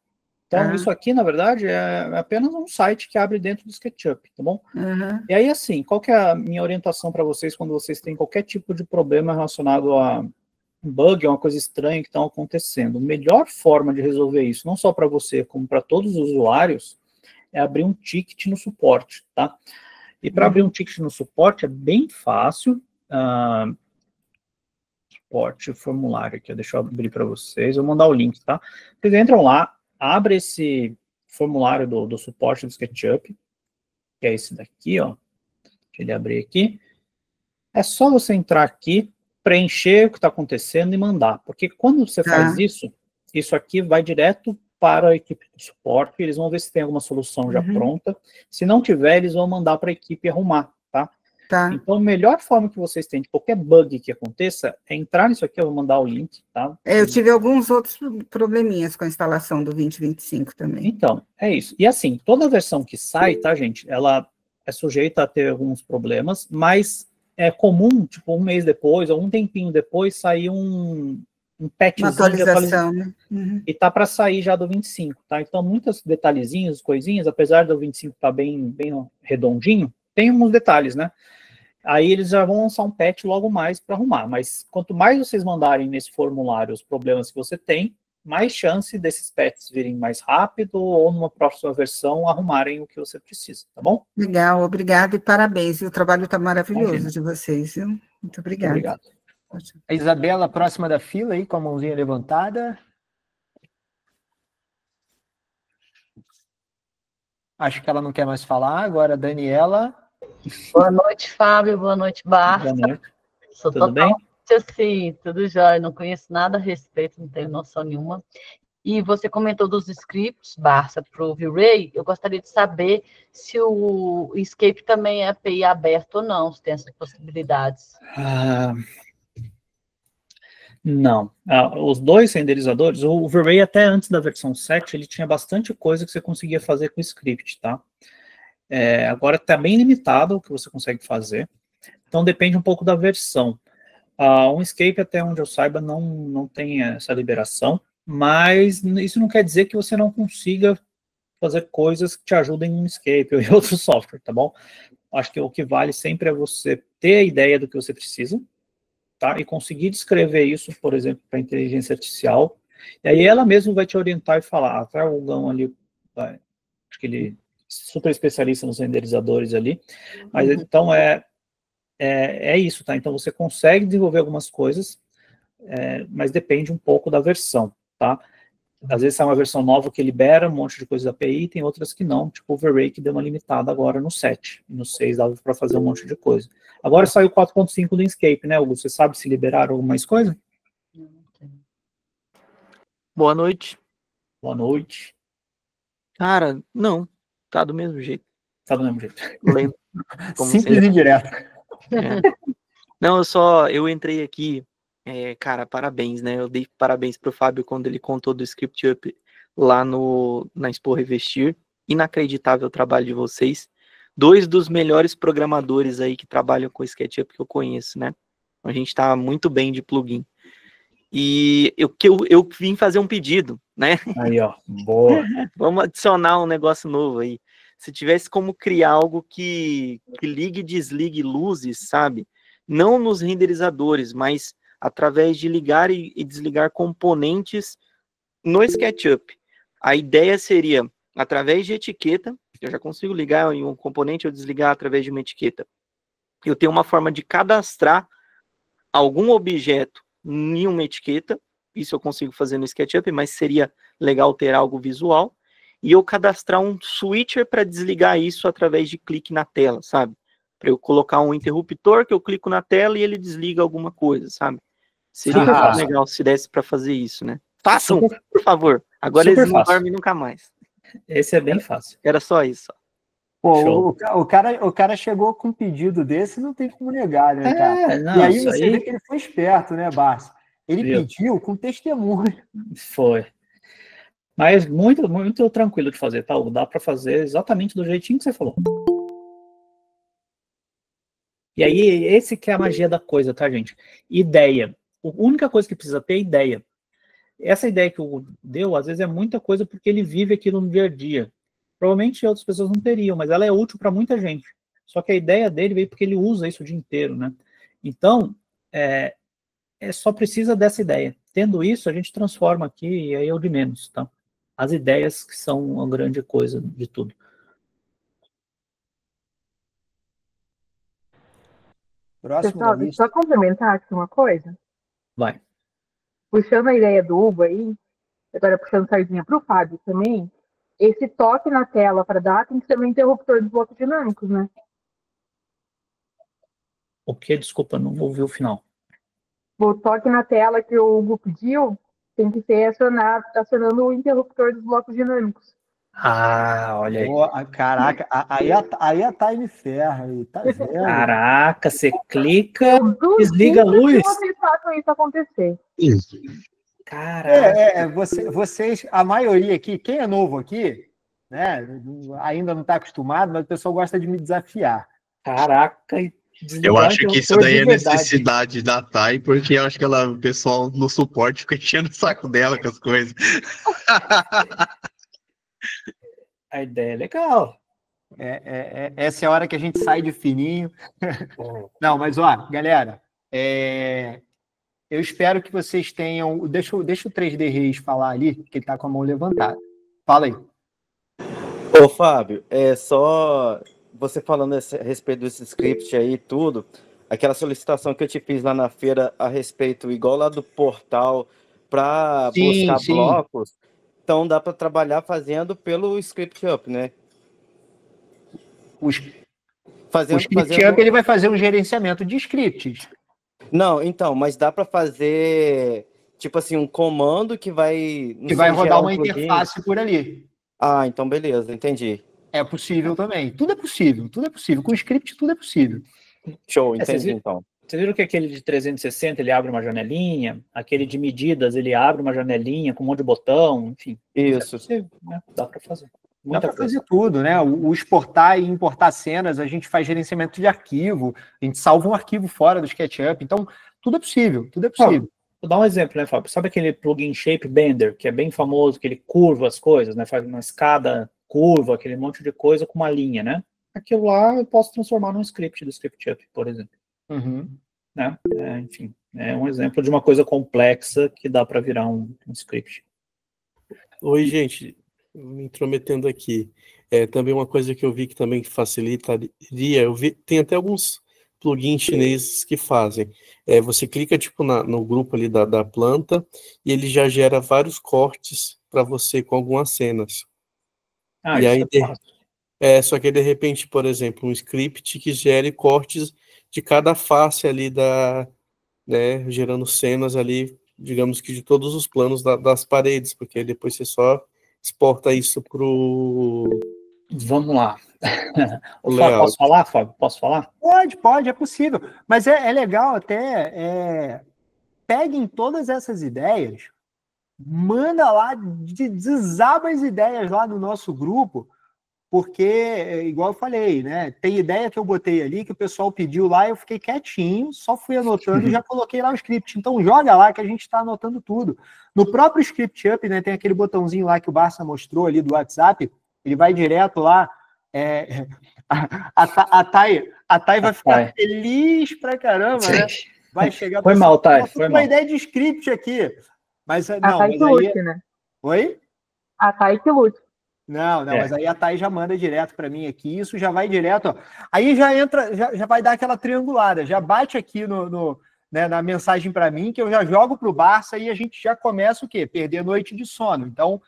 Então, isso aqui, na verdade, é apenas um site que abre dentro do SketchUp, tá bom? E aí, assim, qual que é a minha orientação para vocês quando vocês têm qualquer tipo de problema relacionado a um bug, uma coisa estranha que está acontecendo? A melhor forma de resolver isso, não só para você, como para todos os usuários, é abrir um ticket no suporte, tá? E para abrir um ticket no suporte é bem fácil. Suporte, formulário aqui, deixa eu abrir para vocês, vou mandar o link, tá? Vocês entram lá, abre esse formulário do suporte do SketchUp, que é esse daqui, ó. Deixa ele abrir aqui. É só você entrar aqui, preencher o que está acontecendo e mandar, porque quando você faz isso aqui vai direto para a equipe do suporte, eles vão ver se tem alguma solução já pronta. Se não tiver, eles vão mandar para a equipe arrumar, tá? Então, a melhor forma que vocês têm de qualquer bug que aconteça é entrar nisso aqui, eu vou mandar o link, tá? Eu tive alguns outros probleminhas com a instalação do 2025 também. Então, é isso. E assim, toda versão que sai, tá, gente, ela é sujeita a ter alguns problemas, mas é comum, tipo, um mês depois, ou um tempinho depois, sair um patchzinho de atualização, né? E tá para sair já do 25, tá? Então, muitos detalhezinhos, coisinhas, apesar do 25 estar bem redondinho, tem uns detalhes, né? Aí eles já vão lançar um patch logo mais para arrumar, mas quanto mais vocês mandarem nesse formulário os problemas que você tem, mais chance desses patches virem mais rápido ou numa próxima versão arrumarem o que você precisa, tá bom? Legal, obrigado e parabéns. O trabalho está maravilhoso de vocês, viu? Muito obrigada. Obrigado. A Isabela, próxima da fila aí, com a mãozinha levantada. Acho que ela não quer mais falar. Agora, a Daniela. Boa noite, Fábio. Boa noite, Barça. Boa noite. Sou tudo bem? Assim, tudo jóia. Não conheço nada a respeito, não tenho noção nenhuma. E você comentou dos scripts, Barça, para o V-Ray. Eu gostaria de saber se o Escape também é API aberto ou não, se tem essas possibilidades. Não. Os dois renderizadores, o V-Ray até antes da versão 7, ele tinha bastante coisa que você conseguia fazer com o script, tá? Agora está bem limitado o que você consegue fazer, então depende um pouco da versão. Um Escape, até onde eu saiba, não tem essa liberação, mas isso não quer dizer que você não consiga fazer coisas que te ajudem no Escape ou em outro software, tá bom? Acho que o que vale sempre é você ter a ideia do que você precisa, tá? E conseguir descrever isso, por exemplo, para a inteligência artificial, e aí ela mesma vai te orientar e falar, traz o Gão ali, acho que ele super especialista nos renderizadores ali, mas então é isso, tá? Então você consegue desenvolver algumas coisas, mas depende um pouco da versão, tá? Às vezes é uma versão nova que libera um monte de coisa da API, tem outras que não, tipo o V-Ray que deu uma limitada agora no 7, no 6 dava para fazer um monte de coisa. Agora saiu o 4.5 do Inkscape, né, Hugo? Você sabe se liberaram alguma mais coisa? Boa noite. Boa noite. Cara, não. Tá do mesmo jeito. Tá do mesmo jeito. Lembro. Simples e direto. Não, eu entrei aqui, cara, parabéns, né? Eu dei parabéns pro Fábio quando ele contou do ScriptUp lá na Expo Revestir. Inacreditável o trabalho de vocês. 2 dos melhores programadores aí que trabalham com SketchUp que eu conheço, né? A gente tá muito bem de plugin. E eu vim fazer um pedido, né? Aí, ó, boa. Vamos adicionar um negócio novo aí. se tivesse como criar algo que ligue e desligue luzes, sabe? Não nos renderizadores, mas através de ligar e desligar componentes no SketchUp. A ideia seria, através de etiqueta, eu já consigo ligar em um componente ou desligar através de uma etiqueta. Eu tenho uma forma de cadastrar algum objeto em uma etiqueta, isso eu consigo fazer no SketchUp, mas seria legal ter algo visual, e eu cadastrar um switcher para desligar isso através de clique na tela, sabe? Para eu colocar um interruptor que eu clico na tela e ele desliga alguma coisa, sabe? Seria legal se desse para fazer isso, né? Façam, por favor. Agora eles não dormem nunca mais. Esse é bem fácil. Era só isso. Pô, o cara chegou com um pedido desse, não tem como negar, né, cara? Não, e aí você vê que ele foi esperto, né, Barça? Ele pediu com testemunho. Foi. Mas muito, muito tranquilo de fazer, tá? Dá para fazer exatamente do jeitinho que você falou. E aí, esse que é a magia da coisa, tá, gente? Ideia. A única coisa que precisa ter é ideia. Essa ideia que o deu, às vezes, é muita coisa porque ele vive aquilo no dia a dia. Provavelmente outras pessoas não teriam, mas ela é útil para muita gente. Só que a ideia dele veio porque ele usa isso o dia inteiro, né? Então, só precisa dessa ideia. Tendo isso, a gente transforma aqui e aí é o de menos, tá? As ideias que são a grande coisa de tudo. Pessoal, deixa eu só complementar aqui uma coisa. Vai. Puxando a ideia do Hugo aí, agora puxando sardinha para o Fábio também, esse toque na tela para dar tem que ser um interruptor de blocos dinâmicos, né? O que? Desculpa, não ouvi o final. O toque na tela que o Hugo pediu tem que ser acionando o interruptor dos blocos dinâmicos. Ah, olha aí. Pô, caraca, aí a Time ferra aí, tá vendo? Caraca, você clica, desliga a luz. Vocês façam isso acontecer. Caraca. Vocês, a maioria aqui, quem é novo aqui, né, ainda não está acostumado, mas o pessoal gosta de me desafiar. Caraca, eu acho que isso daí é necessidade da Thay, porque eu acho que o pessoal no suporte fica enchendo o saco dela com as coisas. A ideia é legal. Essa é a hora que a gente sai de fininho. Não, mas ó, galera, eu espero que vocês tenham... Deixa o 3D Reis falar ali, porque ele está com a mão levantada. Fala aí. Ô, Fábio, só você falando a respeito desse script aí e tudo, aquela solicitação que eu te fiz lá na feira a respeito, igual lá do portal, para buscar blocos, então dá para trabalhar fazendo pelo ScriptUp, né? O ScriptUp ele vai fazer um gerenciamento de scripts. Não, então, mas dá para fazer, tipo assim, um comando que vai... Que vai rodar uma interface por ali. Ah, então beleza, entendi. É possível também. Tudo é possível, tudo é possível. Com script, tudo é possível. Show, entendi então. Vocês viram que aquele de 360 ele abre uma janelinha, aquele de medidas ele abre uma janelinha com um monte de botão, enfim. Isso. É possível, né? Dá para fazer. Dá para fazer tudo, né? O exportar e importar cenas, a gente faz gerenciamento de arquivo, a gente salva um arquivo fora do SketchUp, então tudo é possível, tudo é possível. Vou dar um exemplo, né, Fábio? Sabe aquele plugin Shape Bender, que é bem famoso, que ele curva as coisas, né? Faz uma escada curva, aquele monte de coisa com uma linha, né? Aquilo lá eu posso transformar num script do ScriptUp, por exemplo. Né? Enfim, é um exemplo de uma coisa complexa que dá para virar um script. Oi, gente, me intrometendo aqui. Também uma coisa que eu vi que também facilitaria, tem até alguns plugins chineses que fazem. Você clica tipo no grupo ali da planta e ele já gera vários cortes para você com algumas cenas. Ah, e aí, fácil. só que de repente, por exemplo, um script que gere cortes de cada face ali né, gerando cenas ali, digamos que de todos os planos das paredes, porque aí depois você só exporta isso pro... Vamos lá. Posso falar, Fábio? Posso falar? Pode, é possível. Mas é legal até... Peguem todas essas ideias, manda lá, desaba as ideias lá no nosso grupo, porque, igual eu falei, né? Tem ideia que eu botei ali, que o pessoal pediu lá, eu fiquei quietinho, só fui anotando e já coloquei lá o script. Então joga lá que a gente está anotando tudo. No próprio ScriptUp, né, tem aquele botãozinho lá que o Barça mostrou ali do WhatsApp, ele vai direto lá A Thay vai ficar feliz pra caramba, né? Vai chegar... Foi mal, Thay. Foi uma mal. ideia de script aqui. Mas, A não, Thay mas que aí... lute, né? Oi? A Thay que lute. Não, mas aí a Thay já manda direto para mim aqui, isso já vai direto, ó. Aí já entra, já vai dar aquela triangulada, já bate aqui né, na mensagem para mim, que eu já jogo para o Barça e a gente já começa o quê? Perder noite de sono. Então,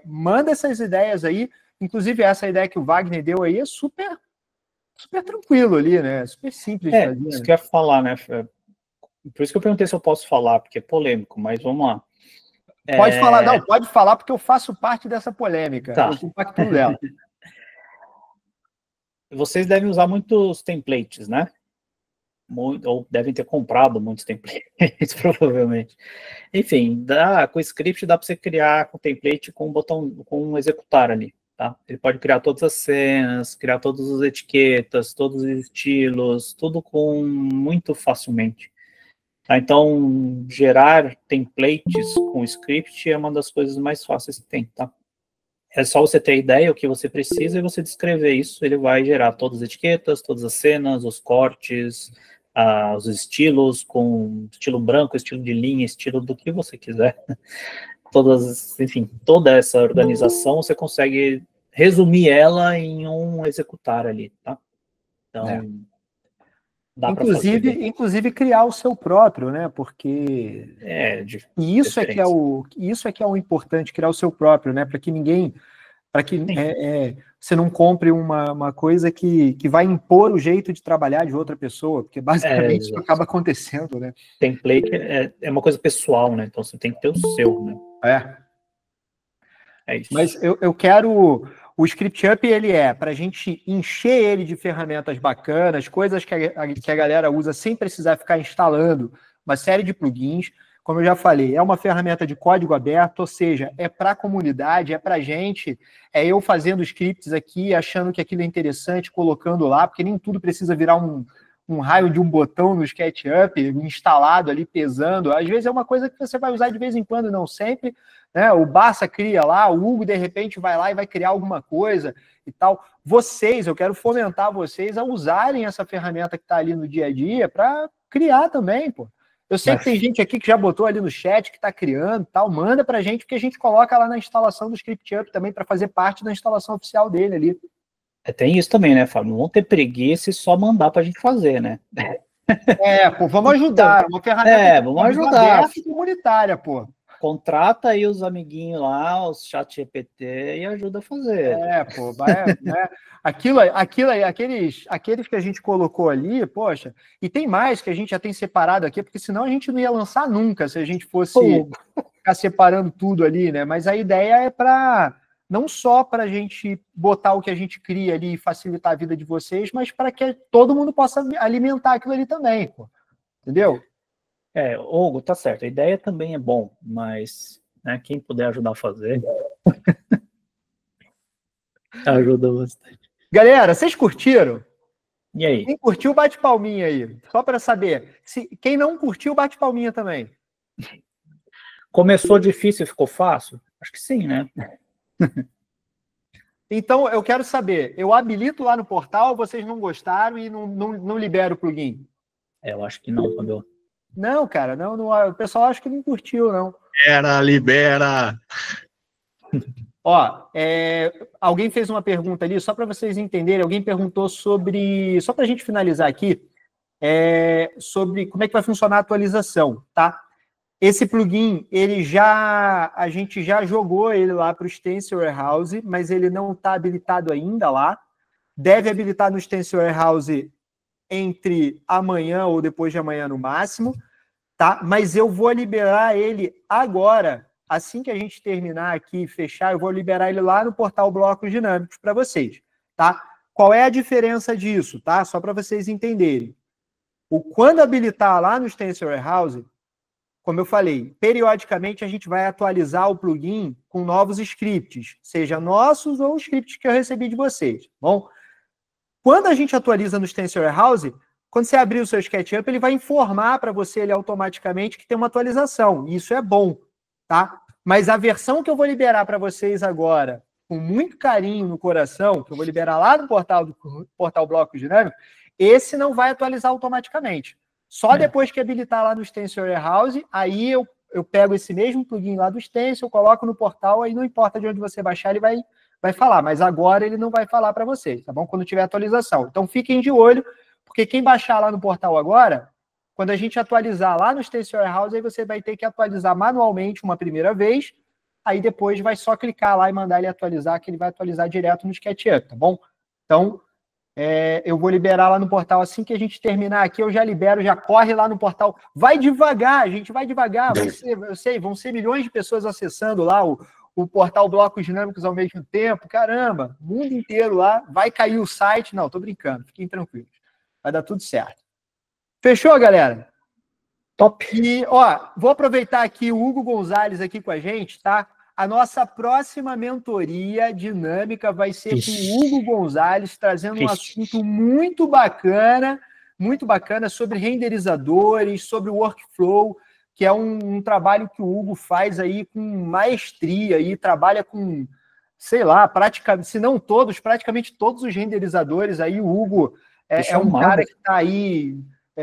manda essas ideias aí, inclusive essa ideia que o Wagner deu aí é super tranquilo ali, né? Super simples de fazer. Isso que eu ia falar, né? Por isso que eu perguntei se eu posso falar, porque é polêmico, mas vamos lá. Pode falar, não, pode falar, porque eu faço parte dessa polêmica. Tá. Eu compacto dela. Vocês devem usar muitos templates, né? Ou devem ter comprado muitos templates, provavelmente. Enfim, com o script dá para você criar com template com um botão, com um executar ali, tá? Ele pode criar todas as cenas, criar todas as etiquetas, todos os estilos, tudo muito facilmente. Tá? Então, gerar templates com script é uma das coisas mais fáceis que tem, tá? É só você ter ideia, o que você precisa, e você descrever isso, ele vai gerar todas as etiquetas, todas as cenas, os cortes, os estilos, com estilo branco, estilo de linha, estilo do que você quiser. Enfim, toda essa organização, você consegue resumir ela em um executar ali, tá? Então... Inclusive criar o seu próprio, né? Porque isso é que é o importante, criar o seu próprio, né? Para que você não compre uma coisa que vai impor o jeito de trabalhar de outra pessoa, porque basicamente isso acaba acontecendo, né? Template é uma coisa pessoal, né? Então você tem que ter o seu, né? É isso. Mas eu quero... O ScriptUp, ele para a gente encher ele de ferramentas bacanas, coisas que a galera usa sem precisar ficar instalando uma série de plugins. Como eu já falei, é uma ferramenta de código aberto, ou seja, é para a comunidade, é para a gente, eu fazendo scripts aqui, achando que aquilo é interessante, colocando lá, porque nem tudo precisa virar um raio de um botão no SketchUp, instalado ali, pesando. Às vezes é uma coisa que você vai usar de vez em quando, não sempre, né? O Barça cria lá, o Hugo, de repente, vai lá e vai criar alguma coisa e tal. Eu quero fomentar vocês a usarem essa ferramenta que está ali no dia a dia para criar também, pô. Eu sei que tem gente aqui que já botou ali no chat, que está criando e tal, manda para a gente, porque a gente coloca lá na instalação do ScriptUp também, para fazer parte da instalação oficial dele ali. Tem isso também, né, Fábio? Não vão ter preguiça e só mandar pra gente fazer, né? Vamos ajudar. Uma ferramenta vamos ajudar. Aberta e comunitária, pô. Contrata aí os amiguinhos lá, os chat GPT, e ajuda a fazer. Né? Aqueles que a gente colocou ali, poxa, e tem mais que a gente já tem separado aqui, porque senão a gente não ia lançar nunca se a gente fosse ficar separando tudo ali, né? Mas a ideia é não só para a gente botar o que a gente cria ali e facilitar a vida de vocês, mas para que todo mundo possa alimentar aquilo ali também, pô. Entendeu? Hugo, tá certo. A ideia também é bom, mas quem puder ajudar a fazer, ajuda bastante. Galera, vocês curtiram? E aí? Quem curtiu, bate palminha aí. Só para saber. Quem não curtiu, bate palminha também. Começou difícil e ficou fácil? Acho que sim, né? Então, eu quero saber, eu habilito lá no portal, vocês não gostaram e não libero o plugin? Eu acho que não, Fabio. Não, cara, não, o pessoal acho que não curtiu, não. Libera! Ó, alguém fez uma pergunta ali, só para vocês entenderem, alguém perguntou sobre, só para a gente finalizar aqui, sobre como é que vai funcionar a atualização, tá? Esse plugin, a gente já jogou ele lá para o Stencil Warehouse, mas ele não está habilitado ainda lá. Deve habilitar no Stencil Warehouse entre amanhã ou depois de amanhã no máximo, tá? Mas eu vou liberar ele agora, assim que a gente terminar aqui e fechar, eu vou liberar ele lá no portal Blocos Dinâmicos para vocês, tá? Qual é a diferença disso, tá? Só para vocês entenderem. Quando habilitar lá no Stencil Warehouse, como eu falei, periodicamente a gente vai atualizar o plugin com novos scripts, seja nossos ou scripts que eu recebi de vocês, bom? Quando a gente atualiza no Stencil Warehouse, quando você abrir o seu SketchUp, ele vai informar para você ele automaticamente que tem uma atualização, e isso é bom, tá? Mas a versão que eu vou liberar para vocês agora, com muito carinho no coração, que eu vou liberar lá no portal Bloco Dinâmico, esse não vai atualizar automaticamente. Só depois que habilitar lá no Stencil Warehouse, aí eu pego esse mesmo plugin lá do Stencil, coloco no portal, aí não importa de onde você baixar, ele vai falar, mas agora ele não vai falar para vocês, tá bom? Quando tiver atualização. Então fiquem de olho, porque quem baixar lá no portal agora, quando a gente atualizar lá no Stencil Warehouse, aí você vai ter que atualizar manualmente uma primeira vez, aí depois vai só clicar lá e mandar ele atualizar, que ele vai atualizar direto no SketchUp, tá bom? Então, eu vou liberar lá no portal, assim que a gente terminar aqui, eu já libero, já corre lá no portal. Vai devagar, gente, vai devagar. Eu sei, vão ser milhões de pessoas acessando lá o portal Blocos Dinâmicos ao mesmo tempo. Caramba, o mundo inteiro lá, vai cair o site. Não, tô brincando, fiquem tranquilos. Vai dar tudo certo. Fechou, galera? Top. E, ó, vou aproveitar aqui o Hugo Gonzalez aqui com a gente, tá? A nossa próxima mentoria dinâmica vai ser com o Hugo Gonzalez, trazendo um assunto muito bacana sobre renderizadores, sobre workflow, que é um trabalho que o Hugo faz aí com maestria e trabalha com, sei lá, praticamente, se não todos, praticamente todos os renderizadores. Aí o Hugo é um cara que está aí,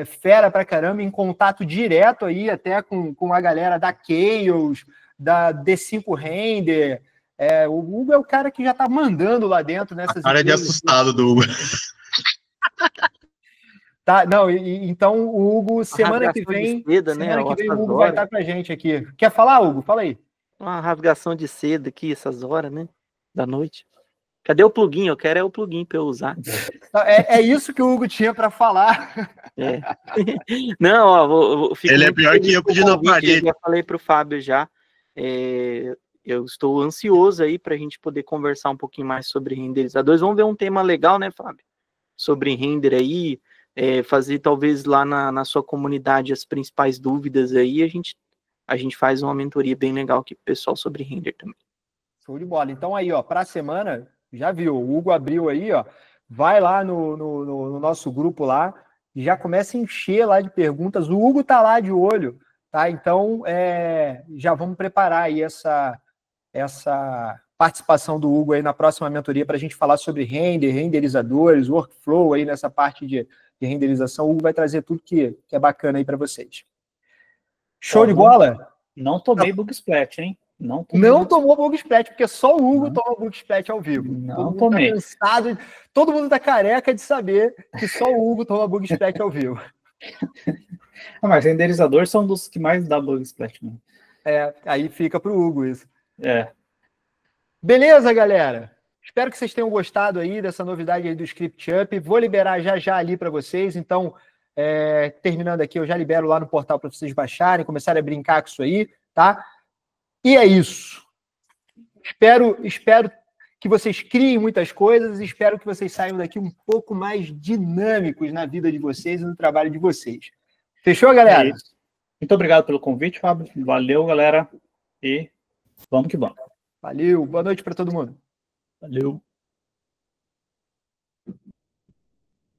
fera pra caramba, em contato direto aí até com a galera da Chaos, da D5 Render. O Hugo é o cara que já está mandando lá dentro nessas. A cara de assustado do Hugo. Tá, não, então o Hugo, semana que vem, o Hugo vai estar com a gente aqui. Quer falar, Hugo? Fala aí. Uma rasgação de seda aqui, essas horas, né? Da noite. Cadê o plugin? Eu quero o plugin para eu usar. É isso que o Hugo tinha para falar. Não, ó, ele é pior que eu pedindo a parede. Eu já falei para o Fábio já. Eu estou ansioso aí para a gente poder conversar um pouquinho mais sobre renderizadores. Vamos ver um tema legal, né, Fábio? Sobre render aí, fazer talvez lá na sua comunidade as principais dúvidas aí. A gente faz uma mentoria bem legal aqui pro pessoal sobre render também. Show de bola. Então aí, ó, para a semana, já viu, o Hugo abriu aí, ó, vai lá no nosso grupo lá e já começa a encher lá de perguntas. O Hugo tá lá de olho, tá? Então, já vamos preparar aí essa participação do Hugo aí na próxima mentoria para a gente falar sobre renderizadores, workflow aí nessa parte de renderização. O Hugo vai trazer tudo que é bacana aí para vocês. Show de bola? Não tomei bug splat, hein? Não tomou bug splat, porque só o Hugo toma bug splat ao vivo. Não tomei. Tá cansado, todo mundo tá careca de saber que só o Hugo toma bug splat ao vivo. Mas renderizadores são dos que mais dá bug splat, né? Aí fica pro Hugo isso. Beleza, Beleza, galera? Espero que vocês tenham gostado aí dessa novidade aí do ScriptUp. Vou liberar já ali para vocês. Então, terminando aqui, eu já libero lá no portal para vocês baixarem, começarem a brincar com isso aí, tá? E é isso. Espero que vocês criem muitas coisas e espero que vocês saiam daqui um pouco mais dinâmicos na vida de vocês e no trabalho de vocês. Fechou, galera? Muito obrigado pelo convite, Fábio. Valeu, galera. E vamos que vamos. Valeu. Boa noite para todo mundo. Valeu.